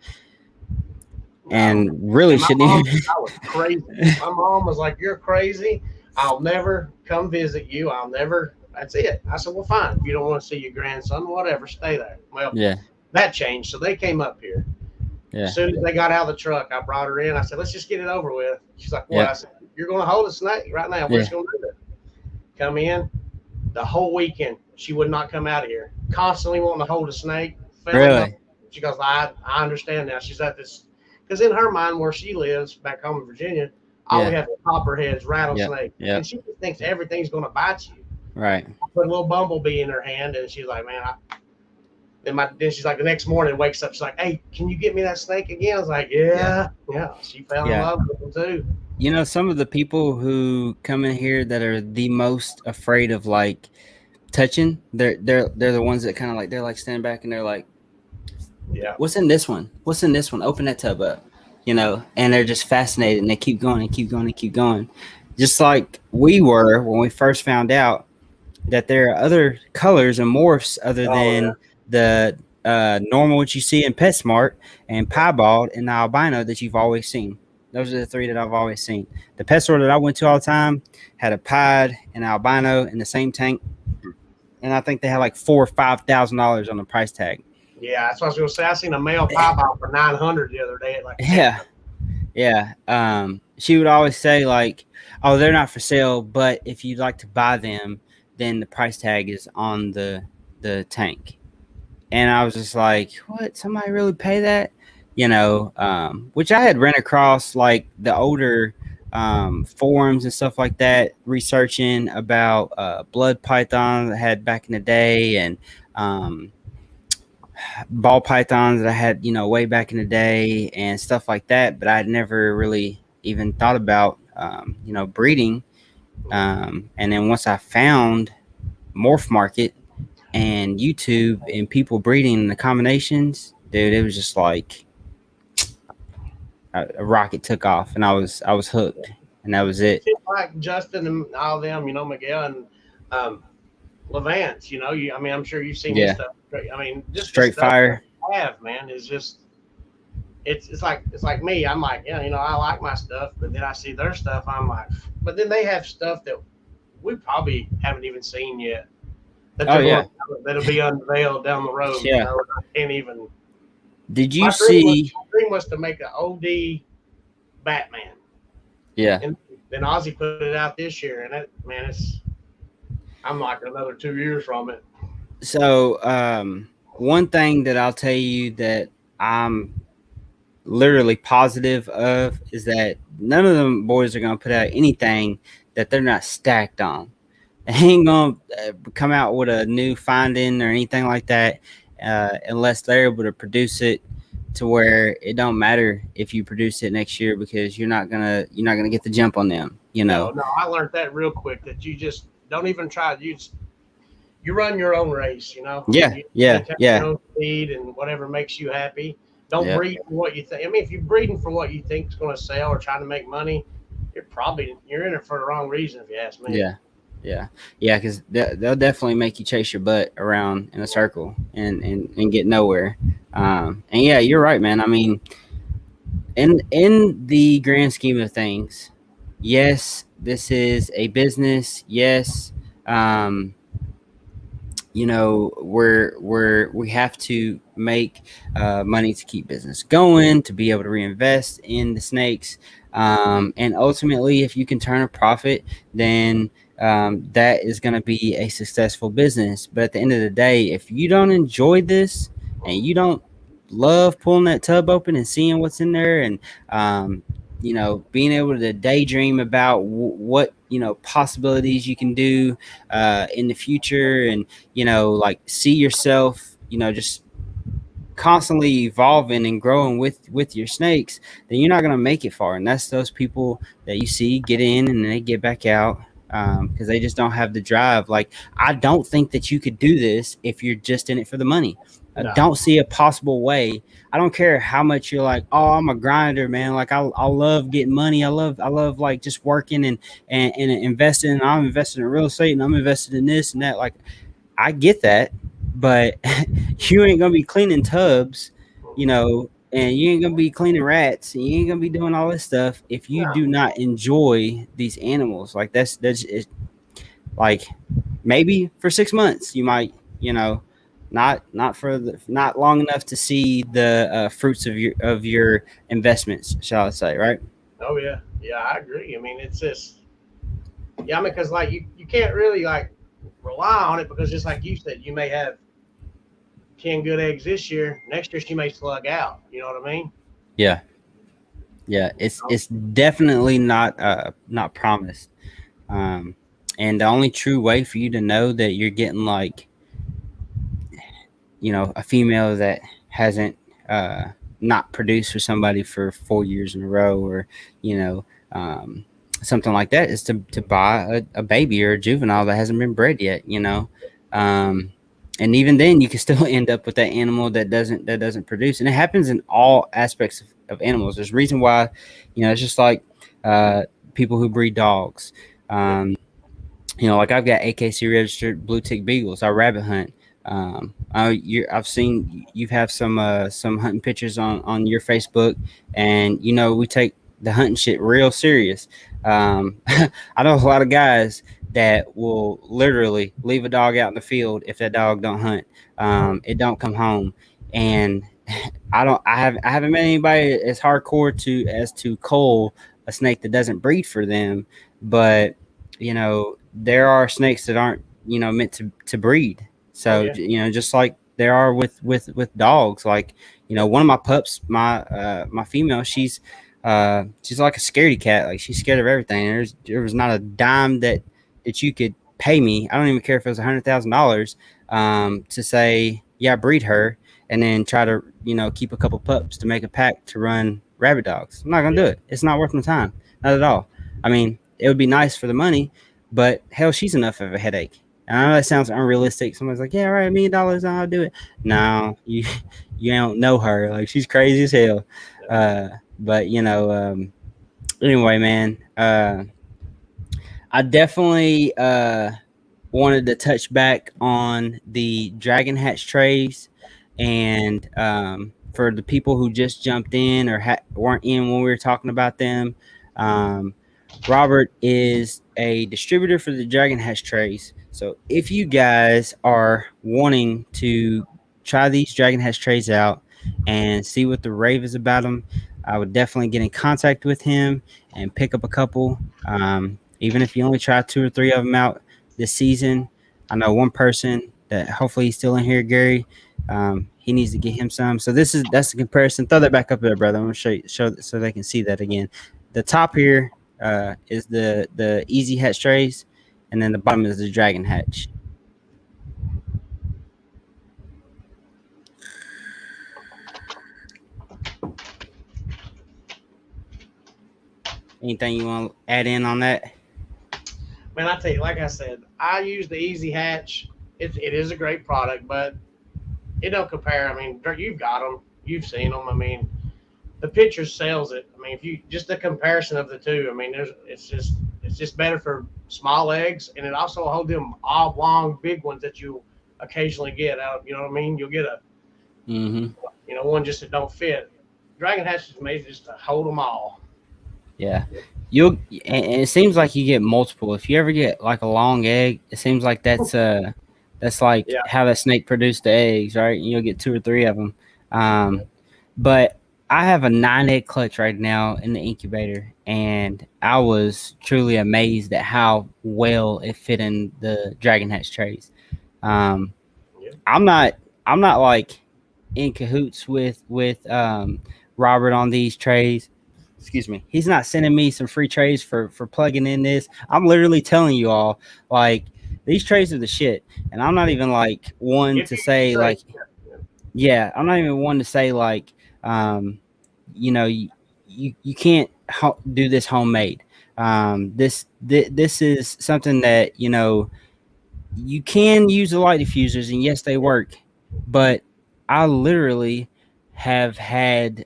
And really shouldn't even. I was crazy. My mom was like, "You're crazy. I'll never come visit you. I'll never." That's it. I said, "Well, fine. If you don't want to see your grandson, whatever, stay there." Well, Yeah. That changed. So they came up here. Yeah. As soon as they got out of the truck, I brought her in. I said, "Let's just get it over with." She's like, "What?" Yeah. I said, "You're going to hold a snake right now. We're just going to do it." Come in. The whole weekend, she would not come out of here. Constantly wanting to hold a snake. Really? She goes, I understand now. She's at this, because in her mind, where she lives back home in Virginia, all we have is copperheads, rattlesnakes. Yeah. And she just thinks everything's going to bite you. Right. I put a little bumblebee in her hand, and she's like, man, then she's like, the next morning wakes up, she's like, hey, can you get me that snake again? I was like, yeah. She fell in love with them too. Some of the people who come in here that are the most afraid of like touching, they're the ones that kind of like, they're like stand back and they're like, yeah, what's in this one? What's in this one? Open that tub up, and they're just fascinated and they keep going and keep going and keep going. Just like we were when we first found out that there are other colors and morphs other than the normal, what you see in PetSmart, and Piebald, and the albino that you've always seen. Those are the three that I've always seen. The pet store that I went to all the time had a pied and an albino in the same tank, and I think they had like $4,000 or $5,000 on the price tag. Yeah, that's what I was gonna say. I seen a male piebald for 900 the other day at like Yeah, yeah. She would always say like, "Oh, they're not for sale, but if you'd like to buy them, then the price tag is on the tank." And I was just like, "What? Somebody really pay that?" Which I had ran across like the older forums and stuff like that, researching about blood pythons I had back in the day, and um, ball pythons that I had, way back in the day and stuff like that. But I'd never really even thought about, breeding. And then once I found Morph Market and YouTube and people breeding the combinations, dude, it was just like a rocket took off, and I was hooked, and that was it. like Justin and all them, Miguel and Levance. I mean, I'm sure you've seen this Yeah, stuff. I mean, just the straight stuff fire. I have, man, is just it's like me. I'm like, yeah, I like my stuff, but then I see their stuff. I'm like, but then they have stuff that we probably haven't even seen yet. That Oh they're yeah, going, that'll be unveiled down the road. yeah. I can't even. Did you My see? dream was to make an OD Batman, Yeah. and then Ozzy put it out this year, and that man, I'm like another 2 years from it. So one thing that I'll tell you that I'm literally positive of is that none of them boys are gonna put out anything that they're not stacked on. They ain't gonna come out with a new finding or anything like that unless they're able to produce it to where it don't matter if you produce it next year, because you're not gonna get the jump on them. No, no, I learned that real quick. That you just don't even try. You run your own race. Yeah, You yeah, maintain your yeah, own speed and whatever makes you happy. Don't yeah, breed for what you think. I mean, if you're breeding for what you think is going to sell or trying to make money, you're in it for the wrong reason. If you ask me. yeah, yeah, yeah. Because they'll definitely make you chase your butt around in a circle and get nowhere. And yeah, you're right, man. I mean, in the grand scheme of things, yes, this is a business. Yes, um, we have to make money to keep business going, to be able to reinvest in the snakes, and ultimately, if you can turn a profit, then that is going to be a successful business. But at the end of the day, if you don't enjoy this and you don't love pulling that tub open and seeing what's in there, and being able to daydream about what possibilities you can do in the future, and like see yourself just constantly evolving and growing with your snakes, then you're not going to make it far. And that's those people that you see get in and then they get back out because they just don't have the drive. Like, I don't think that you could do this if you're just in it for the money. I No. don't see a possible way. I don't care how much you're like, oh, I'm a grinder, man. Like, I love getting money. I love like just working and investing. And I'm invested in real estate and I'm invested in this and that. Like, I get that, but you ain't gonna be cleaning tubs, and you ain't gonna be cleaning rats, and you ain't gonna be doing all this stuff if you No. do not enjoy these animals. Like, that's it, like maybe for 6 months you might, not long enough to see the fruits of your investments, shall I say, right? Oh yeah, yeah, I agree. I mean, it's just yeah. I mean, because like you can't really like rely on it because just like you said, you may have 10 good eggs this year. Next year she may slug out. You know what I mean? Yeah, yeah. It's definitely not promised. Um, and the only true way for you to know that you're getting like, a female that hasn't not produced for somebody for 4 years in a row, or, you know, um, something like that, is to buy a baby or a juvenile that hasn't been bred yet. Um, and even then you can still end up with that animal that doesn't produce. And it happens in all aspects of animals. There's a reason why, it's just like people who breed dogs. Like I've got AKC registered blue tick beagles. I rabbit hunt. I've seen you have some hunting pictures on your Facebook, and we take the hunting shit real serious. I know a lot of guys that will literally leave a dog out in the field if that dog don't hunt. It don't come home, and I haven't met anybody as hardcore to cull a snake that doesn't breed for them, but there are snakes that aren't meant to breed. Oh, So yeah. just like there are with dogs, like one of my pups, my female, she's like a scaredy cat. Like, she's scared of everything. There was not a dime that you could pay me. I don't even care if it was $100,000 to say, yeah, breed her, and then try to keep a couple pups to make a pack to run rabbit dogs. I'm not gonna do it. It's not worth my time, not at all. I mean, it would be nice for the money, but hell, she's enough of a headache. And I know that sounds unrealistic. Somebody's like, yeah, right, $1 million, I'll do it. No, you don't know her. Like, she's crazy as hell. But anyway, man, I definitely wanted to touch back on the Dragon Hatch trays, and for the people who just jumped in or weren't in when we were talking about them, um, Robert is a distributor for the Dragon Hatch trays. So if you guys are wanting to try these Dragon Hatch trays out and see what the rave is about them, I would definitely get in contact with him and pick up a couple. Even if you only try 2 or 3 of them out this season. I know one person that hopefully he's still in here, Gary. He needs to get him some. So that's the comparison. Throw that back up there, brother. I'm gonna show so they can see that again. The top here is the Easy Hatch trays, and then the bottom is the Dragon Hatch. Anything you want to add in on that? Man, I tell you, like I said, I use the Easy Hatch. It is a great product, but it don't compare. I mean, you've got them, you've seen them. I mean, the picture sells it. I mean, if you just the comparison of the two, I mean, it's just better for small eggs, and it also hold them oblong big ones that you occasionally get out. You know what I mean? You'll get a Mm-hmm. one just that don't fit. Dragon Hatch is made just to hold them all. Yeah. And it seems like you get multiple. If you ever get like a long egg, it seems like that's like Yeah. how that snake produced the eggs, right? You'll get 2 or 3 of them. But I have a 9 egg clutch right now in the incubator, and I was truly amazed at how well it fit in the Dragon Hatch trays. Um, Yeah. I'm not I'm not like in cahoots with Robert on these trays. Excuse me. He's not sending me some free trays for plugging in this. I'm literally telling you all, like, these trays are the shit, and I'm not even like one If to you say trade, like, yeah, I'm not even one to say like, um, you can't do this homemade. This is something that you can use the light diffusers, and yes, they work, but I literally have had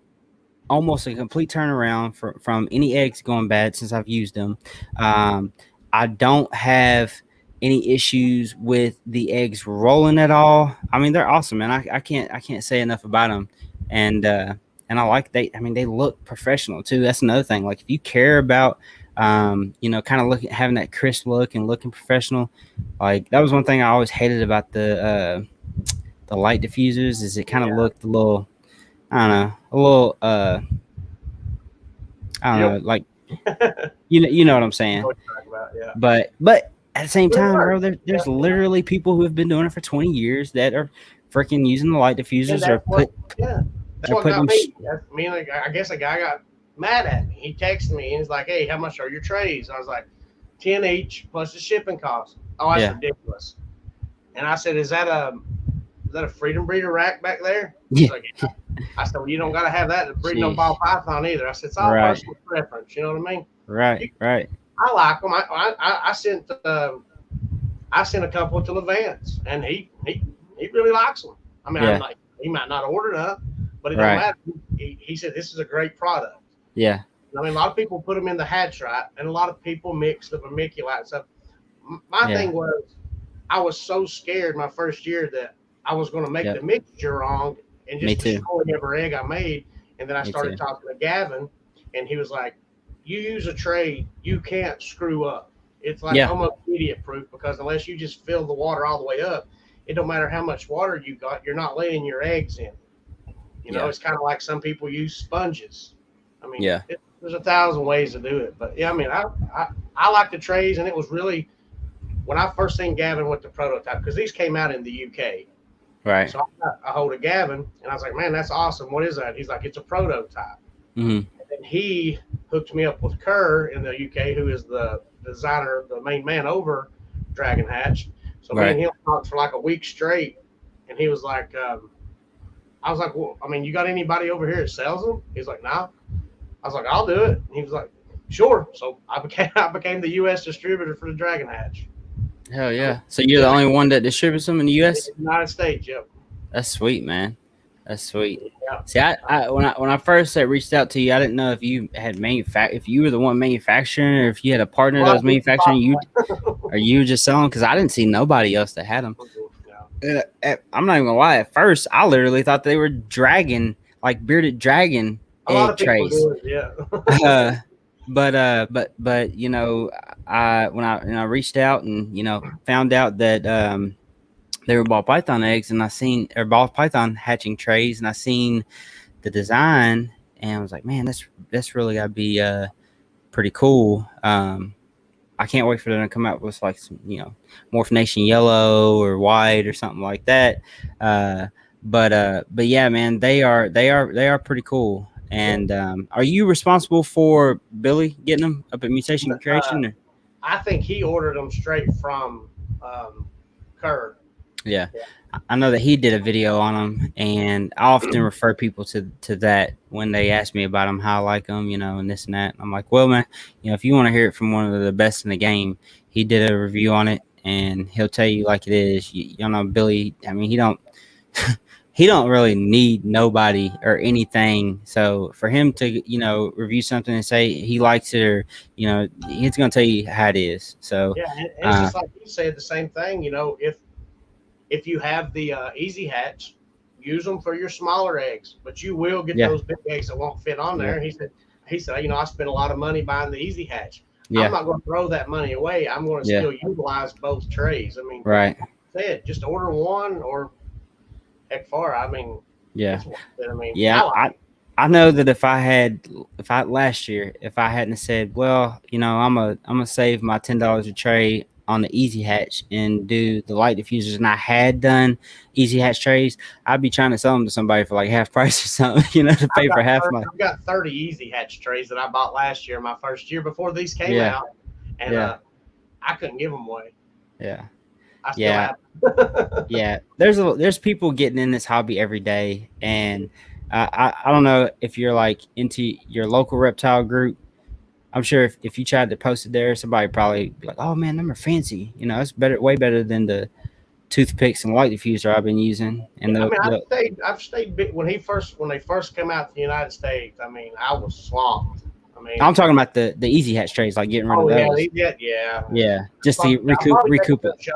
almost a complete turnaround from any eggs going bad since I've used them. Um, I don't have any issues with the eggs rolling at all. I mean, they're awesome, man. I can't say enough about them, and I like I mean, they look professional too. That's another thing. Like, if you care about kind of looking having that crisp look and looking professional, like, that was one thing I always hated about the light diffusers, is it kind of yeah. looked a little, I don't know, a little I don't know, like, you know what I'm saying. What you're talking about, yeah. But at the same Good time, work. bro, there's literally people who have been doing it for 20 years that are freaking using the light And diffusers, that's what, yeah, that's or what putting got them. me. I mean, like, I guess a guy got mad at me. He texted me and he's like, "Hey, how much are your trays?" I was like, 10 each plus the shipping cost. Oh, that's Yeah, ridiculous. And I said, "Is that a Freedom Breeder rack back there?" yeah, He's like, "Yeah." I said, "Well, you don't got to have that to breed no jeez, ball python either." I said, "It's all right, personal preference." You know what I mean? right, You, right, I like them. I sent a couple to Levance, and he really likes them. I mean, I'm yeah, like, he might not order enough, but it don't right, matter. He said this is a great product. yeah, I mean, a lot of people put them in the hatch right, and a lot of people mix the vermiculite and stuff. My yeah, thing was, I was so scared my first year that I was going to make Yep. the mixture wrong and Me just too. destroy every egg I made. And then I Me started too. talking to Gavin, and he was like, "You use a tray, you can't screw up. It's like Yeah. almost idiot proof because unless you just fill the water all the way up, it don't matter how much water you got, you're not laying your eggs in. Yeah. It's kind of like some people use sponges. I mean, Yeah. there's 1,000 ways to do it, but yeah, I mean, I like the trays, and it was really when I first seen Gavin with the prototype because these came out in the UK. Right. So I got a hold of Gavin, and I was like, "Man, that's awesome. What is that?" He's like, "It's a prototype." Hmm. And he hooked me up with Kerr in the UK, who is the designer, the main man over Dragon Hatch. So me Right. and him talked for like a week straight, and he was like, I was like, "Well, I mean, you got anybody over here that sells them?" He's like, "No." I was like, "I'll do it." And he was like, "Sure." So I became the U.S. distributor for the Dragon Hatch. Hell yeah. So you're the only one that distributes them in the In U.S.? the United States, yep. That's sweet, man. That's sweet. Yeah. See, when I first reached out to you, I didn't know if you had if you were the one manufacturing, or if you had a partner that was manufacturing you, or you were just selling. Because I didn't see nobody else that had them. I'm not even gonna lie. At first, I literally thought they were dragon, like bearded dragon A lot egg of people trays. do it, yeah. But when I reached out and found out that they were ball python eggs, and I seen or ball python hatching trays, and I seen the design, and I was like, man, that's really gotta be pretty cool. I can't wait for them to come out with like some Morph Nation yellow or white or something like that. But yeah, man, they are pretty cool. And are you responsible for Billy getting them up at Mutation Creation? Or? I think he ordered them straight from Kerr. Yeah. I know that he did a video on them, and I often refer people to that when they ask me about them, how I like them, and this and that. I'm like, well, man, if you want to hear it from one of the best in the game, he did a review on it, and he'll tell you like it is. You know, Billy. I mean, he don't he don't really need nobody or anything. So for him to review something and say he likes it, or he's gonna tell you how it is. So yeah, and it's just like you said the same thing. If you have the Easy Hatch, use them for your smaller eggs, but you will get those big eggs that won't fit on there. Yeah. He said, I spent a lot of money buying the Easy Hatch. Yeah. I'm not going to throw that money away. I'm going to still utilize both trays. I mean, right. Said just order one or heck far. I mean, yeah. I mean, yeah. I know that if I last year, if I hadn't said, well, I'm gonna save my $10 a tray on the Easy Hatch and do the light diffusers, and I had done Easy Hatch trays, I'd be trying to sell them to somebody for like half price or something, to pay for half my. I've got 30 Easy Hatch trays that I bought last year, my first year before these came out, and I couldn't give them away. Yeah. I still have. Yeah. There's people getting in this hobby every day, and I don't know if you're like into your local reptile group. I'm sure if you tried to post it there, somebody probably be like, "Oh man, them are fancy." It's way better than the toothpicks and light diffuser I've been using. And I've stayed when they first came out to the United States. I mean, I was swamped. I mean, I'm talking about the Easy Hatch trays, like getting rid of those. Yeah, just to recoup it.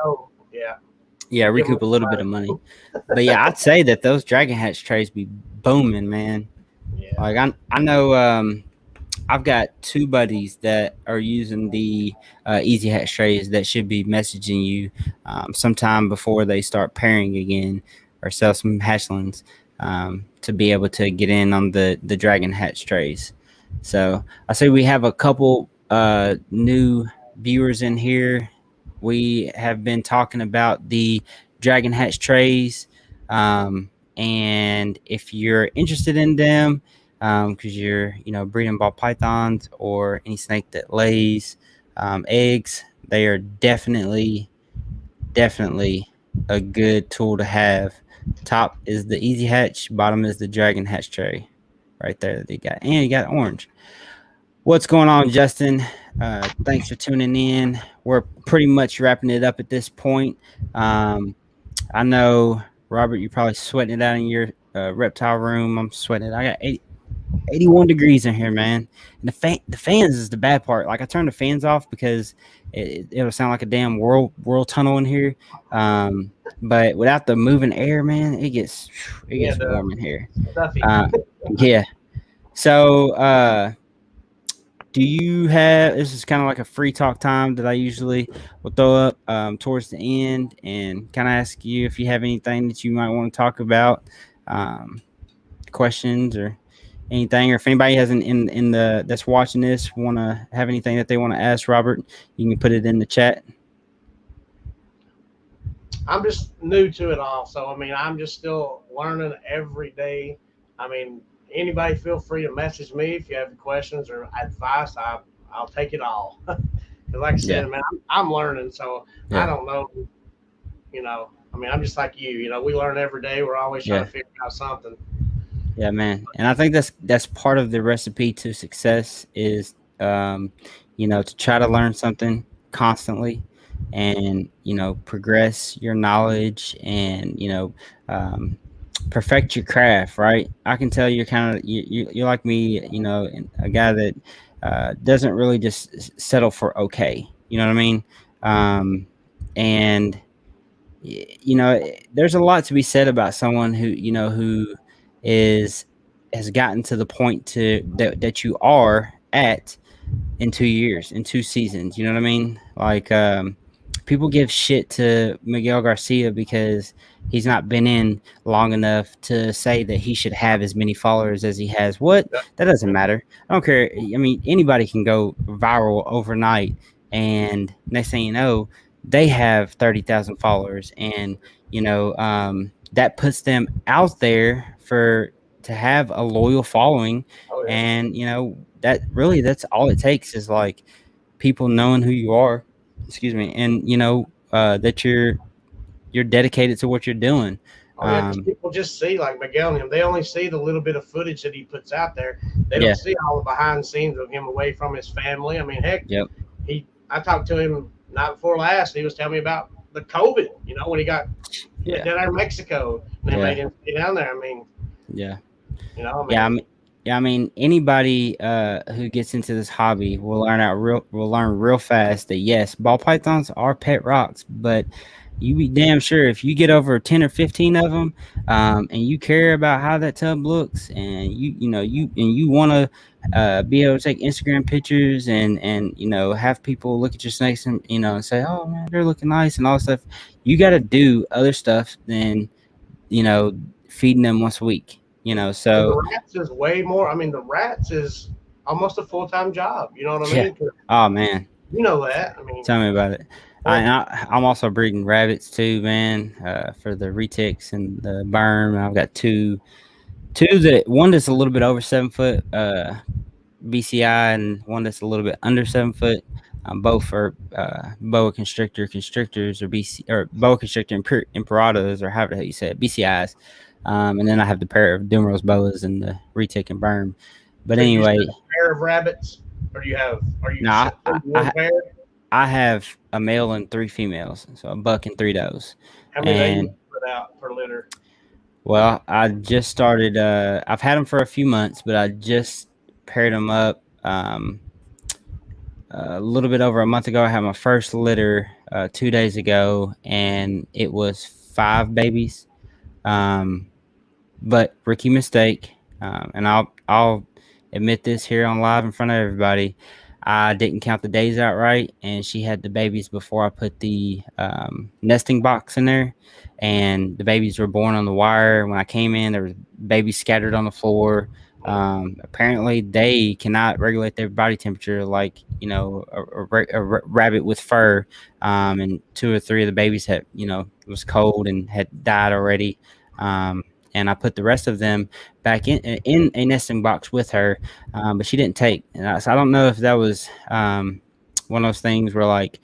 Yeah, recoup a little bit of money. But yeah, I'd say that those Dragon Hatch trays be booming, man. Yeah. Like I know. I've got two buddies that are using the Easy Hatch trays that should be messaging you sometime before they start pairing again or sell some hatchlings to be able to get in on the Dragon Hatch trays. So I say we have a couple new viewers in here. We have been talking about the Dragon Hatch trays, and if you're interested in them, because you're breeding ball pythons or any snake that lays eggs, they are definitely a good tool to have. Top is the Easy Hatch, bottom is the Dragon Hatch tray right there that you got orange. What's going on, Justin? Thanks for tuning in. We're pretty much wrapping it up at this point. I know, Robert, you're probably sweating it out in your reptile room. I'm sweating it. I got 81 degrees in here, man. And the fans is the bad part. Like I turned the fans off because it'll sound like a damn world tunnel in here. But without the moving air, man, it gets Yeah, warm in here. stuffy. Yeah. So do you have, this is kind of like a free talk time that I usually will throw up towards the end and kind of ask you if you have anything that you might want to talk about, questions or anything, or if anybody has in the that's watching this want to have anything that they want to ask Robert, you can put it in the chat. I'm just new to it all, so I mean, I'm just still learning every day. I mean, anybody feel free to message me if you have questions or advice. I'll take it all. 'Cause like I said, Yeah. man, I'm learning, so Yeah. I don't know. You know, I mean, I'm just like you. You know, we learn every day. We're always trying Yeah. to figure out something. Yeah, man. And I think that's part of the recipe to success is to try to learn something constantly and progress your knowledge and um, perfect your craft, right? I can tell you're kind of you're like me, a guy that doesn't really just settle for okay. You know what I mean? And there's a lot to be said about someone who is has gotten to the point that you are at in 2 years, in 2 seasons. You know what I mean? Like people give shit to Miguel Garcia because he's not been in long enough to say that he should have as many followers as he has. What? That doesn't matter. I don't care. I mean, anybody can go viral overnight, and next thing you know, they have 30,000 followers, and that puts them out there for to have a loyal following. Oh, yeah. And that's all it takes is like people knowing who you are, excuse me, and that you're dedicated to what you're doing. Oh yeah, 'cause people just see like Miguel and him. They only see the little bit of footage that he puts out there. They don't Yeah. see all the behind the scenes of him away from his family. I mean, heck, Yep. I talked to him night before last. He was telling me about the COVID. You know, when he got Yeah. down there in Mexico, and they Yeah. made him get down there. I mean, Yeah. I mean, Yeah, I mean, anybody who gets into this hobby will learn real fast that yes, ball pythons are pet rocks, but you be damn sure if you get over 10 or 15 of them, and you care about how that tub looks, and you want to be able to take Instagram pictures and have people look at your snakes and and say, oh man, they're looking nice and all that stuff. You got to do other stuff than feeding them once a week. So the rats is way more. I mean, the rats is almost a full time job. You know what I yeah. mean? 'Cause Oh man, you know that. I mean, tell me about it. I'm also breeding rabbits too, man, for the retics and the berm. I've got two one that's a little bit over 7 foot BCI, and one that's a little bit under 7 foot. Both are boa constrictors, or boa constrictor imperados, or however the hell you say it, BCIs. And then I have the pair of Dumeros boas and the retic and berm. But so you anyway, just have a pair of rabbits, or are you No, one pair? I have a male and 3 females, so a buck and 3 does. How many And do you put out per litter? well, I just started. I've had them for a few months, but I just paired them up a little bit over a month ago. I had my first litter 2 days ago, and it was 5 babies. But rookie mistake, and I'll admit this here on live in front of everybody. I didn't count the days out right, and she had the babies before I put the nesting box in there, and the babies were born on the wire. When I came in, there was babies scattered on the floor. Apparently, they cannot regulate their body temperature like a rabbit with fur. And 2 or 3 of the babies had it was cold and had died already. And I put the rest of them back in a nesting box with her, but she didn't take. So I don't know if that was one of those things where like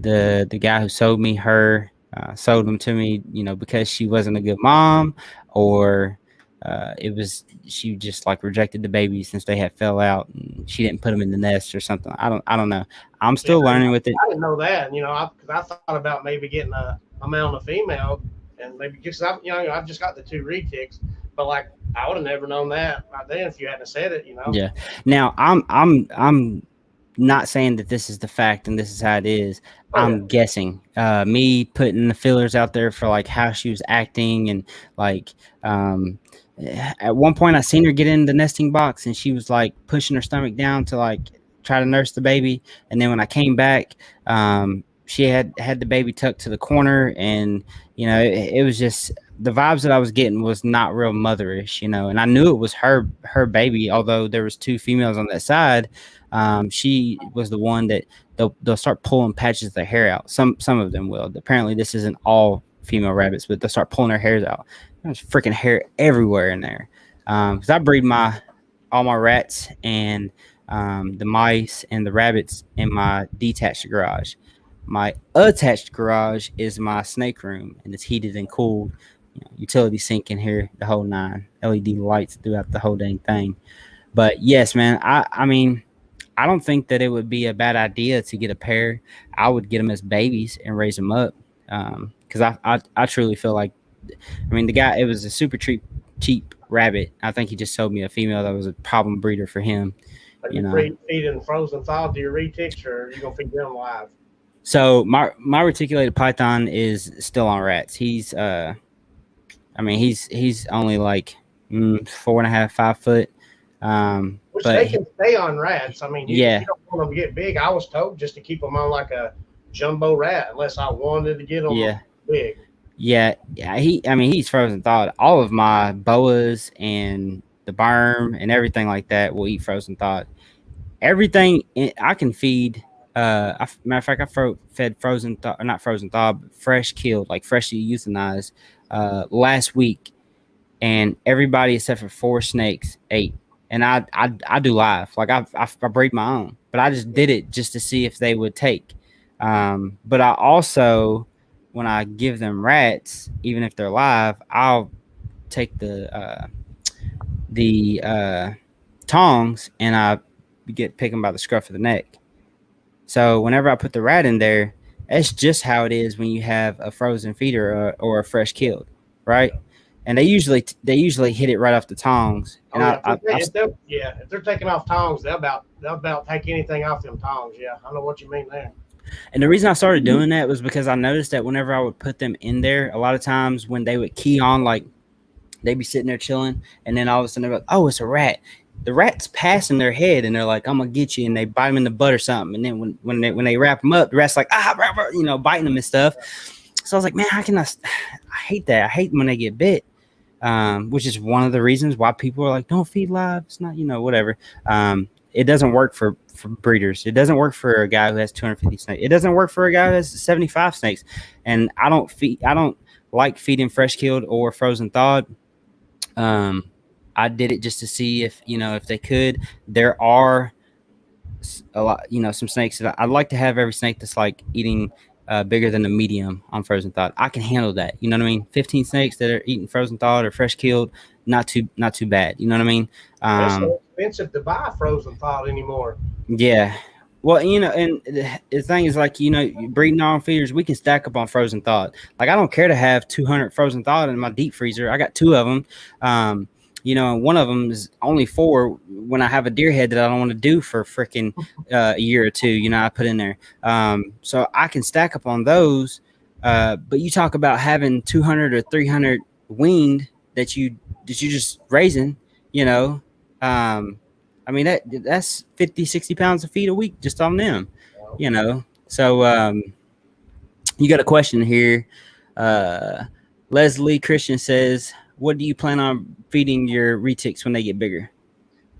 the guy who sold me her sold them to me, because she wasn't a good mom, or it was she just like rejected the babies since they had fell out and she didn't put them in the nest or something. I don't know. I'm still learning with it. I didn't know that, because I thought about maybe getting a male and a female, and maybe because I've just got the 2 retics, But like, I would have never known that right then if you hadn't said it, you know. Yeah. Now I'm not saying that this is the fact and this is how it is. Oh yeah. I'm guessing. Me putting the fillers out there for like how she was acting and like at one point I seen her get in the nesting box and she was like pushing her stomach down to like try to nurse the baby. And then when I came back, she had the baby tucked to the corner, and you know it was just the vibes that I was getting was not real motherish, you know. And I knew it was her baby, although there was two females on that side. She was the one that they'll start pulling patches of their hair out. Some of them will. Apparently, this isn't all female rabbits, but they'll start pulling their hairs out. There's freaking hair everywhere in there. Because I breed all my rats and the mice and the rabbits in my detached garage. My attached garage is my snake room, and it's heated and cooled. You know, utility sink in here, the whole nine. LED lights throughout the whole dang thing. But yes, man, I mean, I don't think that it would be a bad idea to get a pair. I would get them as babies and raise them up, because I truly feel like, I mean, the guy, it was a super cheap rabbit. I think he just sold me a female that was a problem breeder for him. Are You you know. feeding frozen thawed to your retics, or are you gonna feed them live? So my reticulated python is still on rats. He's I mean he's only like 4.5, 5 foot. Which But they can stay on rats. I mean, yeah, you don't want them to get big. I was told just to keep them on like a jumbo rat, unless I wanted to get them yeah. big. Yeah, he's frozen thawed. All of my boas and the berm and everything like that will eat frozen thawed. Everything I can feed. Matter of fact, I fed frozen thaw, not frozen thawed, but fresh killed, like freshly euthanized, last week, and everybody except for 4 snakes ate. And I do live, like I breed my own, but I just did it just to see if they would take. But I also, when I give them rats, even if they're live, I'll take the tongs and I pick them by the scruff of the neck. So whenever I put the rat in there, that's just how it is when you have a frozen feeder or a fresh killed, right? And they usually hit it right off the tongs. And if they're taking off tongs, they'll about take anything off them tongs. Yeah, I know what you mean there. And the reason I started doing that was because I noticed that whenever I would put them in there, a lot of times when they would key on, like they'd be sitting there chilling, and then all of a sudden they're like, "Oh, it's a rat." The rat's passing their head, and they're like, "I'm gonna get you," and they bite them in the butt or something. And then when they wrap them up, the rat's like, biting them and stuff. So I was like, man, how can I hate that. I hate when they get bit. Which is one of the reasons why people are like, don't feed live. It's not, whatever. It doesn't work for breeders. It doesn't work for a guy who has 250 snakes. It doesn't work for a guy who has 75 snakes. And I don't like feeding fresh killed or frozen thawed. I did it just to see if they could. There are a lot, some snakes that I'd like to have every snake that's like eating bigger than a medium on frozen thawed. I can handle that. You know what I mean? 15 snakes that are eating frozen thawed or fresh killed, not too bad. You know what I mean? It's so expensive to buy frozen thawed anymore. Yeah. Well, and the thing is, like, breeding on feeders, we can stack up on frozen thawed. Like, I don't care to have 200 frozen thawed in my deep freezer. I got 2 of them. And one of them is only 4 when I have a deer head that I don't want to do for freaking a year or 2, I put in there. So I can stack up on those. But you talk about having 200 or 300 weaned that you just raising, I mean, that's 50, 60 pounds of feed a week just on them, So you got a question here. Leslie Christian says, what do you plan on feeding your retics when they get bigger?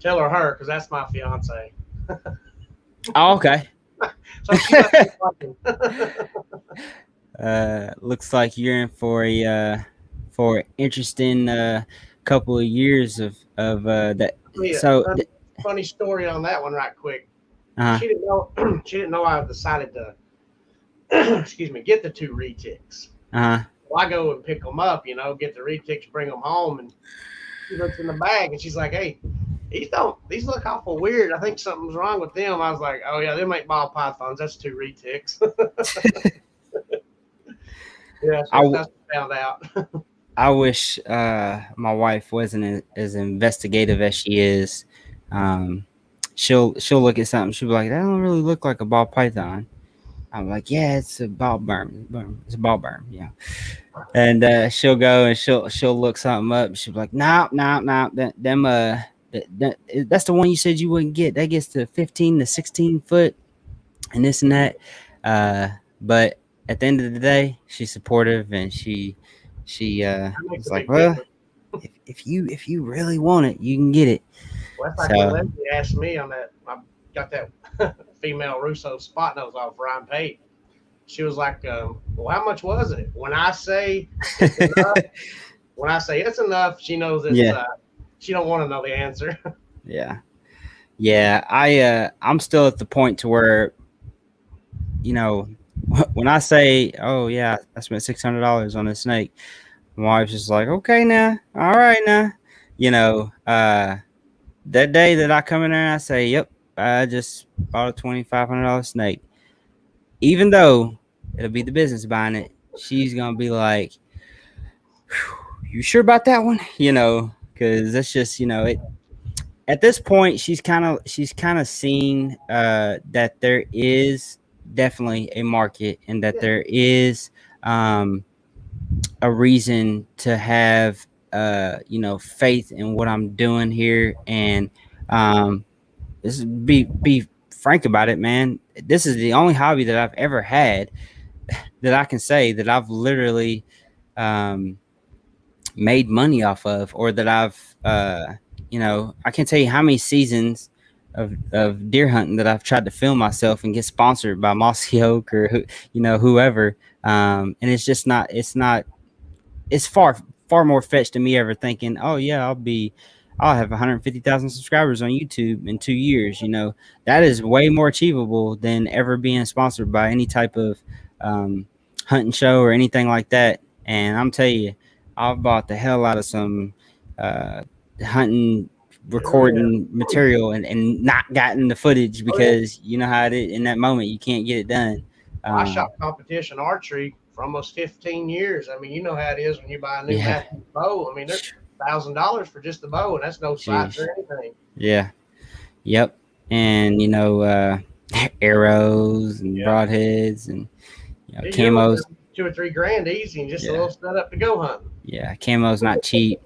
Tell her, because that's my fiance. Oh, okay. So looks like you're in for an interesting couple of years of that. Yeah, so funny story on that one, right quick. Uh-huh. She didn't know I decided to get the 2 retics. Uh-huh. Well, I go and pick them up, get the retics, bring them home, and she looks in the bag and she's like, "Hey, these look awful weird. I think something's wrong with them." I was like, "Oh yeah, they make ball pythons. That's 2 retics." Yeah, so that's found out. I wish my wife wasn't as investigative as she is. Um, she'll look at something. She'll be like, "That don't really look like a ball python." I'm like, "Yeah, it's a ball burn. It's a ball burn." Yeah. And she'll go and she'll look something up. She'll be like, "No, no, no. That's the one you said you wouldn't get. That gets to 15 to 16 foot and this and that." But at the end of the day, she's supportive and she That makes was a like, big "Well, difference. if you really want it, you can get it." Well, that's like when So Leslie asked me on that. I got that female Russo spot nose off Ryan Pate. She was like, "Well, how much was it?" When I say it's enough, when I say it's enough, she knows it's. yeah, She don't want to know the answer. yeah, yeah. I'm still at the point to where you know when I say, "Oh yeah, I spent $600 on a snake," my wife's just like, "Okay, now, all right, now," you know. That day that I come in there and I say, "Yep, I just bought a $2,500 snake," even though it'll be the business buying it, she's gonna be like, "You sure about that one?" Because that's just it. At this point, she's kind of seen that there is definitely a market and that Yeah, there is um, a reason to have faith in what I'm doing here and um, this is be frank about it, man. This is the only hobby that I've ever had that I can say that I've literally um, made money off of, or that I've I can't tell you how many seasons of deer hunting that I've tried to film myself and get sponsored by Mossy Oak or whoever. And it's just not. It's far more fetched than me ever thinking, oh yeah, I'll have 150,000 subscribers on YouTube in 2 years. That is way more achievable than ever being sponsored by any type of um, hunting show or anything like that. And I'm telling you, I've bought the hell out of some uh, hunting yeah. recording material and not gotten the footage Oh yeah. because you know how it is in that moment you can't get it done. Well, I Um, shot competition archery for almost 15 years. I mean, you know how it is when you buy a new yeah, Mathews bow. I mean, they're $1,000 for just the bow, and that's no sights jeez, or anything. yeah. Yep. And arrows and Yeah. broadheads and You're looking camos. at 2 or 3 grand easy and just a Yeah. little setup to go hunting. Yeah. Camo's not cheap.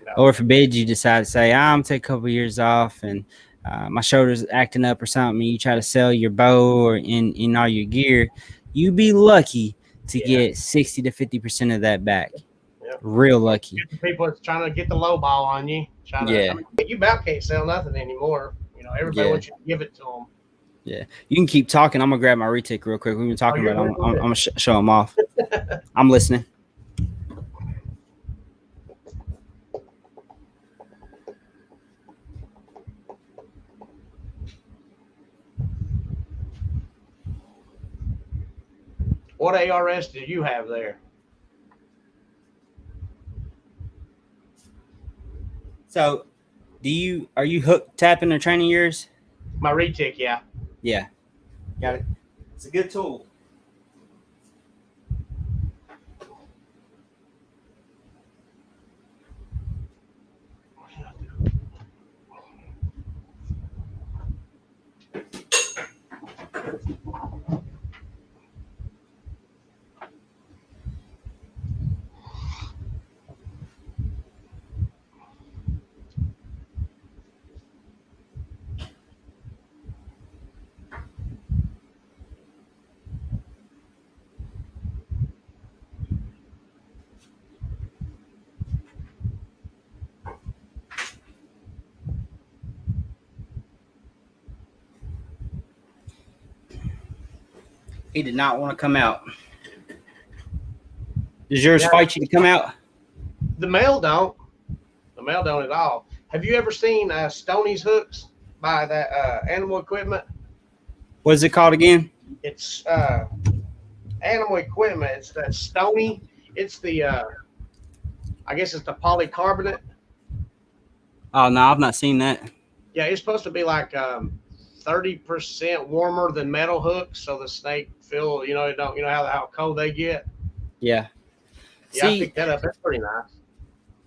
No. Or forbid you decide to say, I'm take a couple years off and my shoulder's acting up or something, and you try to sell your bow or in all your gear, you be lucky to Yeah. get 60 to 50% of that back. Yeah. Real Or lucky. get the people that's trying to get the low ball on you. I Yeah. mean, you about can't sell nothing anymore. Everybody Yeah. wants you to give it to them. Yeah. You can keep talking. I'm going to grab my retic real quick. We've been talking You're about it. good. Go I'm ahead. going to show them off. I'm listening. What ARS do you have there? So, are you hook tapping or training yours? My retic, yeah. Yeah, got it. It's a good tool. He did not want to come out. Does yours Yeah. fight you to come out? The male don't. The male don't at all. Have you ever seen Stoney's hooks by that Animal Equipment? What is it called again? It's Animal Equipment. It's that Stony. It's the I guess it's the polycarbonate. Oh no, I've not seen that. Yeah, it's supposed to be like 30% warmer than metal hooks, so the snake feel it don't how cold they get. Yeah. Yeah, I See, picked that up. That's pretty nice.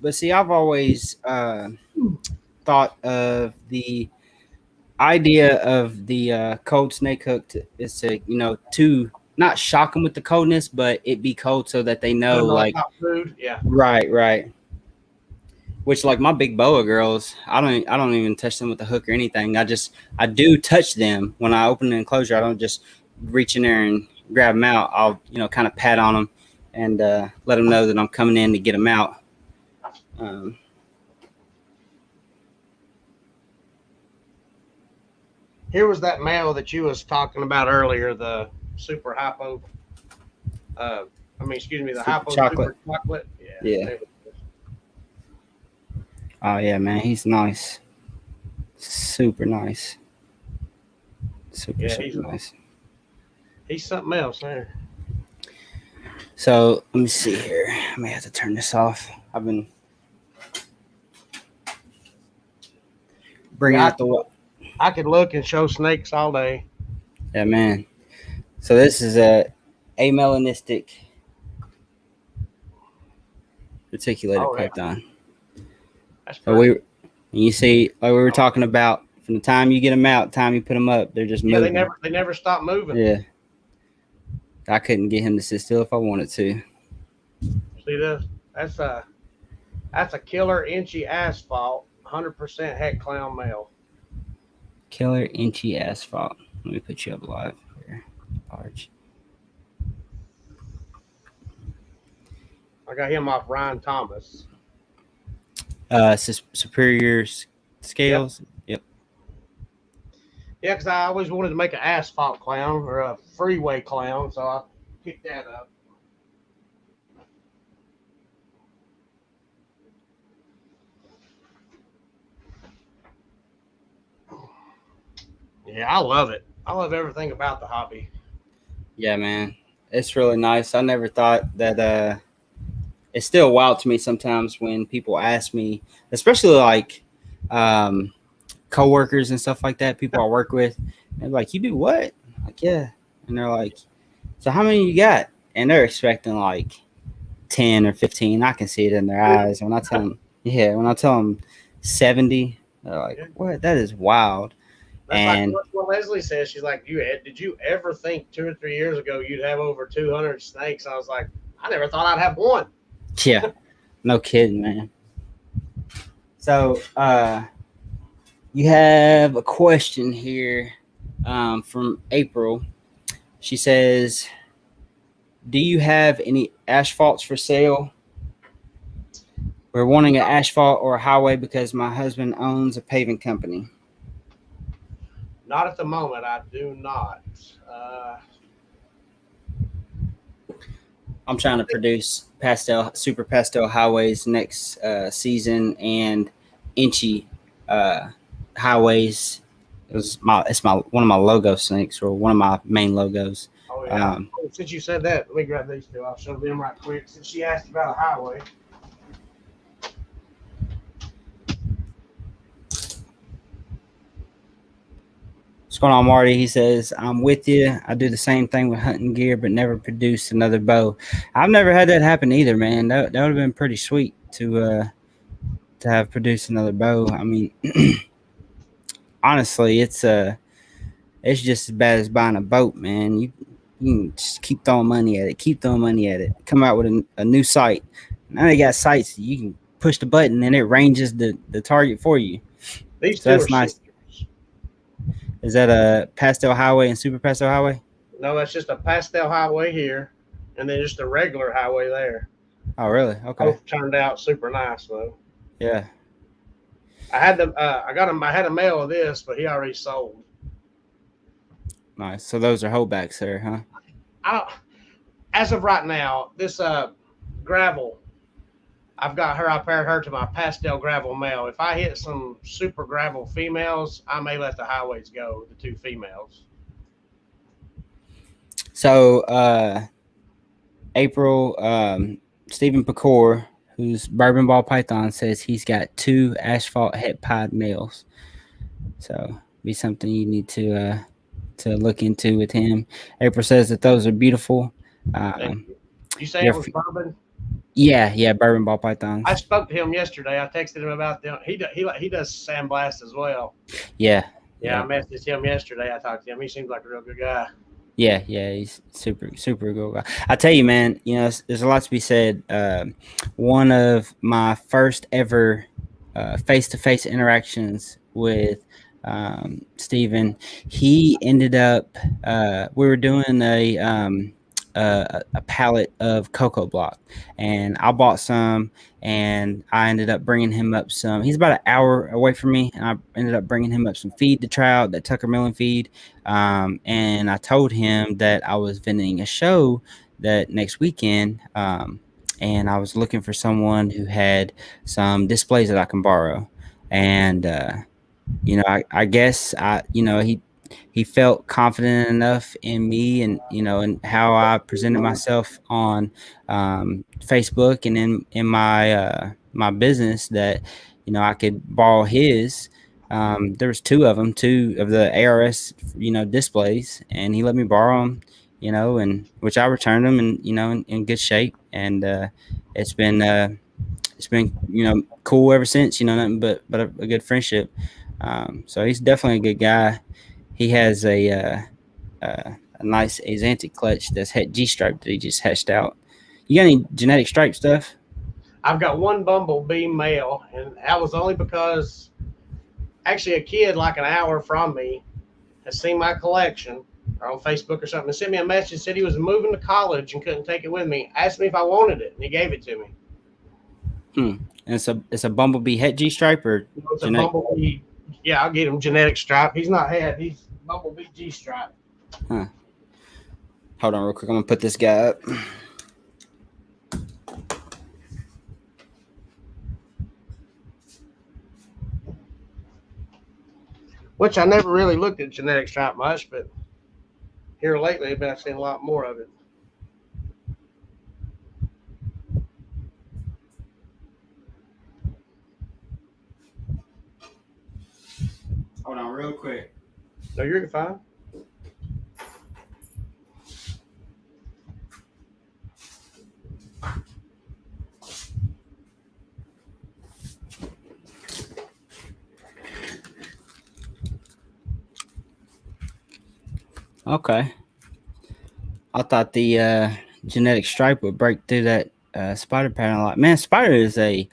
But see, I've always thought of the idea of the cold snake hook is to, to not shock them with the coldness, but it be cold so that they know, like, Hot food. Yeah. right. Which, like, my big boa girls, I don't even touch them with the hook or anything. I do touch them when I open the enclosure. I don't just reach in there and grab them out. I'll, kind of pat on them and let them know that I'm coming in to get them out. Here was that male that you was talking about earlier, the super hypo. Excuse me, the hypo chocolate. Super chocolate. Yeah. Oh yeah, man, he's nice. Super nice. Super nice. He's something else there. So let me see here. I may have to turn this off. I've been bringing out the. I could look and show snakes all day. Yeah, man. So this is a amelanistic reticulated python. So you see, like we were talking about, from the time you get them out, the time you put them up, they're just moving. They never stop moving. Yeah. I couldn't get him to sit still if I wanted to. See this? That's a killer inchy asphalt, 100% het clown male. Killer inchy asphalt. Let me put you up live here. Large. I got him off Ryan Thomas. Superior scales. Yep. Yeah, because I always wanted to make an asphalt clown or a freeway clown, so I picked that up. Yeah, I love it. I love everything about the hobby. Yeah, man. It's really nice. I never thought that it's still wild to me sometimes when people ask me, especially like coworkers and stuff like that, people I work with, they're like, "You do what?" I'm like, yeah. And they're like, "So how many you got?" And they're expecting like 10 or 15. I can see it in their eyes. When I tell them 70, they're like, "What? That is wild." That's like what Leslie says. She's like, did you ever think 2 or 3 years ago you'd have over 200 snakes? I was like, I never thought I'd have one. Yeah, no kidding, man. So you have a question here from April. She says, do you have any asphalts for sale? We're wanting an asphalt or a highway because my husband owns a paving company. Not at the moment. I do not. I'm trying to produce super pastel highways next season and inchy highways. It's one of my logo snakes, or one of my main logos. Oh yeah. Since you said that, let me grab these two. I'll show them right quick. Since she asked about a highway. What's going on, Marty? He says, I'm with you. I do the same thing with hunting gear, but never produce another bow. I've never had that happen either, man. That would have been pretty sweet to have produced another bow. I mean, honestly, it's just as bad as buying a boat, man. You can just keep throwing money at it. Come out with a new sight. Now they got sights. You can push the button and it ranges the target for you. These two are nice. Is that a pastel highway and super pastel highway? No, that's just a pastel highway here, and then just a regular highway there. Oh, really? Okay. Both turned out super nice though. Yeah. I had a male of this, but he already sold. Nice. So those are holdbacks there, huh? As of right now, this gravel, I paired her to my pastel gravel male. If I hit some super gravel females, I may let the highways go, the two females. So April, Stephen Pecor, who's Bourbon Ball Python, says he's got 2 asphalt het pied males. So be something you need to look into with him. April says that those are beautiful. You say it was bourbon? Yeah, bourbon ball I pythons. spoke to him yesterday. I texted him about them. He does sandblast as well. Yeah, Yeah, yeah. I messaged him yesterday. I talked to him. He seems like a real good guy. Yeah, he's super good guy. I tell you, man, there's a lot to be said. One of my first ever face to face interactions with Steven, he ended up, we were doing a pallet of Cocoa Block, and I bought some, and I ended up bringing him up some. He's about an hour away from me, and I ended up bringing him up some feed to try out, that Tucker Millen feed. And I told him that I was vending a show that next weekend, and I was looking for someone who had some displays that I can borrow. And I guess he felt confident enough in me, and and how I presented myself on Facebook and in my business, that I could borrow his. There was two of the ARS displays, and he let me borrow them. And which I returned them, and in good shape. And it's been cool ever since. Nothing but a good friendship. So he's definitely a good guy. He has a nice Axanthic clutch that's G stripe that he just hatched out. You got any genetic stripe stuff? I've got one bumblebee male, and that was only because actually a kid like an hour from me has seen my collection or on Facebook or something and sent me a message, said he was moving to college and couldn't take it with me. Asked me if I wanted it, and he gave it to me. And it's a bumblebee het G stripe or It's a genetic? bumblebee. Yeah, I'll get him genetic stripe. He's not het. He's bumblebee G stripe. Huh. Hold on, real quick. I'm gonna put this guy up. Which I never really looked at genetic stripe much, but here lately I've been seeing a lot more of it. Hold on, real quick. No, you're fine. Okay. I thought the genetic stripe would break through that spider pattern a lot. Man, spider is a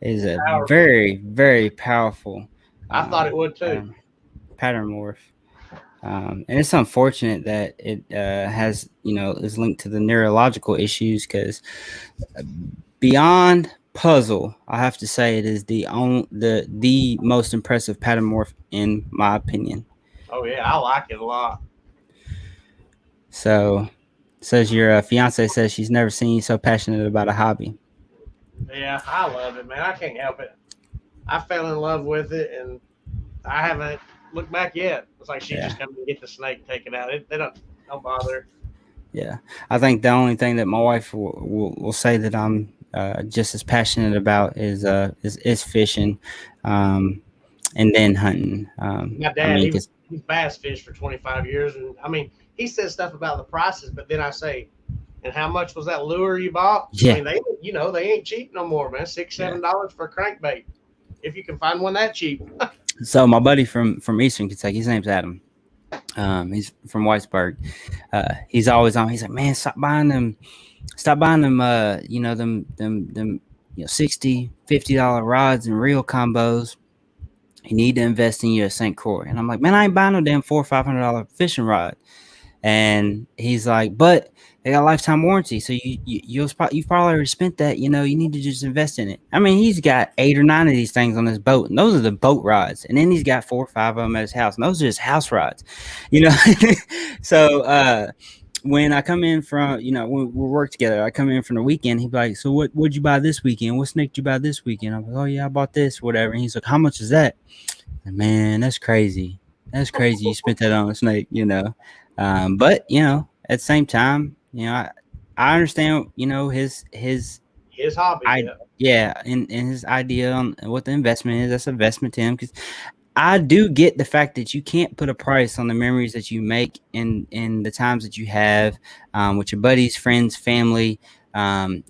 Powerful. very powerful. I thought it would too. Pattern morph. And it's unfortunate that it has is linked to the neurological issues, because beyond puzzle, I have to say it is the most impressive pattern morph in my opinion. Oh yeah, I like it a lot. So says your fiance says she's never seen you so passionate about a hobby. Yeah, I love it, man. I can't help it. I fell in love with it, and I haven't looked back yet. It's like she just come and get the snake, take it out. They don't bother. Yeah, I think the only thing that my wife will say that I'm just as passionate about is fishing, and then hunting. My dad, he's bass fished for 25 years, and I mean, he says stuff about the prices, but then I say, and how much was that lure you bought? Yeah. I mean, they ain't cheap no more, man. $6-7 for a crankbait, if you can find one that cheap. So my buddy from Eastern Kentucky, his name's Adam. He's from Whitesburg. He's always on. He's like, man, stop buying them. Them $60-$50 rods and reel combos. You need to invest in your St. Croix. And I'm like, man, I ain't buying no damn $400 or $500 fishing rod. And he's like, but they got a lifetime warranty, so you've probably already spent that. You need to just invest in it. I mean, he's got 8 or 9 of these things on his boat, and those are the boat rods. And then he's got 4 or 5 of them at his house, and those are just house rods. So when I come in from, when we work together, I come in from the weekend. He'd be like, so what'd you buy this weekend? What snake did you buy this weekend? I'm like, oh yeah, I bought this, whatever. And he's like, how much is that? And man, that's crazy. That's crazy. You spent that on a snake, But at the same time, I understand, his hobby. and his idea on what the investment is. That's investment to him, because I do get the fact that you can't put a price on the memories that you make in the times that you have with your buddies, friends, family.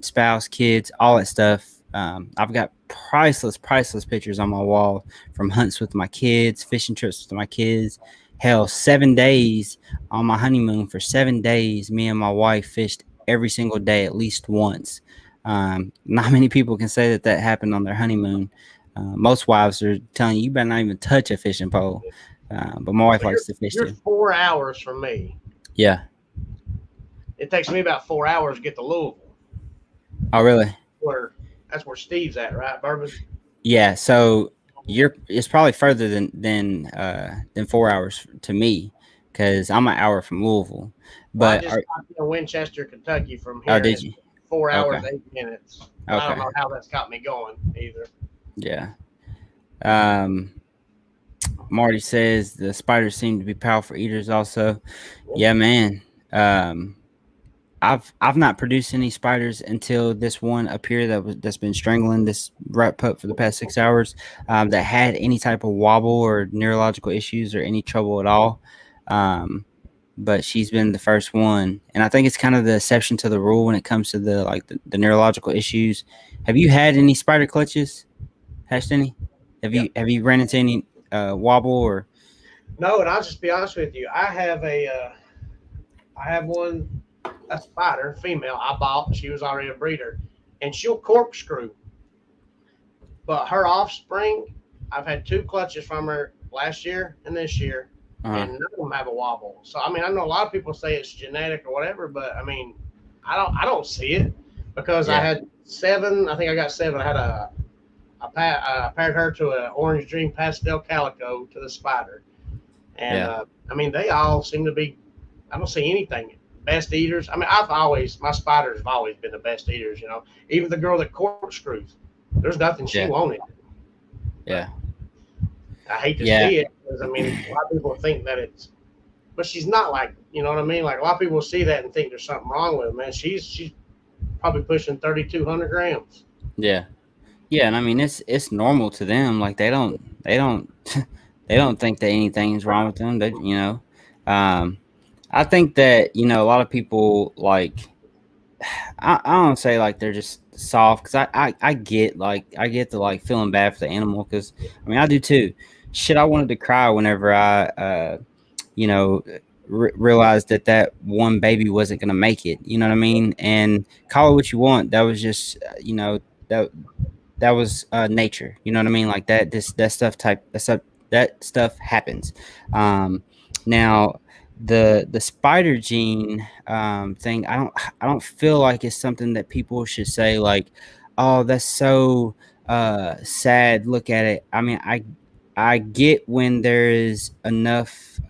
spouse, kids, all that stuff. I've got priceless pictures on my wall from hunts with my kids, fishing trips with my kids. Hell, 7 days on my honeymoon. For 7 days, me and my wife fished every single day at least once. Not many people can say that happened on their honeymoon. Most wives are telling you, you better not even touch a fishing pole. But my wife likes to fish You're too. 4 hours from me. Yeah. It takes me about 4 hours to get to Louisville. Oh, really? That's where Steve's at, right, Bourbon? Yeah. So it's probably further than 4 hours to me, because I'm an hour from Louisville. Well, I But just got to Winchester, Kentucky from oh, here. did you? 4 hours, Okay. 8 minutes. But I don't Okay. know how that's got me going either. Yeah. Marty says the spiders seem to be powerful eaters also. Yeah, man. I've not produced any spiders until this one up here that's been strangling this rat pup for the past 6 hours, that had any type of wobble or neurological issues or any trouble at all. But she's been the first one, and I think it's kind of the exception to the rule when it comes to the neurological issues. Have you had any spider clutches? Hatched any? Have you ran into any wobble or? No, and I'll just be honest with you. I have one, a spider, female, I bought. She was already a breeder, and she'll corkscrew. But her offspring, I've had 2 clutches from her last year and this year, and none of them have a wobble. So I mean, I know a lot of people say it's genetic or whatever, but I mean, I don't see it, because I had 7. I think I got 7. I had I paired her to an Orange Dream Pastel Calico to the spider, and I mean, they all seem to be. I don't see anything. Best eaters. I mean, my spiders have always been the best eaters. Even the girl that corkscrews, there's nothing she wanted. Yeah. I hate to see it, because I mean, a lot of people think that but she's not, like, you know what I mean? Like, a lot of people see that and think there's something wrong with her, man. She's probably pushing 3,200 grams. Yeah. Yeah, and I mean it's normal to them. Like they don't they don't think that anything's wrong with them. I think that a lot of people, like, I don't say like they're just soft, because I get the like feeling bad for the animal, because I mean I do too. Shit, I wanted to cry whenever I realized that one baby wasn't gonna make it. You know what I mean? And call it what you want. That was just that was nature. You know what I mean? Like that stuff happens. Now the spider gene thing, I don't feel like it's something that people should say like, oh, that's so sad, look at it. I mean, I get when there is enough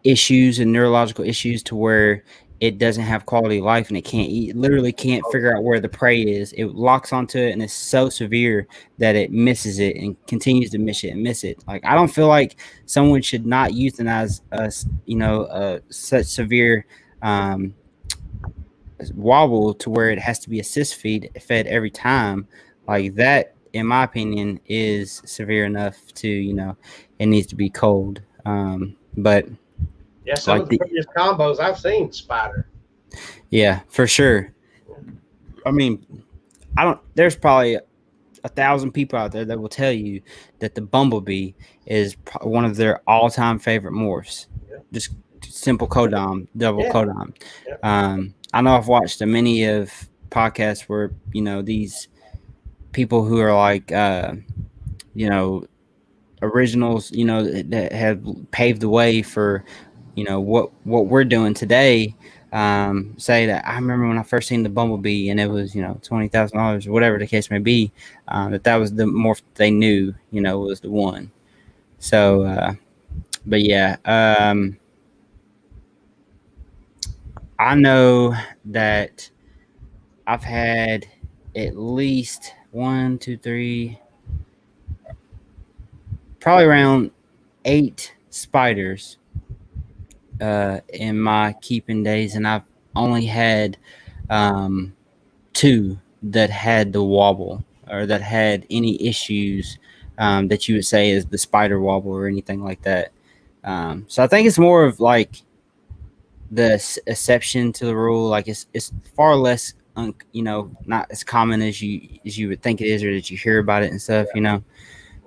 issues and neurological issues to where it doesn't have quality of life and it can't eat, literally can't figure out where the prey is. It locks onto it and it's so severe that it misses it and continues to miss it and miss it. Like, I don't feel like someone should not euthanize us, such severe wobble to where it has to be assist fed every time. Like that, in my opinion, is severe enough to, it needs to be cold. But yeah, some of the previous combos I've seen spider. Yeah, for sure. I mean, there's probably 1,000 people out there that will tell you that the bumblebee is one of their all-time favorite morphs. Yeah. Just simple codom, double codom. Yeah. I know I've watched many of podcasts where these people who are like originals, that have paved the way for what we're doing today, say that I remember when I first seen the bumblebee and it was $20,000 or whatever the case may be, that was the morph they knew was the one. So but yeah, I know that I've had at least 1, 2, 3, probably around 8 spiders in my keeping days, and I've only had 2 that had the wobble or that had any issues that you would say is the spider wobble or anything like that. So I think it's more of like exception to the rule. Like it's far less, not as common as you would think it is, or that you hear about it and stuff.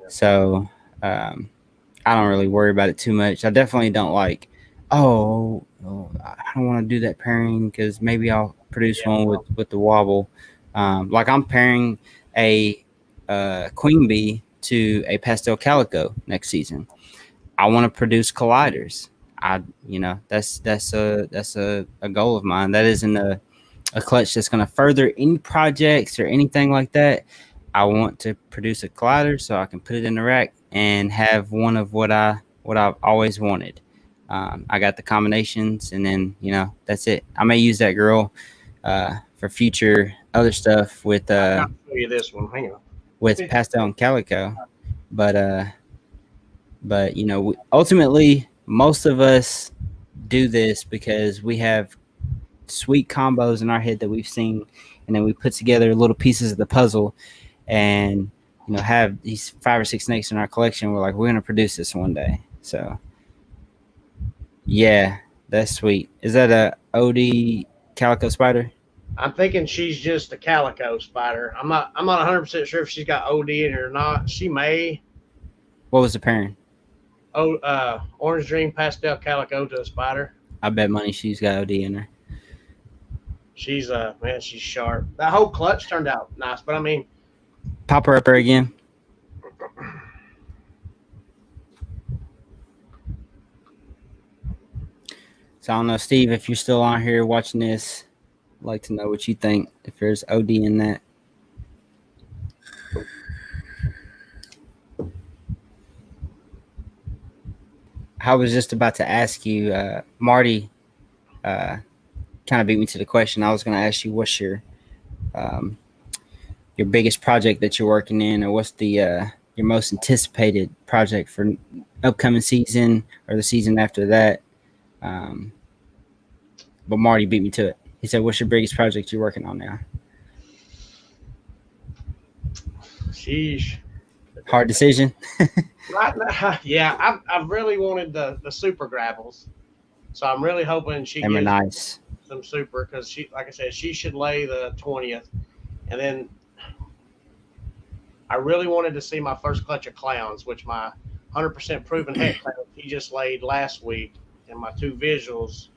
So I don't really worry about it too much. I definitely don't like, I don't want to do that pairing because maybe I'll produce Yeah. one with the wobble. Like I'm pairing a queen bee to a pastel calico next season. I want to produce colliders. That's a goal of mine. That isn't a clutch that's going to further any projects or anything like that. I want to produce a collider so I can put it in the rack and have one of what I've always wanted. I got the combinations, and then that's it. I may use that girl for future other stuff I'll show you this one. Hang on. with pastel and calico, but ultimately most of us do this because we have sweet combos in our head that we've seen, and then we put together little pieces of the puzzle, and have these 5 or 6 snakes in our collection. We're like, we're gonna produce this one day. So yeah, that's sweet. Is that a OD calico spider? I'm thinking she's just a calico spider. I'm not 100% sure if she's got OD in it or not. She may. What was the pairing? Orange Dream Pastel Calico to a spider. I bet money she's got OD in her. She's man, she's sharp. That whole clutch turned out nice, but I mean, Pop her up there again. So I don't know, Steve, if you're still on here watching this, I'd like to know what you think, if there's OD in that. I was just about to ask you, Marty kind of beat me to the question. I was going to ask you, what's your biggest project that you're working in, or what's the your most anticipated project for upcoming season or the season after that? But Marty beat me to it. He said, "What's your biggest project you're working on now?" sheesh. Hard decision. Right now, yeah, I've really wanted the super gravels, so I'm really hoping she Them are gives nice. some super because she, like I said, she should lay the 20th, and then I really wanted to see my first clutch of clowns, which my 100% proven head clown he just laid last week, and my two visuals,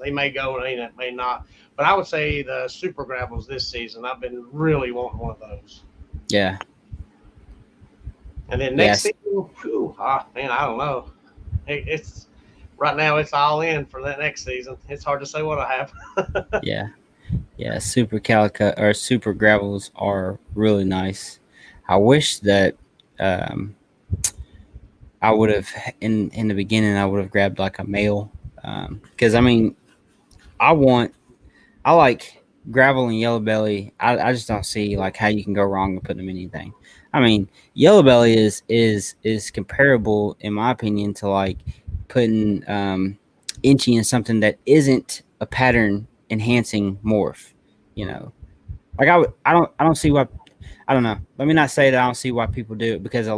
they may go and they may not, but I would say the super gravels this season. I've been really wanting one of those. Yeah. And then next Yes. season, whew, man, I don't know. It's right now it's all in for that next season. It's hard to say what I have. Yeah. Yeah. Super calico or super gravels are really nice. I wish that um, I would have in the beginning. I would have grabbed like a male because I mean I like gravel and yellow belly. I just don't see like how you can go wrong with putting them in anything. I mean, yellow belly is comparable in my opinion to like putting inchy in something that isn't a pattern enhancing morph. You know, like I don't see why. I don't know. Let me not say that I don't see why people do it, because a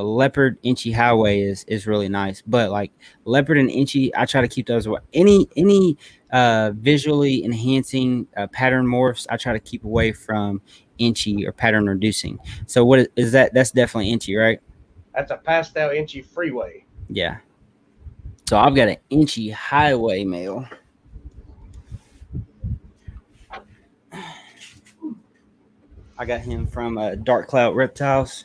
leopard inchy highway is really nice, but like leopard and inchy, I try to keep those away. Any visually enhancing pattern morphs, I try to keep away from inchy or pattern reducing. So what is that? That's definitely inchy, right? That's a pastel inchy freeway. Yeah. So I've got an inchy highway male. I got him from Dark Cloud Reptiles.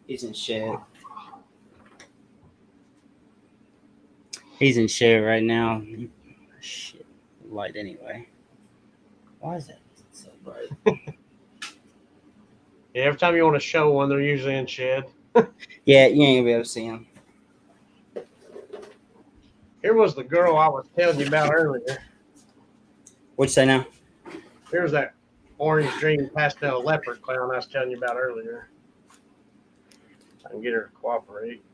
He's in shed. He's in shed right now. Shit, light anyway. Why is that so bright? Yeah, every time you want to show one, they're usually in shed. Yeah, you ain't gonna be able to see him. Here was the girl I was telling you about earlier. What'd you say now? Here's that orange dream pastel leopard clown I was telling you about earlier. I can get her to cooperate.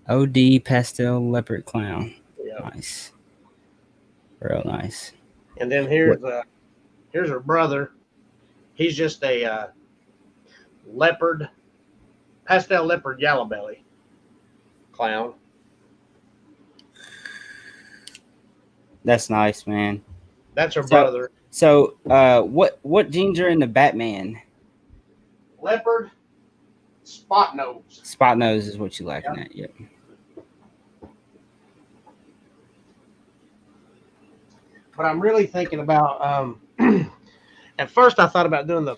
OD pastel leopard clown. Yeah. Nice. Real nice. And then here's her brother. He's just a leopard, pastel leopard yellow belly clown. That's nice, man. That's her So, brother. what genes are in the Batman? Leopard, spot nose. Spot nose is what you lacking Yep. at. Yep. But I'm really thinking about. At first, I thought about doing the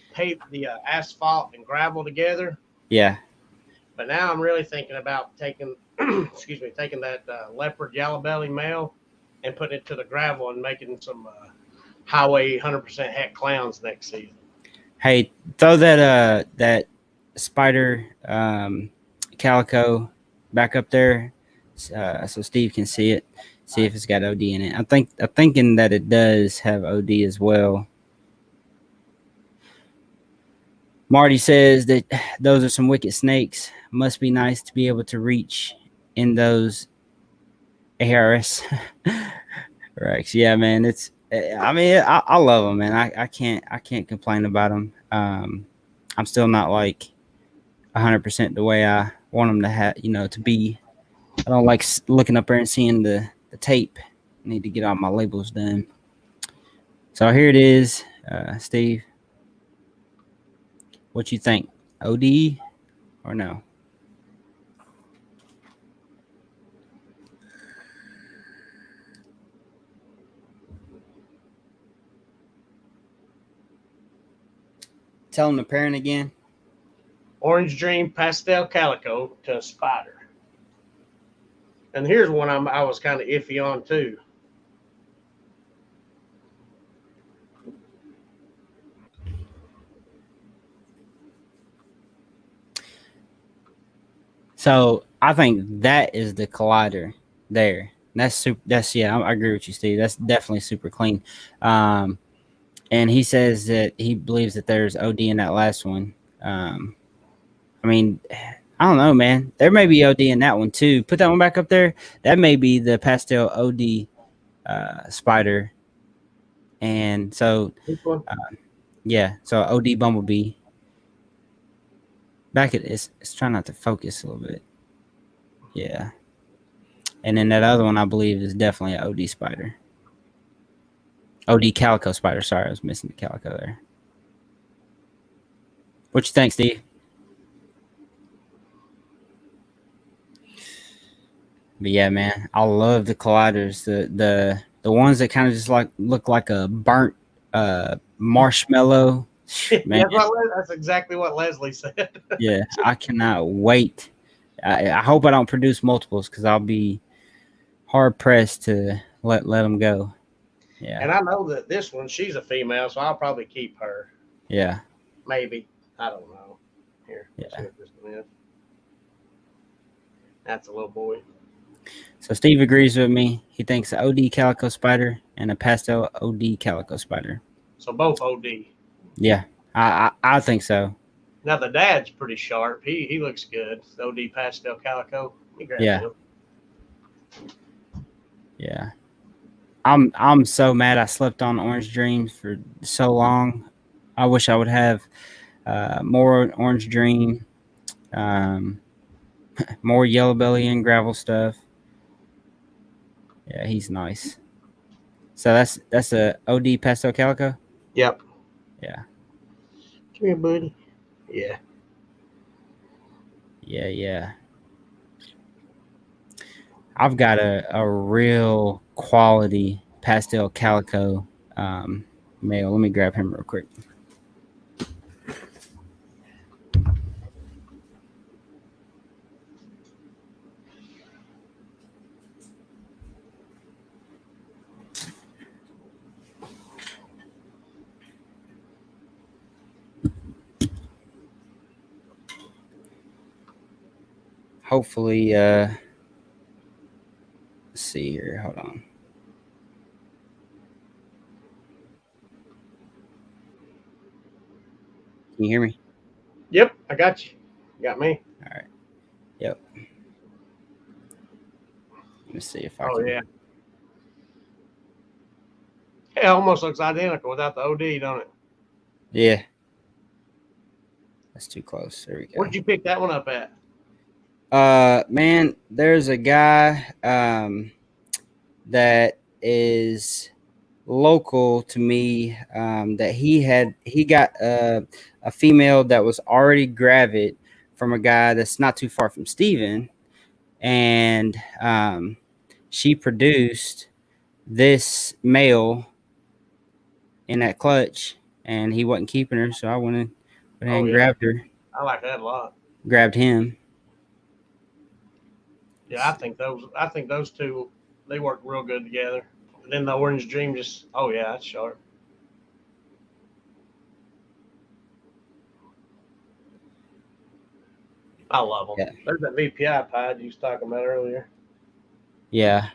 asphalt and gravel together. Yeah. But now I'm really thinking about taking, taking that leopard yellow belly male and putting it to the gravel and making some highway 100% heck clowns next season. Hey, throw that spider calico back up there, so Steve can see it. See if it's got OD in it. I'm thinking that it does have OD as well. Marty says that those are some wicked snakes. Must be nice to be able to reach in those ARS Rex. Yeah, man. It's. I mean, I love them, man. I can't complain about them. I'm still not like 100% the way I want them to have, to be. I don't like looking up there and seeing the tape. I need to get all my labels done. So here it is, Steve. What you think? OD or no? Tell him the parent again. Orange Dream pastel calico to a spider. And here's one I was kind of iffy on too. So I think that is the collider there. That's super. I agree with you, Steve. That's definitely super clean. And he says that he believes that there's OD in that last one. I mean, I don't know, man. There may be OD in that one too. Put that one back up there. That may be the pastel OD spider. And so, yeah. So OD bumblebee. Back at it's trying not to focus a little bit. Yeah. And then that other one, I believe, is definitely an OD spider. OD calico spider. Sorry, I was missing the calico there. What you think, Steve? But yeah, man, I love the colliders. The ones that kind of just look like a burnt marshmallow. Man, that's exactly what Leslie said. Yeah, I cannot wait. I hope I don't produce multiples because I'll be hard pressed to let them go. Yeah. And I know that this one, she's a female, so I'll probably keep her. Yeah. Maybe. I don't know. Here. Yeah. See what this one is. That's a little boy. So Steve agrees with me. He thinks an OD calico spider and a pastel OD calico spider. So both OD. Yeah, I think so. Now the dad's pretty sharp. He looks good. The OD pastel calico. Yeah. Yeah. I'm so mad I slept on Orange Dreams for so long. I wish I would have more Orange Dream, more Yellow Belly and gravel stuff. Yeah, he's nice. So that's a OD pastel calico? Yep. Yeah. Come here, buddy. Yeah. Yeah. I've got a real quality pastel calico male. Let me grab him real quick. Hopefully, let's see here. Hold on. Can you hear me? Yep, I got you. You got me. All right. Yep. Let me see if I can. Oh, yeah. It almost looks identical without the OD, don't it? Yeah. That's too close. There we go. Where'd you pick that one up at? Man, there's a guy that is local to me that he got a female that was already gravid from a guy that's not too far from Steven, and she produced this male in that clutch, and he wasn't keeping her, so I went and grabbed her, I like that a lot. grabbed him. Yeah, I think those two, they work real good together. And then the Orange Dream just, oh yeah, that's sharp. I love them. Yeah. There's that VPI pod you was talking about earlier. Yeah.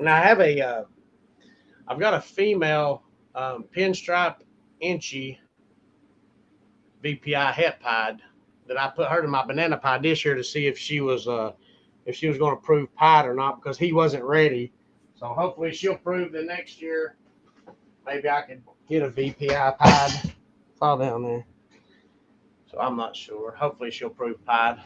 And I have I've got a female pinstripe inchy VPI het pod that I put her to my banana pod this year to see if she was going to prove pod or not, because he wasn't ready. So hopefully she'll prove that next year maybe I could get a VPI pod. Fall down there. So I'm not sure. Hopefully she'll prove pod.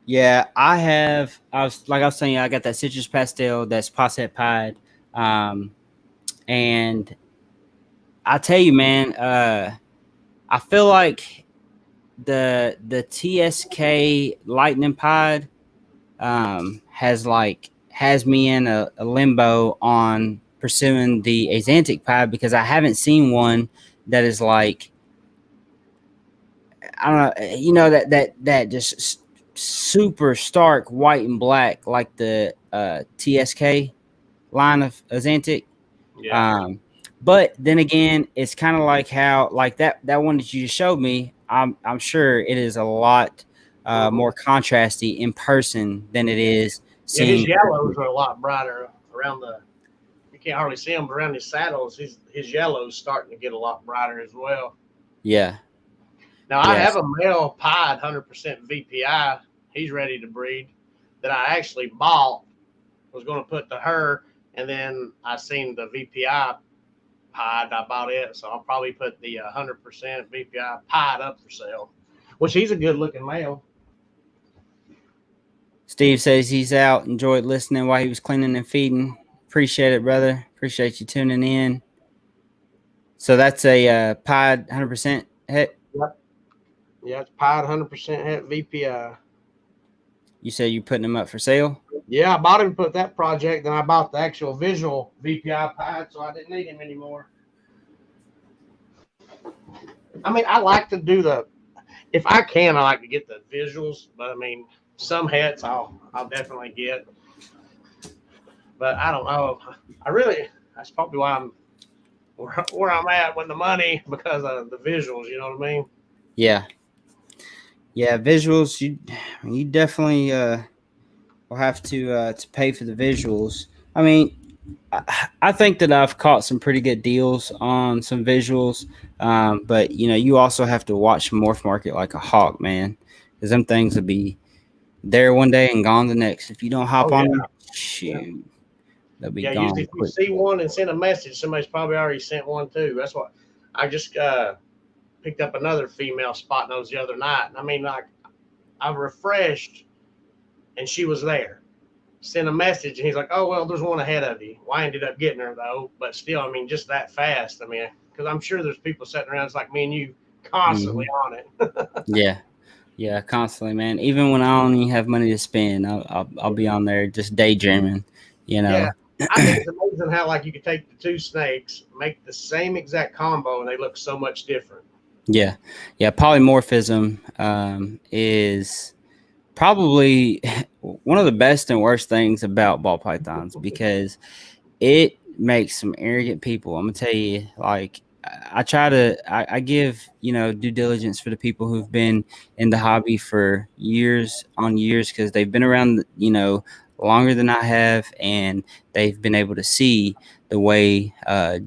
Yeah, I was saying, I got that citrus pastel, that's Posset Pied. And I tell you, man, I feel like the TSK Lightning Pod has me in a limbo on pursuing the Axanthic Pod, because I haven't seen one that is like, I don't know, you know, that just super stark white and black, like the TSK line of Axanthic. Yeah. But then again, it's kind of like how, like that one that you just showed me, I'm sure it is a lot more contrasty in person than it is seeing. His yellows are a lot brighter around you can't hardly see them, but around his saddles, his yellows starting to get a lot brighter as well. Yeah. Now, I have a male pied 100% VPI. He's ready to breed, that I actually bought, was going to put to her, and then I seen the VPI pied. I bought it, so I'll probably put the 100% VPI pied up for sale, which he's a good-looking male. Steve says he's out. Enjoyed listening while he was cleaning and feeding. Appreciate it, brother. Appreciate you tuning in. So that's a pied 100% het? Yep. Yeah, it's pied 100% het VPI. You said you're putting them up for sale? Yeah, I bought him to put that project, and I bought the actual visual VPI pied, so I didn't need him anymore. I mean, I like to do if I can, I like to get the visuals, but I mean, some hets I'll definitely get. But I don't know. That's probably why I'm where I'm at with the money, because of the visuals, you know what I mean? Yeah. Yeah, visuals, you definitely will have to pay for the visuals. I mean, I think that I've caught some pretty good deals on some visuals, but you also have to watch Morph Market like a hawk, man, because them things will be there one day and gone the next. If you don't hop on them, shoot, they'll be gone. Usually if you see one and send a message, somebody's probably already sent one too. That's what I just picked up another female spot nose the other night. I mean, like, I refreshed and she was there. Sent a message and he's like, "Oh, well, there's one ahead of you." Well, I ended up getting her though, but still, I mean, just that fast. I mean, because I'm sure there's people sitting around, it's like me and you, constantly on it. Yeah, constantly, man. Even when I don't even have money to spend, I'll be on there just daydreaming. Yeah. I think it's amazing how, like, you could take the two snakes, make the same exact combo, and they look so much different. Yeah. Polymorphism is probably one of the best and worst things about ball pythons, because it makes some arrogant people. I'm gonna tell you, like, I give due diligence for the people who've been in the hobby for years on years, because they've been around longer than I have, and they've been able to see the way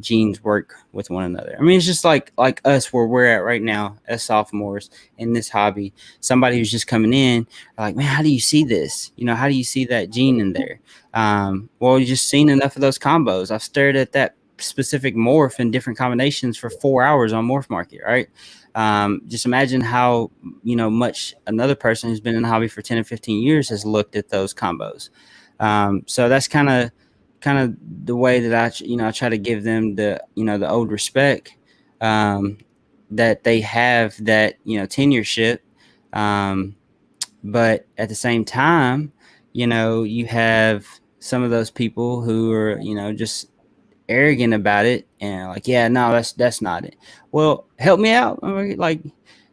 genes work with one another. I mean, it's just like us, where we're at right now as sophomores in this hobby. Somebody who's just coming in, like, man, how do you see this? How do you see that gene in there? Well, you just seen enough of those combos. I've stared at that specific morph in different combinations for 4 hours on Morph Market, right? Just imagine how much another person who's been in the hobby for 10 or 15 years has looked at those combos. So that's kind of the way that I try to give them the old respect that they have, that tenureship. But at the same time, you have some of those people who are just arrogant about it and like, yeah, no, that's not it. Well, help me out. Like,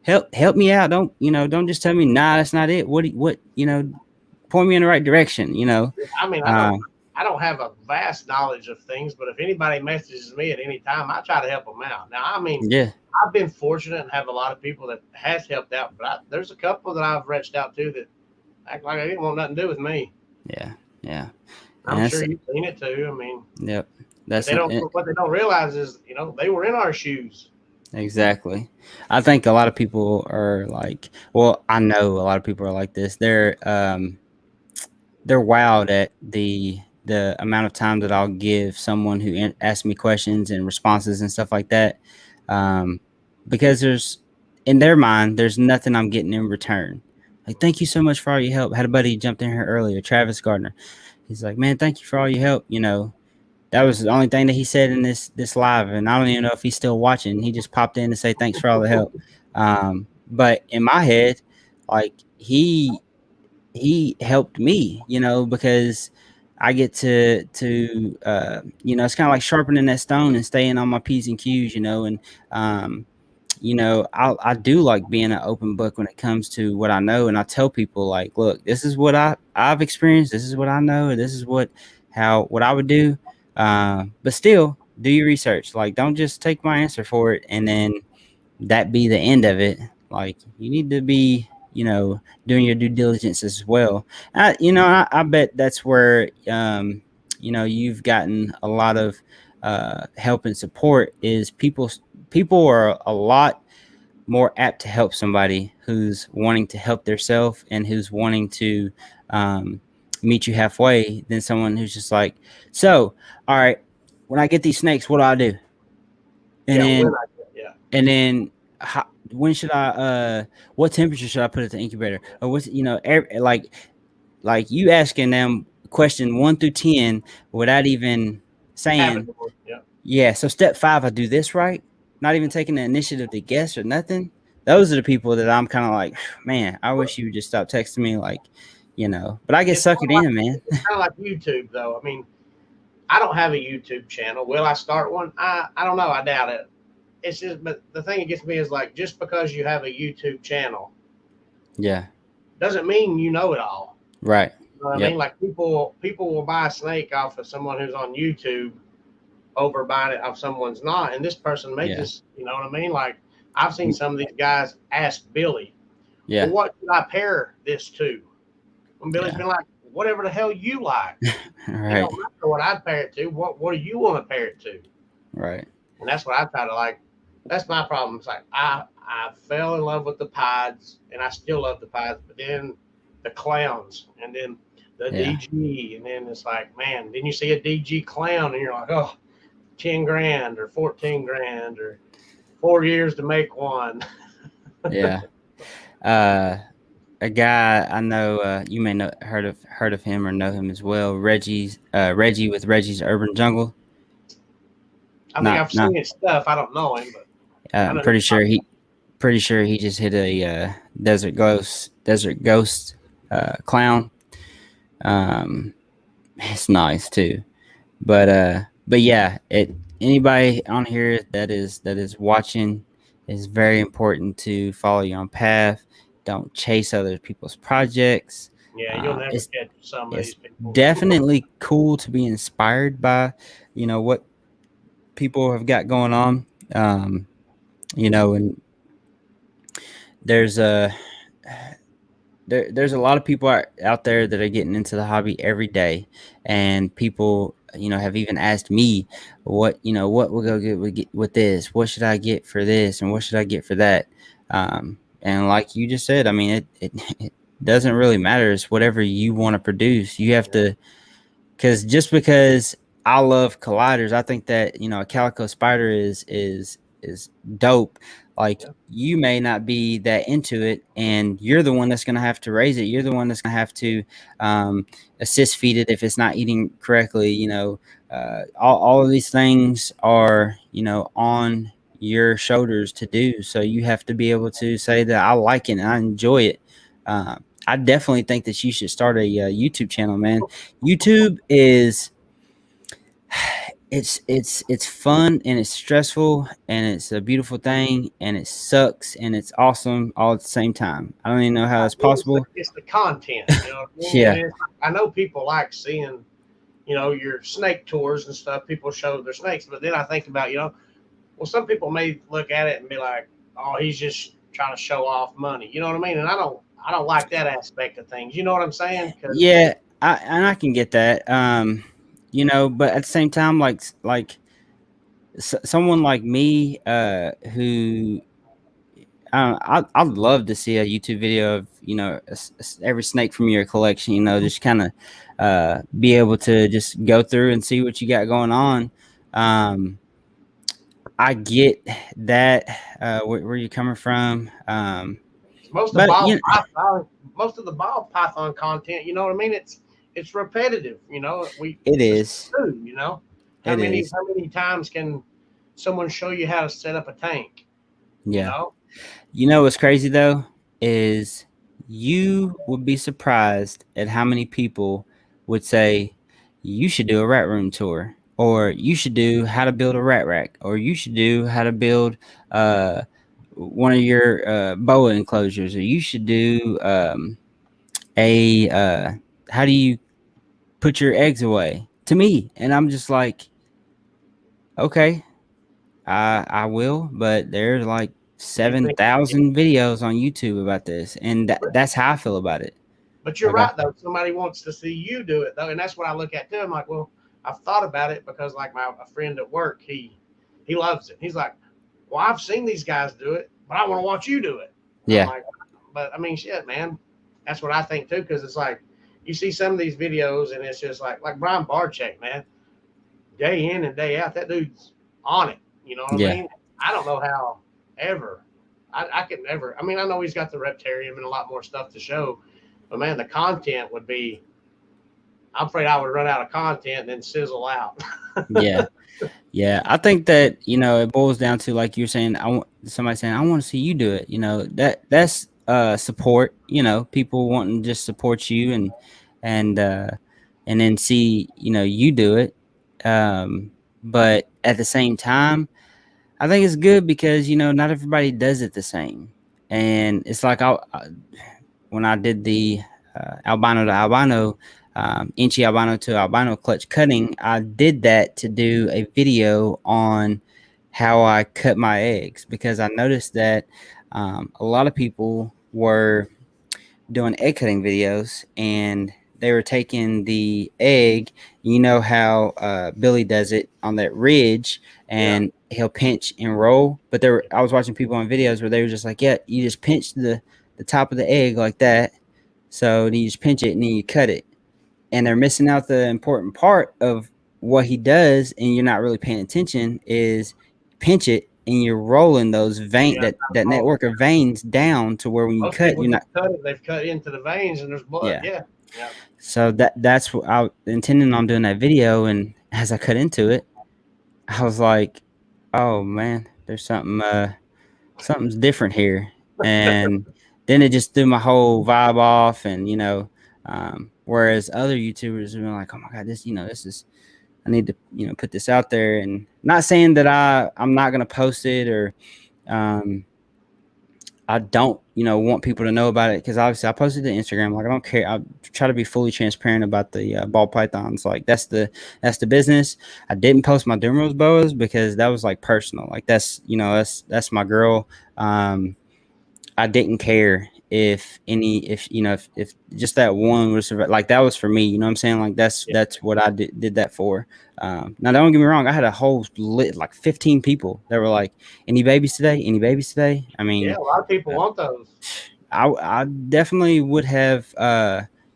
help me out. Don't just tell me, nah, that's not it. What point me in the right direction. I mean, Um, I don't have a vast knowledge of things, but if anybody messages me at any time, I try to help them out. Now, I mean, yeah, I've been fortunate and have a lot of people that has helped out, but there's a couple that I've reached out to that act like they didn't want nothing to do with me. yeah, yeah. And I'm that's sure you've seen it too. I mean, yep. but That's they don't. What they don't realize is, they were in our shoes. exactly. I think a lot of people are like, well, I know a lot of people are like this. They're wowed at the amount of time that I'll give someone who asks me questions and responses and stuff like that, um, because there's in their mind there's nothing I'm getting in return. Like, thank you so much for all your help. Had a buddy jumped in here earlier, Travis Gardner. He's like, man, thank you for all your help. That was the only thing that he said in this live, and I don't even know if he's still watching. He just popped in to say thanks for all the help. But in my head, like, he helped me, because I get to it's kind of like sharpening that stone and staying on my P's and Q's, and um, I do like being an open book when it comes to what I know, and I tell people like, look, this is what I've experienced, this is what I know, and this is what I would do. But still, do your research. Like, don't just take my answer for it and then that be the end of it. Like, you need to be, doing your due diligence as well. I bet that's where, you've gotten a lot of help and support. Is people are a lot more apt to help somebody who's wanting to help themselves and who's wanting to um, meet you halfway than someone who's just like, so, all right, when I get these snakes, what do I do? And Yeah, then yeah. and then when should what temperature should I put at the incubator? Or what's, like you asking them question 1 through 10 without even saying, Yeah. yeah, so step 5, I do this right, not even taking the initiative to guess or nothing. Those are the people that I'm kind of like, man, I wish you would just stop texting me, like, but I get It's suckered in, man. kind of like YouTube, though. I mean, I don't have a YouTube channel. Will I start one? I don't know. I doubt it. It's just, but the thing that gets me is like, just because you have a YouTube channel Yeah, doesn't mean you know it all. right. You know what I Yep. mean? Like, people will buy a snake off of someone who's on YouTube over buying it off someone's not, and this person may Yeah. just, you know what I mean? Like, I've seen some of these guys ask Billy, Yeah. well, what should I pair this to? And Billy's Yeah. been like, whatever the hell you like. It Right. don't matter what I'd pair it to. What do you want to pair it to? Right. And that's what I try to like. That's my problem. It's like I fell in love with the Pieds, and I still love the Pieds, but then the clowns, and then the Yeah. DG, and then it's like, man, then you see a DG clown, and you're like, oh, 10 grand or 14 grand or 4 years to make one. Yeah. A guy I know, you may know heard of him or know him as well. Reggie with Reggie's Urban Jungle. I think Not I've not. seen his stuff. I don't know him, but I I'm know. pretty sure he just hit a desert ghost clown. Um, it's nice too. But yeah, anybody on here that is watching, is very important to follow your own path. Don't chase other people's projects. Yeah, you'll never It's catch some of it's these people. definitely cool to be inspired by what people have got going on. And there's a there's a lot of people out there that are getting into the hobby every day, and people have even asked me what will go get with this, what should I get for this, and what should I get for that. And like you just said, I mean, it doesn't really matter. It's whatever you want to produce. You have to because just because I love colliders, I think that a calico spider is dope. Like Yeah. you may not be that into it, and you're the one that's gonna have to raise it. You're the one that's gonna have to um, assist feed it if it's not eating correctly. All of these things are on your shoulders to do. So you have to be able to say that I like it and I enjoy it. I definitely think that you should start a YouTube channel, man. YouTube is it's fun and it's stressful and it's a beautiful thing and it sucks and it's awesome all at the same time. I don't even know how that's possible. It's the content, you know what I mean? Yeah, And I know people like seeing, your snake tours and stuff. People show their snakes, but then I think about, well, some people may look at it and be like, "Oh, he's just trying to show off money." You know what I mean? And I don't like that aspect of things. You know what I'm saying? Because yeah, I can get that. But at the same time, someone like me, who I'd love to see a YouTube video of every snake from your collection. Just kind of be able to just go through and see what you got going on. I get that where you're coming from, most of but ball python, most of the ball python content, you know what I mean? It's repetitive. it It's is. food. How It many is. how many times can someone show you how to set up a tank? You Yeah. know, What's crazy though is you would be surprised at how many people would say you should do a rat room tour, or you should do how to build a rat rack, or you should do how to build uh, one of your boa enclosures, or you should do a how do you put your eggs away to me. And I'm just like, okay, I will, but there's like you think, 7,000 videos on YouTube about this, and that's how I feel about it. but you're Like, right though. Somebody wants to see you do it though, and that's what I look at too. I'm like, well, I've thought about it because like a friend at work, he loves it. He's like, well, I've seen these guys do it, but I want to watch you do it. I'm yeah, like, but I mean, shit, man, that's what I think too. Because it's like you see some of these videos, and it's just like Brian Barczyk, man, day in and day out, that dude's on it. You know what I yeah, mean? I don't know how ever. I could never. I mean, I know he's got the Reptarium and a lot more stuff to show, but man, the content would be. I'm afraid I would run out of content and then sizzle out. yeah, yeah. I think that it boils down to, like you're saying, I want somebody saying, I want to see you do it. That's support. People wanting to just support you and uh, and then see you do it. But at the same time, I think it's good because not everybody does it the same, and it's like when I did the albino to albino, inchy albino to albino clutch cutting, I did that to do a video on how I cut my eggs, because I noticed that a lot of people were doing egg cutting videos, and they were taking the egg. You know how Billy does it on that ridge, Yeah. and he'll pinch and roll. But I was watching people on videos where they were just like, yeah, you just pinch the top of the egg like that. So then you just pinch it and then you cut it. And they're missing out the important part of what he does, and you're not really paying attention, is pinch it and you're rolling those vein Yeah. that network of veins down to where when you Most cut, people you're just not. cut it. They've cut into the veins and there's blood. Yeah. Yeah. Yeah. So that's what I was intending on doing that video, and as I cut into it, I was like, "Oh man, there's something's different here," and then it just threw my whole vibe off, and whereas other YouTubers have been like, "Oh my god, this is I need to put this out there," and not saying that I'm not gonna post it, or um, I don't, want people to know about it, because obviously I posted to Instagram. Like, I don't care. I try to be fully transparent about the ball pythons. Like, that's the business. I didn't post my Dumrose boas because that was like personal. Like, that's my girl. I didn't care if just that one was like, that was for me. You know what I'm saying? Like, that's what I did that for. Now don't get me wrong. I had a whole like 15 people that were like, any babies today? Any babies today? I Yeah. mean, A lot of people want those. I definitely would have,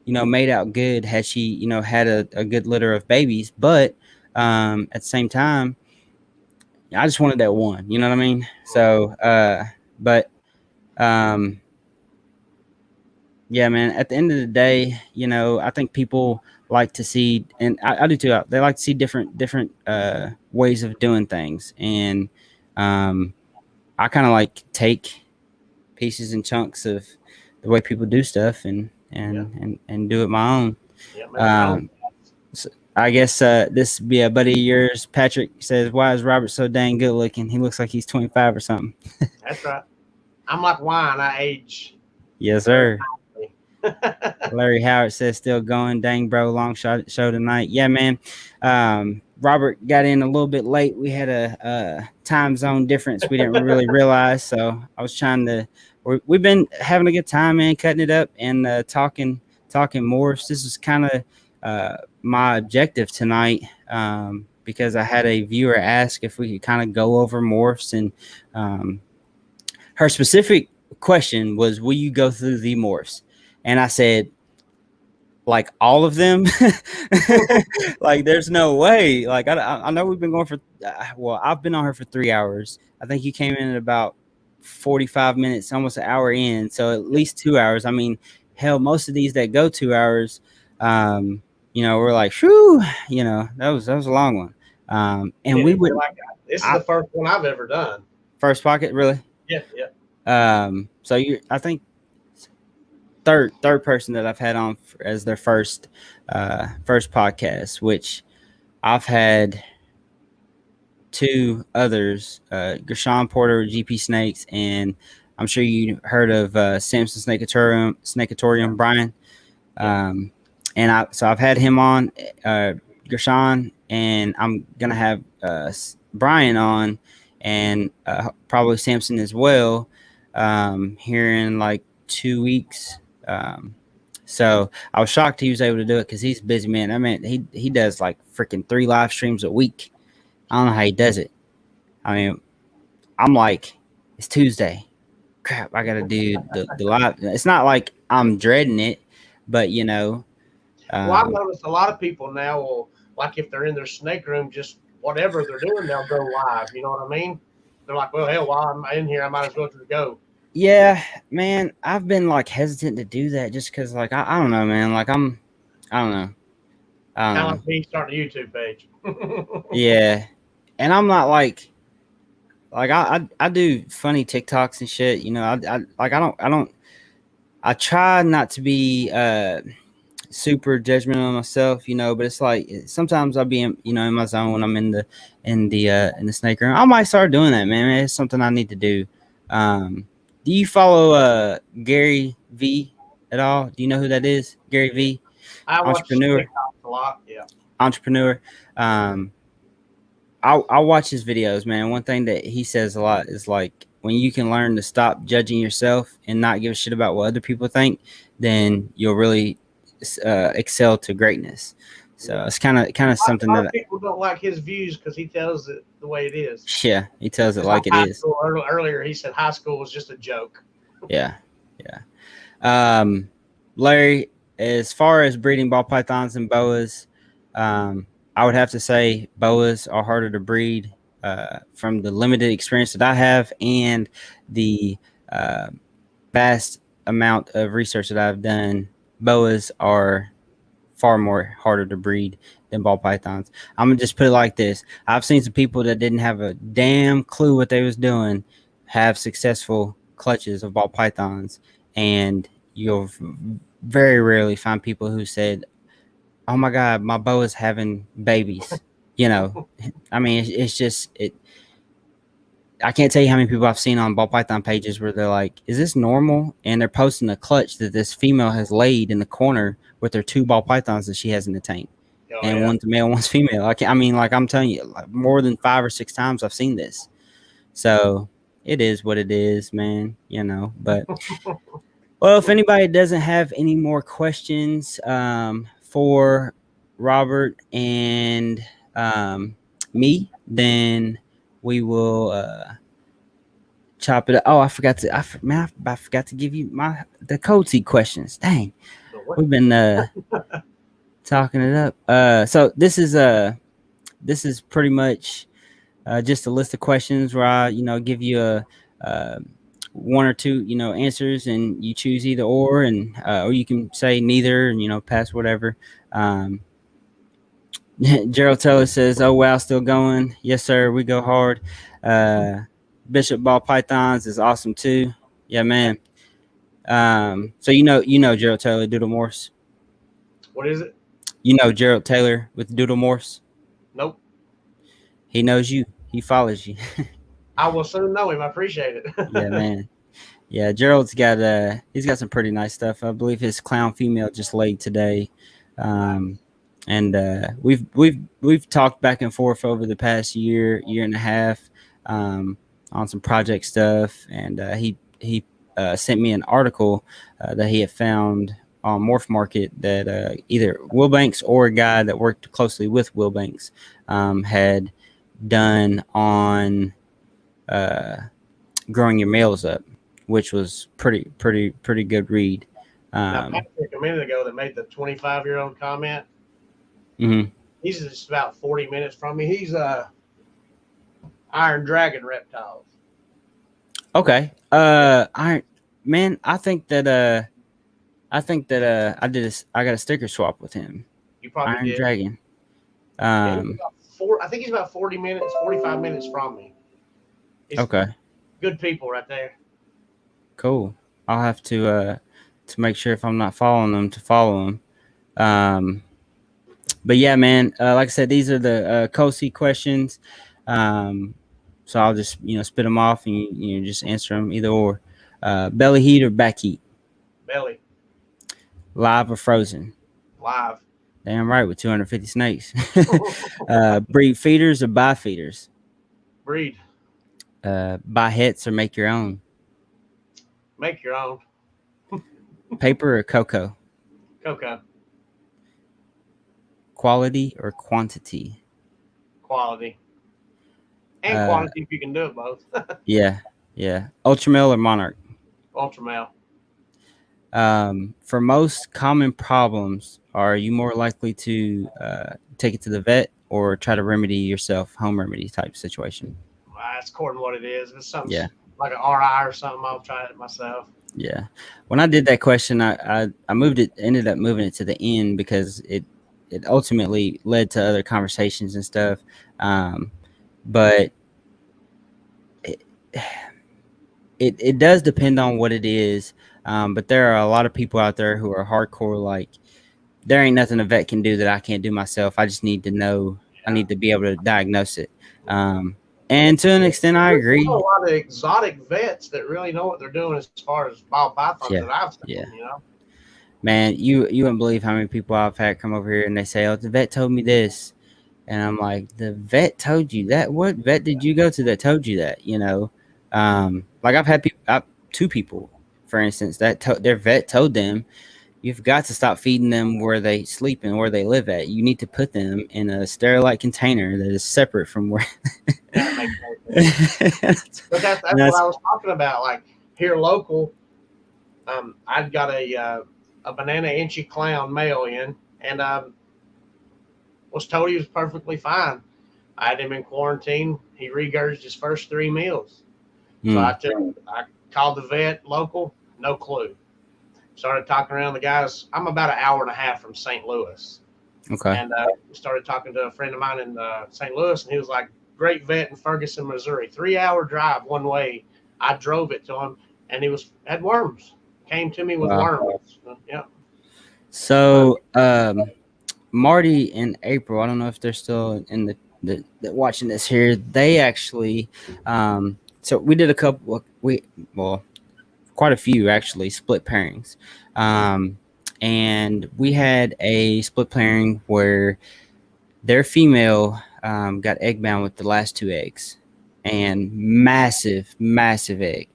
made out good had she, had a good litter of babies. But at the same time, I just wanted that one. You know what I mean? So, but um, yeah, man. At the end of the day, I think people like to see, and I do too. They like to see different ways of doing things, and I kind of like take pieces and chunks of the way people do stuff and do it my own. Yeah, make your own. Um, so I guess this be a buddy of yours. Patrick says, "Why is Robert so dang good looking? He looks like he's 25 or something." That's right. I'm like wine. I age Yes, very sir. nicely. Larry Howard says, "Still going, dang bro, long shot show tonight." Yeah, man. Robert got in a little bit late. We had a time zone difference we didn't really realize, so I was trying to. We've been having a good time, man, cutting it up and talking morphs. This is kind of my objective tonight, because I had a viewer ask if we could kind of go over morphs, and her specific question was, "Will you go through the morphs?" And I said, like all of them. Like there's no way. Like I know we've been going for well, I've been on her for 3 hours. I think you came in at about 45 minutes, almost an hour in, so at least 2 hours. I mean, hell, most of these that go 2 hours, we're like, whew, that was a long one. And Yeah, we would like this is the first one I've ever done. first pocket, really. Yeah, yeah. So I think third person that I've had on as their first podcast, which I've had two others, Gershon Porter, GP Snakes, and I'm sure you heard of Samson Snakeatorium, Brian. And I've had him on, Gershon, and I'm gonna have Brian on, and probably Samson as well, here in like 2 weeks. So I was shocked he was able to do it because he's a busy man. I mean, he does like freaking 3 live streams a week. I don't know how he does it. I mean, I'm like, it's Tuesday. Crap, I gotta do the live. It's not like I'm dreading it, but Well, I've noticed a lot of people now will, like, if they're in their snake room, just whatever they're doing, they'll go live. You know what I mean? They're like, well, hell, while I'm in here, I might as well just go. yeah, man, I've been like hesitant to do that just because, like, I don't know, man. Like, I don't know. I Kind don't of know. like me starting a YouTube page. Yeah, and I'm not like I do funny TikToks and shit. I try not to be super judgmental of myself, but it's like sometimes I'll be in my zone when I'm in the snake room. I might start doing that, man. It's something I need to do. Do you follow Gary V at all? Do you know who that is? Gary V, I watch entrepreneur. TikToks a lot. Yeah. Entrepreneur. I watch his videos, man. One thing that he says a lot is like, when you can learn to stop judging yourself and not give a shit about what other people think, then you'll really excel to greatness. So it's kind of something A lot that of people don't like his views because he tells it the way it is. yeah, he tells it like it high is. School, earlier, he said high school was just a joke. Yeah. Larry, as far as breeding ball pythons and boas, I would have to say boas are harder to breed, from the limited experience that I have and the vast amount of research that I've done. Boas are far more harder to breed than ball pythons. I'm gonna just put it like this: I've seen some people that didn't have a damn clue what they was doing have successful clutches of ball pythons, and you'll very rarely find people who said, "Oh my God, my boa is having babies." I mean, it's just it. I can't tell you how many people I've seen on ball python pages where they're like, "Is this normal?" And they're posting a clutch that this female has laid in the corner with her 2 ball pythons that she has in the tank, and one's male, one's female. Like I'm telling you, like more than 5 or 6 times I've seen this. So it is what it is, man. But well, if anybody doesn't have any more questions for Robert and me, then we will chop it up. Oh, I forgot to give you the code seed questions. Dang. We've been talking it up. So this is pretty much just a list of questions where I, give you a one or two, answers, and you choose either or, and or you can say neither, and pass whatever. Gerald Taylor says, "Oh wow, still going? Yes, sir. We go hard. Uh, Bishop Ball Pythons is awesome too. Yeah, man. So Gerald Taylor, Doodle Morse. What is it? You know Gerald Taylor with Doodle Morse. Nope. He knows you. He follows you. I will soon know him. I appreciate it. Yeah, man. Yeah, Gerald's got he's got some pretty nice stuff. I believe his clown female just laid today. And we've talked back and forth over the past year and a half on some project stuff, and he sent me an article that he had found on Morph Market that either Will Banks or a guy that worked closely with Will Banks had done on growing your males up, which was pretty good read. Now, Patrick, a minute ago, that made the 25-year-old comment. Mm-hmm. He's just about 40 minutes from me. He's Iron Dragon Reptiles. Okay. Iron Man. I think that I got a sticker swap with him. You probably Iron did. Dragon. I think he's about 45 minutes from me. He's Okay. Good people right there. Cool. I'll have to make sure if I'm not following them to follow them. But yeah, man. Like I said, these are the COSI questions. So I'll just spit them off and you just answer them either or. Belly heat or back heat? Belly. Live or frozen? Live. Damn right, with 250 snakes. Breed feeders or buy feeders? Breed. Buy hets or make your own? Make your own. Paper or cocoa? Cocoa. Quality or quantity? Quality. And quantity if you can do it both. Yeah. Ultramale or monarch? Ultramale. For most common problems, are you more likely to take it to the vet or try to remedy yourself, home remedy type situation? That's according to what it is. If it's something like an RI or something, I'll try it myself. Yeah. When I did that question, I ended up moving it to the end because it ultimately led to other conversations and stuff. But it does depend on what it is. But there are a lot of people out there who are hardcore, like, there ain't nothing a vet can do that I can't do myself. I just need to know. I need to be able to diagnose it. And to an extent, I agree. There's a lot of exotic vets that really know what they're doing as far as ball pythons that I've seen, Man, you wouldn't believe how many people I've had come over here and they say, "Oh, the vet told me this," and I'm like, "The vet told you that? What vet did you go to that told you that?" Like I've had two people, for instance, that their vet told them, "You've got to stop feeding them where they sleep and where they live at. You need to put them in a sterilite container that is separate from where." But that's what I was talking about. Like here local, I've got a banana inchy clown male in, and was told he was perfectly fine. I had him in quarantine. He regurged his first 3 meals. So I called the vet local, no clue. Started talking around the guys. I'm about an hour and a half from St. Louis. Okay. And started talking to a friend of mine in St. Louis, and he was like, great vet in Ferguson, Missouri. 3-hour drive one way. I drove it to him, and he had worms. Came to me with worms. Yeah. So Marty and April, I don't know if they're still in the watching this here. They actually so we did quite a few actually split pairings. And we had a split pairing where their female got egg bound with the last 2 eggs, and massive egg.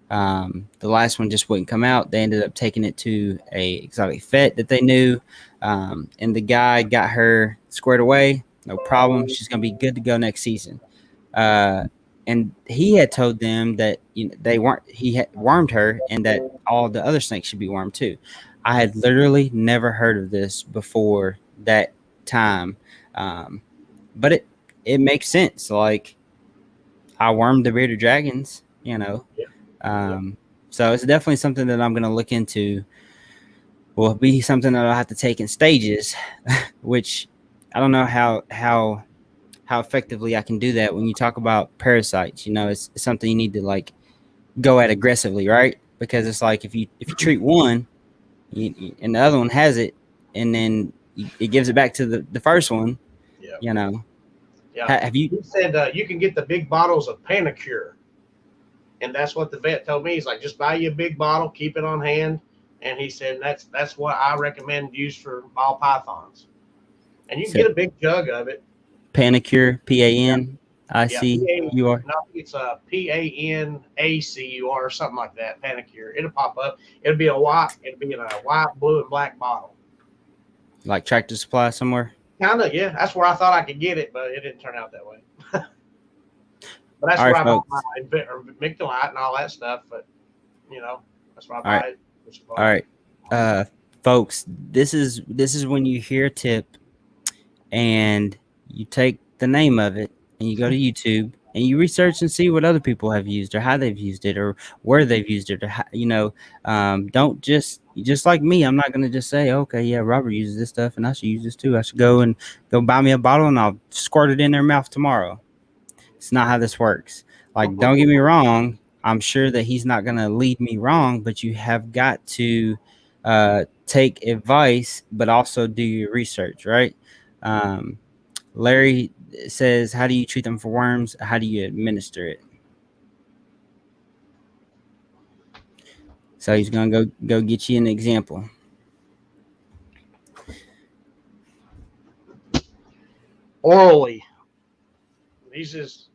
The last one just wouldn't come out. They ended up taking it to a exotic vet that they knew, and the guy got her squared away, no problem. She's gonna be good to go next season. And he had told them that they weren't. He had wormed her, and that all the other snakes should be wormed too. I had literally never heard of this before that time. Um, but it makes sense. Like, I wormed the bearded dragons, you know. Yeah. Um, so it's definitely something that I'm going to look into. Will be something that I'll have to take in stages, which I don't know how effectively I can do that. When you talk about parasites, you know, it's something you need to like go at aggressively, right? Because it's like if you treat one, and the other one has it, and then it gives it back to the first one, Yeah. you know. Yeah. Have you? He said you can get the big bottles of Panacure, and that's what the vet told me. He's like, just buy you a big bottle, keep it on hand, and he said that's what I recommend use for ball pythons. And you can get a big jug of it. Panacure, PANICUR. No, it's a PANACUR or something like that. Panacure. It'll pop up. It'll be in a white, blue, and black bottle. Like Tractor Supply somewhere. Kind of, yeah. That's where I thought I could get it, but it didn't turn out that way. But that's All where right, I bought folks. my Victolite and all that stuff. But you know, that's where I buy it. All right, folks. This is when you hear a tip, and you take the name of it, and you go to YouTube, and you research and see what other people have used, or how they've used it, or where they've used it, or how, you know. Don't just like me. I'm not gonna just say, okay, yeah, Robert uses this stuff, and I should use this too. I should go buy me a bottle, and I'll squirt it in their mouth tomorrow. It's not how this works. Like, don't get me wrong. I'm sure that he's not going to lead me wrong, but you have got to take advice, but also do your research, right? Larry says, how do you treat them for worms? How do you administer it? So he's going to go get you an example. Orally. This is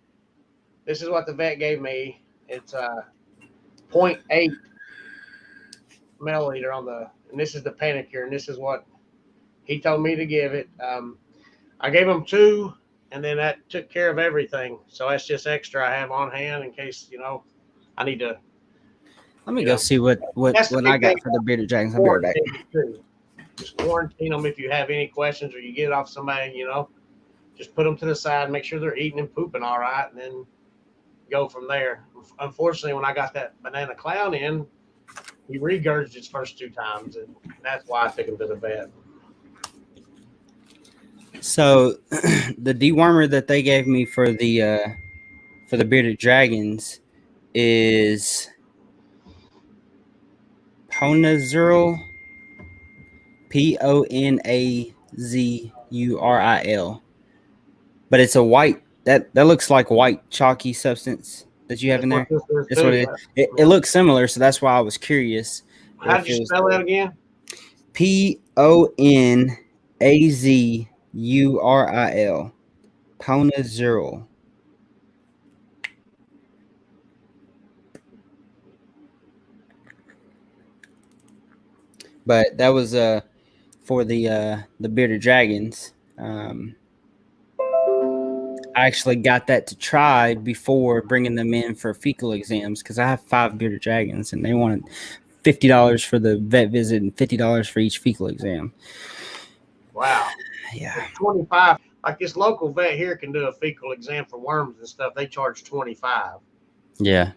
what the vet gave me. It's 0.8 milliliter and this is the Panacure, and this is what he told me to give it. I gave him 2, and then that took care of everything. So that's just extra I have on hand in case, I need to. Let me go see what I got for the bearded dragons. I'll be right back. Just quarantine them if you have any questions or you get it off somebody, just put them to the side, make sure they're eating and pooping all right, and then go from there. Unfortunately, when I got that banana clown in, he regurgitated his first 2 times, and that's why I took him to the vet. So the dewormer that they gave me for the bearded dragons is Ponazuril, Ponazuril, but it's a white that looks like white chalky substance that you have in there. That's what it looks similar, so that's why I was curious. How did you spell that again? Ponazuril, Ponazuril. But that was for the bearded dragons. I actually got that to try before bringing them in for fecal exams because I have 5 bearded dragons and they wanted $50 for the vet visit and $50 for each fecal exam. Wow. Yeah. 25. Like this local vet here can do a fecal exam for worms and stuff. They charge 25. Yeah.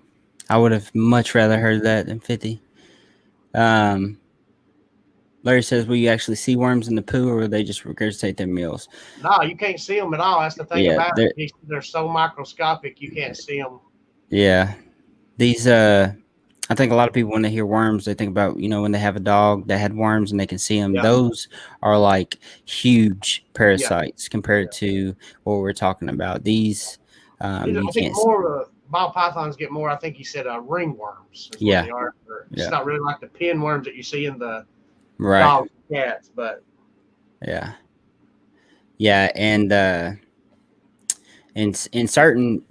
I would have much rather heard that than 50. Larry says, will you actually see worms in the poo, or will they just regurgitate their meals? No, you can't see them at all. That's the thing about it. They're so microscopic, you can't see them. Yeah. These, I think a lot of people, when they hear worms, they think about, when they have a dog that had worms and they can see them. Yeah. Those are like huge parasites compared to what we're talking about. These, I think more ball pythons get more, I think he said, ringworms. Yeah. They are. It's not really like the pinworms that you see in the right. dogs and cats, but yeah, and in certain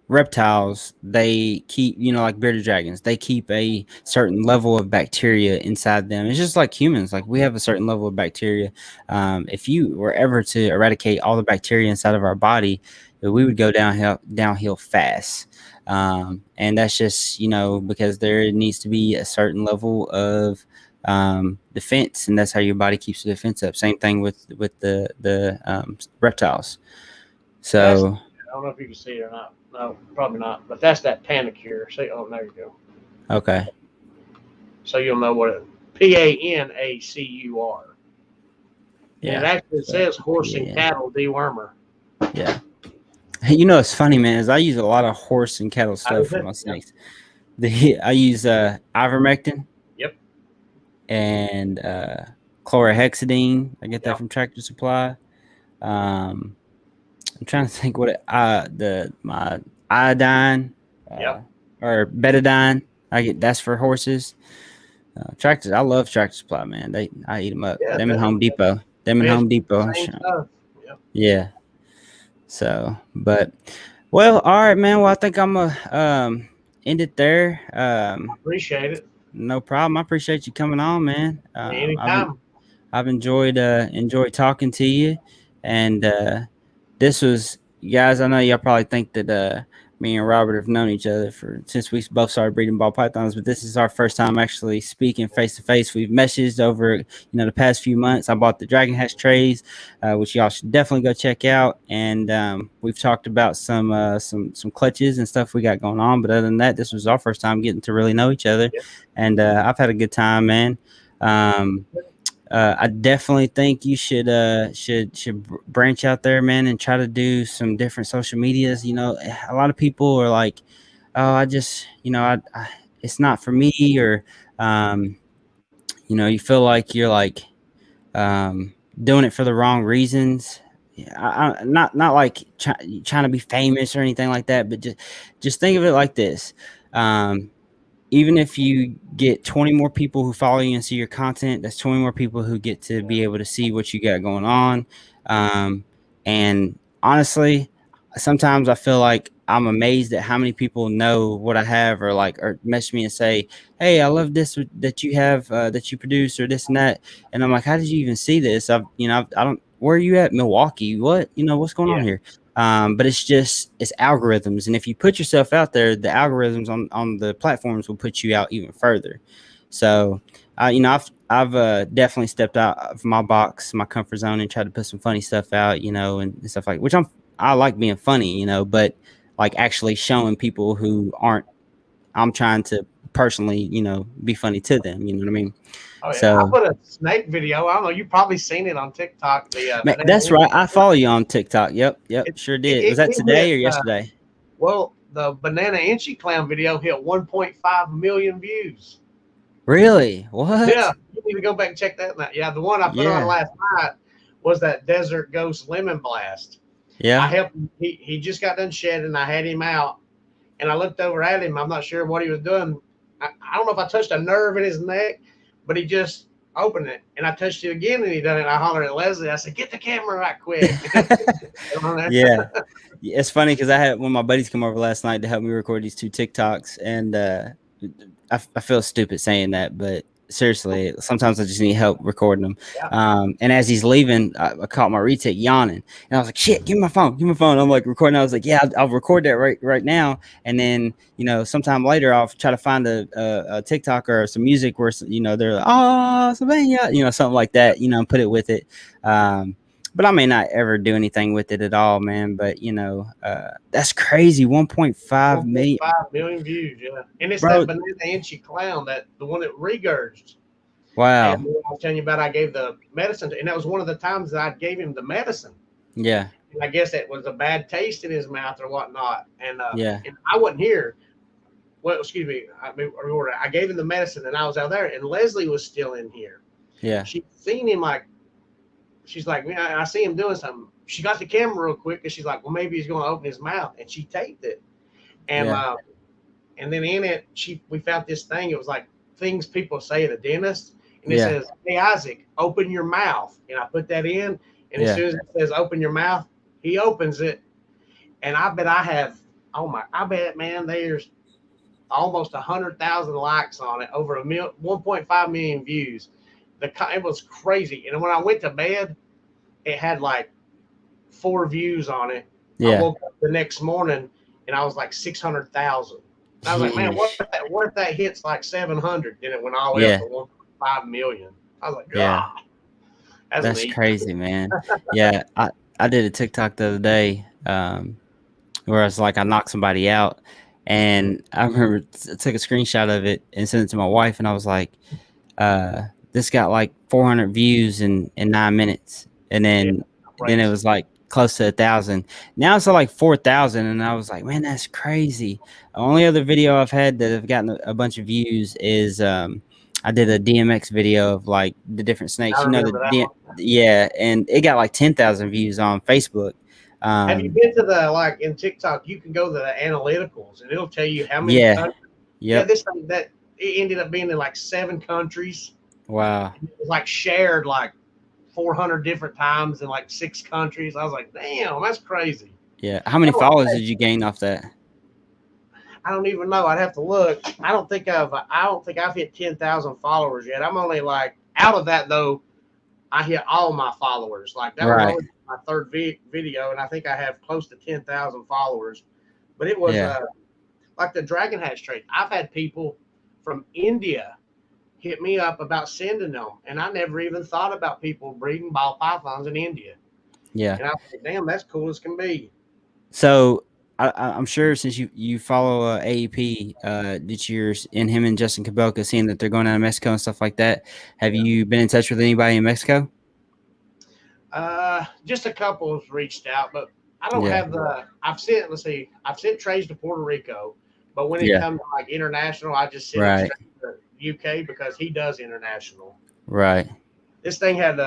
reptiles, they keep, like bearded dragons, they keep a certain level of bacteria inside them. It's just like humans, like we have a certain level of bacteria. If you were ever to eradicate all the bacteria inside of our body, we would go downhill fast. And that's just, because there needs to be a certain level of defense, and that's how your body keeps the defense up. Same thing with the reptiles. So I don't know if you can see it or not. No, probably not. But that's that Panacur. See, oh, there you go. okay, So you'll know what it. Panacur. And yeah, it actually says horse and yeah. cattle dewormer. Yeah. You know, it's funny, man, is I use a lot of horse and cattle stuff for my snakes. I use ivermectin. Yep. And chlorhexidine. I get that Yep. from Tractor Supply. I'm trying to think what my iodine Yep. or betadine. I get that's for horses. Tractors. I love Tractor Supply, man. I eat them up. Yeah, Them in Home Depot. Them in Home Depot. Same stuff. Yep. Yeah. So, but well, all right, man. Well, I think I'm gonna end it there. Appreciate it. No problem. I appreciate you coming on, man. Anytime. I've enjoyed talking to you, and this was, guys. I know y'all probably think that me and Robert have known each other since we both started breeding ball pythons, but this is our first time actually speaking face to face. We've messaged over the past few months. I bought the Dragon Hatch trays, which y'all should definitely go check out, and we've talked about some clutches and stuff we got going on. But other than that, this was our first time getting to really know each other, and I've had a good time, man. I definitely think you should branch out there, man, and try to do some different social medias. A lot of people are like, "Oh, I just, it's not for me," or, you feel like you're like doing it for the wrong reasons. Not like trying to be famous or anything like that, but just think of it like this. Even if you get 20 more people who follow you and see your content, that's 20 more people who get to be able to see what you got going on. And honestly, sometimes I feel like I'm amazed at how many people know what I have, or message me and say, "Hey, I love this that you have, that you produce, or this and that." And I'm like, "How did you even see this?" I don't. Where are you at, Milwaukee? What, what's going on here? But it's algorithms, and if you put yourself out there, the algorithms on the platforms will put you out even further. So, I've definitely stepped out of my box, my comfort zone, and tried to put some funny stuff out, and stuff like, which I like being funny, but like actually showing people who aren't. I'm trying to personally, be funny to them. You know what I mean? Oh, yeah. So I put a snake video. I don't know. You've probably seen it on TikTok. Man, that's right. I follow you on TikTok. Yep, sure did. Was that today or yesterday? Well, the Banana Inchy Clown video hit 1.5 million views. Really? What? Yeah, you need to go back and check that out. Yeah, the one I put on last night was that Desert Ghost Lemon Blast. Yeah. I helped him. He just got done shedding. I had him out, and I looked over at him. I'm not sure what he was doing. I don't know if I touched a nerve in his neck, but he just opened it, and I touched it again, and he done it. I hollered at Leslie. I said, "Get the camera right quick." Yeah. It's funny because I had one of my buddies come over last night to help me record these 2 TikToks, and I feel stupid saying that, but seriously, sometimes I just need help recording them. Yeah. And as he's leaving, I caught my retake yawning, and I was like, "Shit, give me my phone." I'm like recording. I was like, "Yeah, I'll record that right now." And then sometime later, I'll try to find a TikTok or some music where they're like, "Oh, Sylvania," something like that. Put it with it. But I may not ever do anything with it at all, man. But that's crazy. 1.5 million. 5 million views, yeah. And it's that Banana Inchy Clown, the one that regurged. Wow. And I was telling you about, I gave the medicine to, and that was one of the times that I gave him the medicine. Yeah. And I guess it was a bad taste in his mouth or whatnot. And and I wasn't here. Well, excuse me. I gave him the medicine, and I was out there, and Leslie was still in here. Yeah. She'd seen him she's like, I see him doing something. She got the camera real quick, and she's like, well, maybe he's going to open his mouth, and she taped it. And and then in it, we found this thing. It was like things people say at a dentist, and it says, "Hey Isaac, open your mouth." And I put that in, and as soon as it says "open your mouth," he opens it, and I bet man, there's almost 100,000 likes on it, over 1.5 million views. It was crazy. And when I went to bed, it had like 4 views on it. I woke up the next morning and I was like 600,000. I was like, man, what if that hits like 700? Then it went all the way up to 1. 5 million. I was like, Yeah. God, that's That's neat. crazy, man. Yeah, I did a TikTok the other day, where it's like I knocked somebody out, and I remember took a screenshot of it and sent it to my wife, and I was like, this got like 400 views in 9 minutes, and Yeah, then it crazy. was like close to 1,000. Now it's at like 4,000, and I was like, man, that's crazy. The only other video I've had that have gotten a bunch of views is I did a DMX video of like the different snakes. I You know remember that one. yeah, and it got like 10,000 views on Facebook. Have you been to the, like, in TikTok? You can go to the analyticals, and it'll tell you how many Yeah, countries. Yeah, yep, this thing that it ended up being in like 7 countries. wow, It was like shared like 400 different times in like 6 countries. I was like, damn, that's crazy. yeah. How many followers did you gain off that? I don't even know. I'd have to look. I don't think I've hit 10,000 followers yet. I'm only like, out of that though, I hit all my followers. Like, that was Right. only my third video, and I think I have close to 10,000 followers. But it was Yeah. like the Dragon Hatch trade. I've had people from India hit me up about sending them, and I never even thought about people breeding ball pythons in India. Yeah. And I was like, damn, that's cool as can be. So I'm sure since you follow AEP, that you're in him and Justin Cabelka, seeing that they're going out of Mexico and stuff like that. Have you been in touch with anybody in Mexico? Just a couple have reached out, but I don't Yeah. have the. I've sent trays to Puerto Rico, but when it Yeah. comes to like international, I just send Right. it straight to UK because he does international. Right. This thing had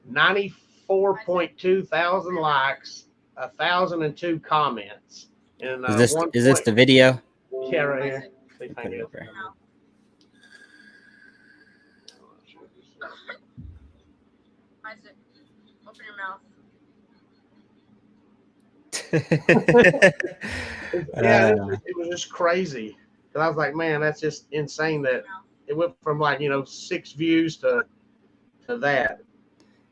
94.2 thousand likes, 1,002 comments, and Is this the video? yeah, right here. See if I Put can it get up there. Isaac, open your mouth. Yeah, it was just crazy. And I was like, man, that's just insane that it went from like 6 views to that.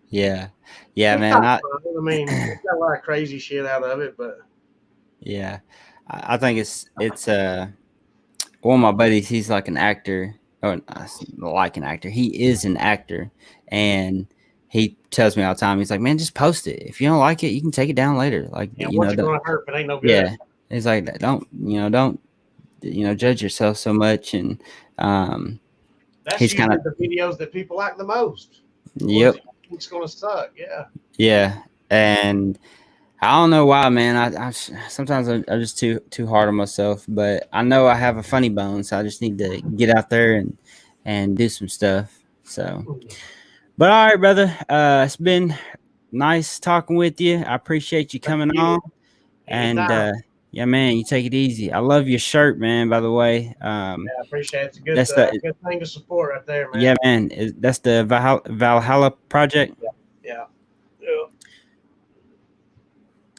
Yeah. Yeah, It's man. not fun. I mean, it's got a lot of crazy shit out of it, but Yeah. I think it's one of my buddies, he's like an actor, or like an actor. He is an actor, and he tells me all the time. He's like, "Man, just post it. If you don't like it, you can take it down later. Like, what's it gonna hurt if it ain't no good?" Yeah." He's like, don't judge yourself so much." And That's he's usually kind of the videos that people like the most. yep, It's gonna suck. Yeah. yeah, and I don't know why, man. I sometimes I'm just too hard on myself, but I know I have a funny bone, so I just need to get out there and do some stuff. So, but all right, brother. It's been nice talking with you. I appreciate you coming on, and yeah, man, you take it easy. I love your shirt, man. By the way, I appreciate it. It's a good, that's good thing to support right there, man. Yeah, man. That's the Valhalla project. Yeah.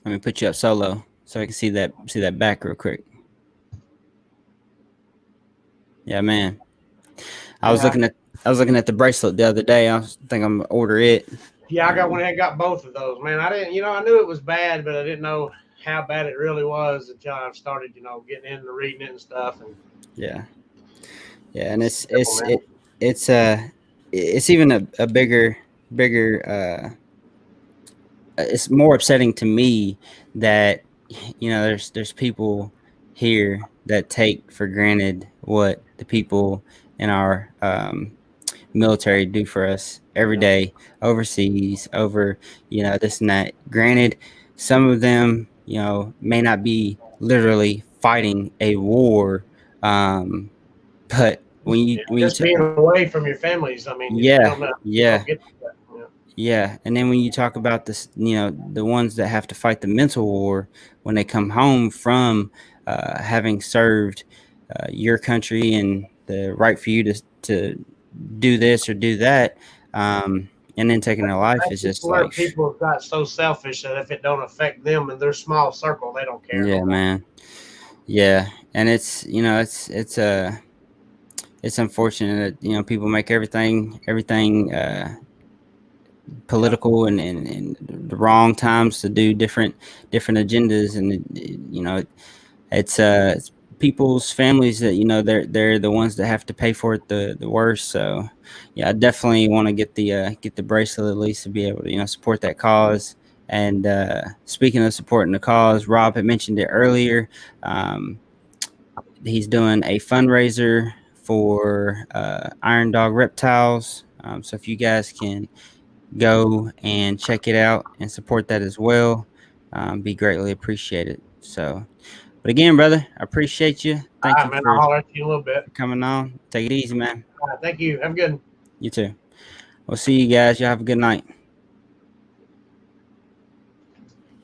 Let me put you up solo so I can see that back real quick. Yeah, man. I was looking at the bracelet the other day. I think I'm gonna order it. Yeah, I got both of those, man. I didn't, I knew it was bad, but I didn't know how bad it really was until I started, getting into reading it and stuff. And yeah, and it's even a bigger. It's more upsetting to me that there's people here that take for granted what the people in our military do for us every day overseas, over this and that. Granted, some of them may not be literally fighting a war, but when you being away from your families, I mean, yeah, and then when you talk about this, the ones that have to fight the mental war when they come home from having served your country and the right for you to do this or do that, and then taking their life is just where like people have got so selfish that if it don't affect them in their small circle, they don't care. Yeah, man. Yeah, and it's it's unfortunate that people make everything political and the wrong times to do different agendas, and it's people's families that they're the ones that have to pay for it the worst. So yeah, I definitely want to get the bracelet at least to be able to support that cause. And speaking of supporting the cause, Rob had mentioned it earlier. He's doing a fundraiser for Iron Dog Reptiles. So if you guys can go and check it out and support that as well, be greatly appreciated. So, but again, brother, I appreciate you. Thank All you right, man. for I'll holler at you a little bit. coming on. Take it easy, man. All right, thank you. Have a good one. You too. We'll see you guys. Y'all have a good night.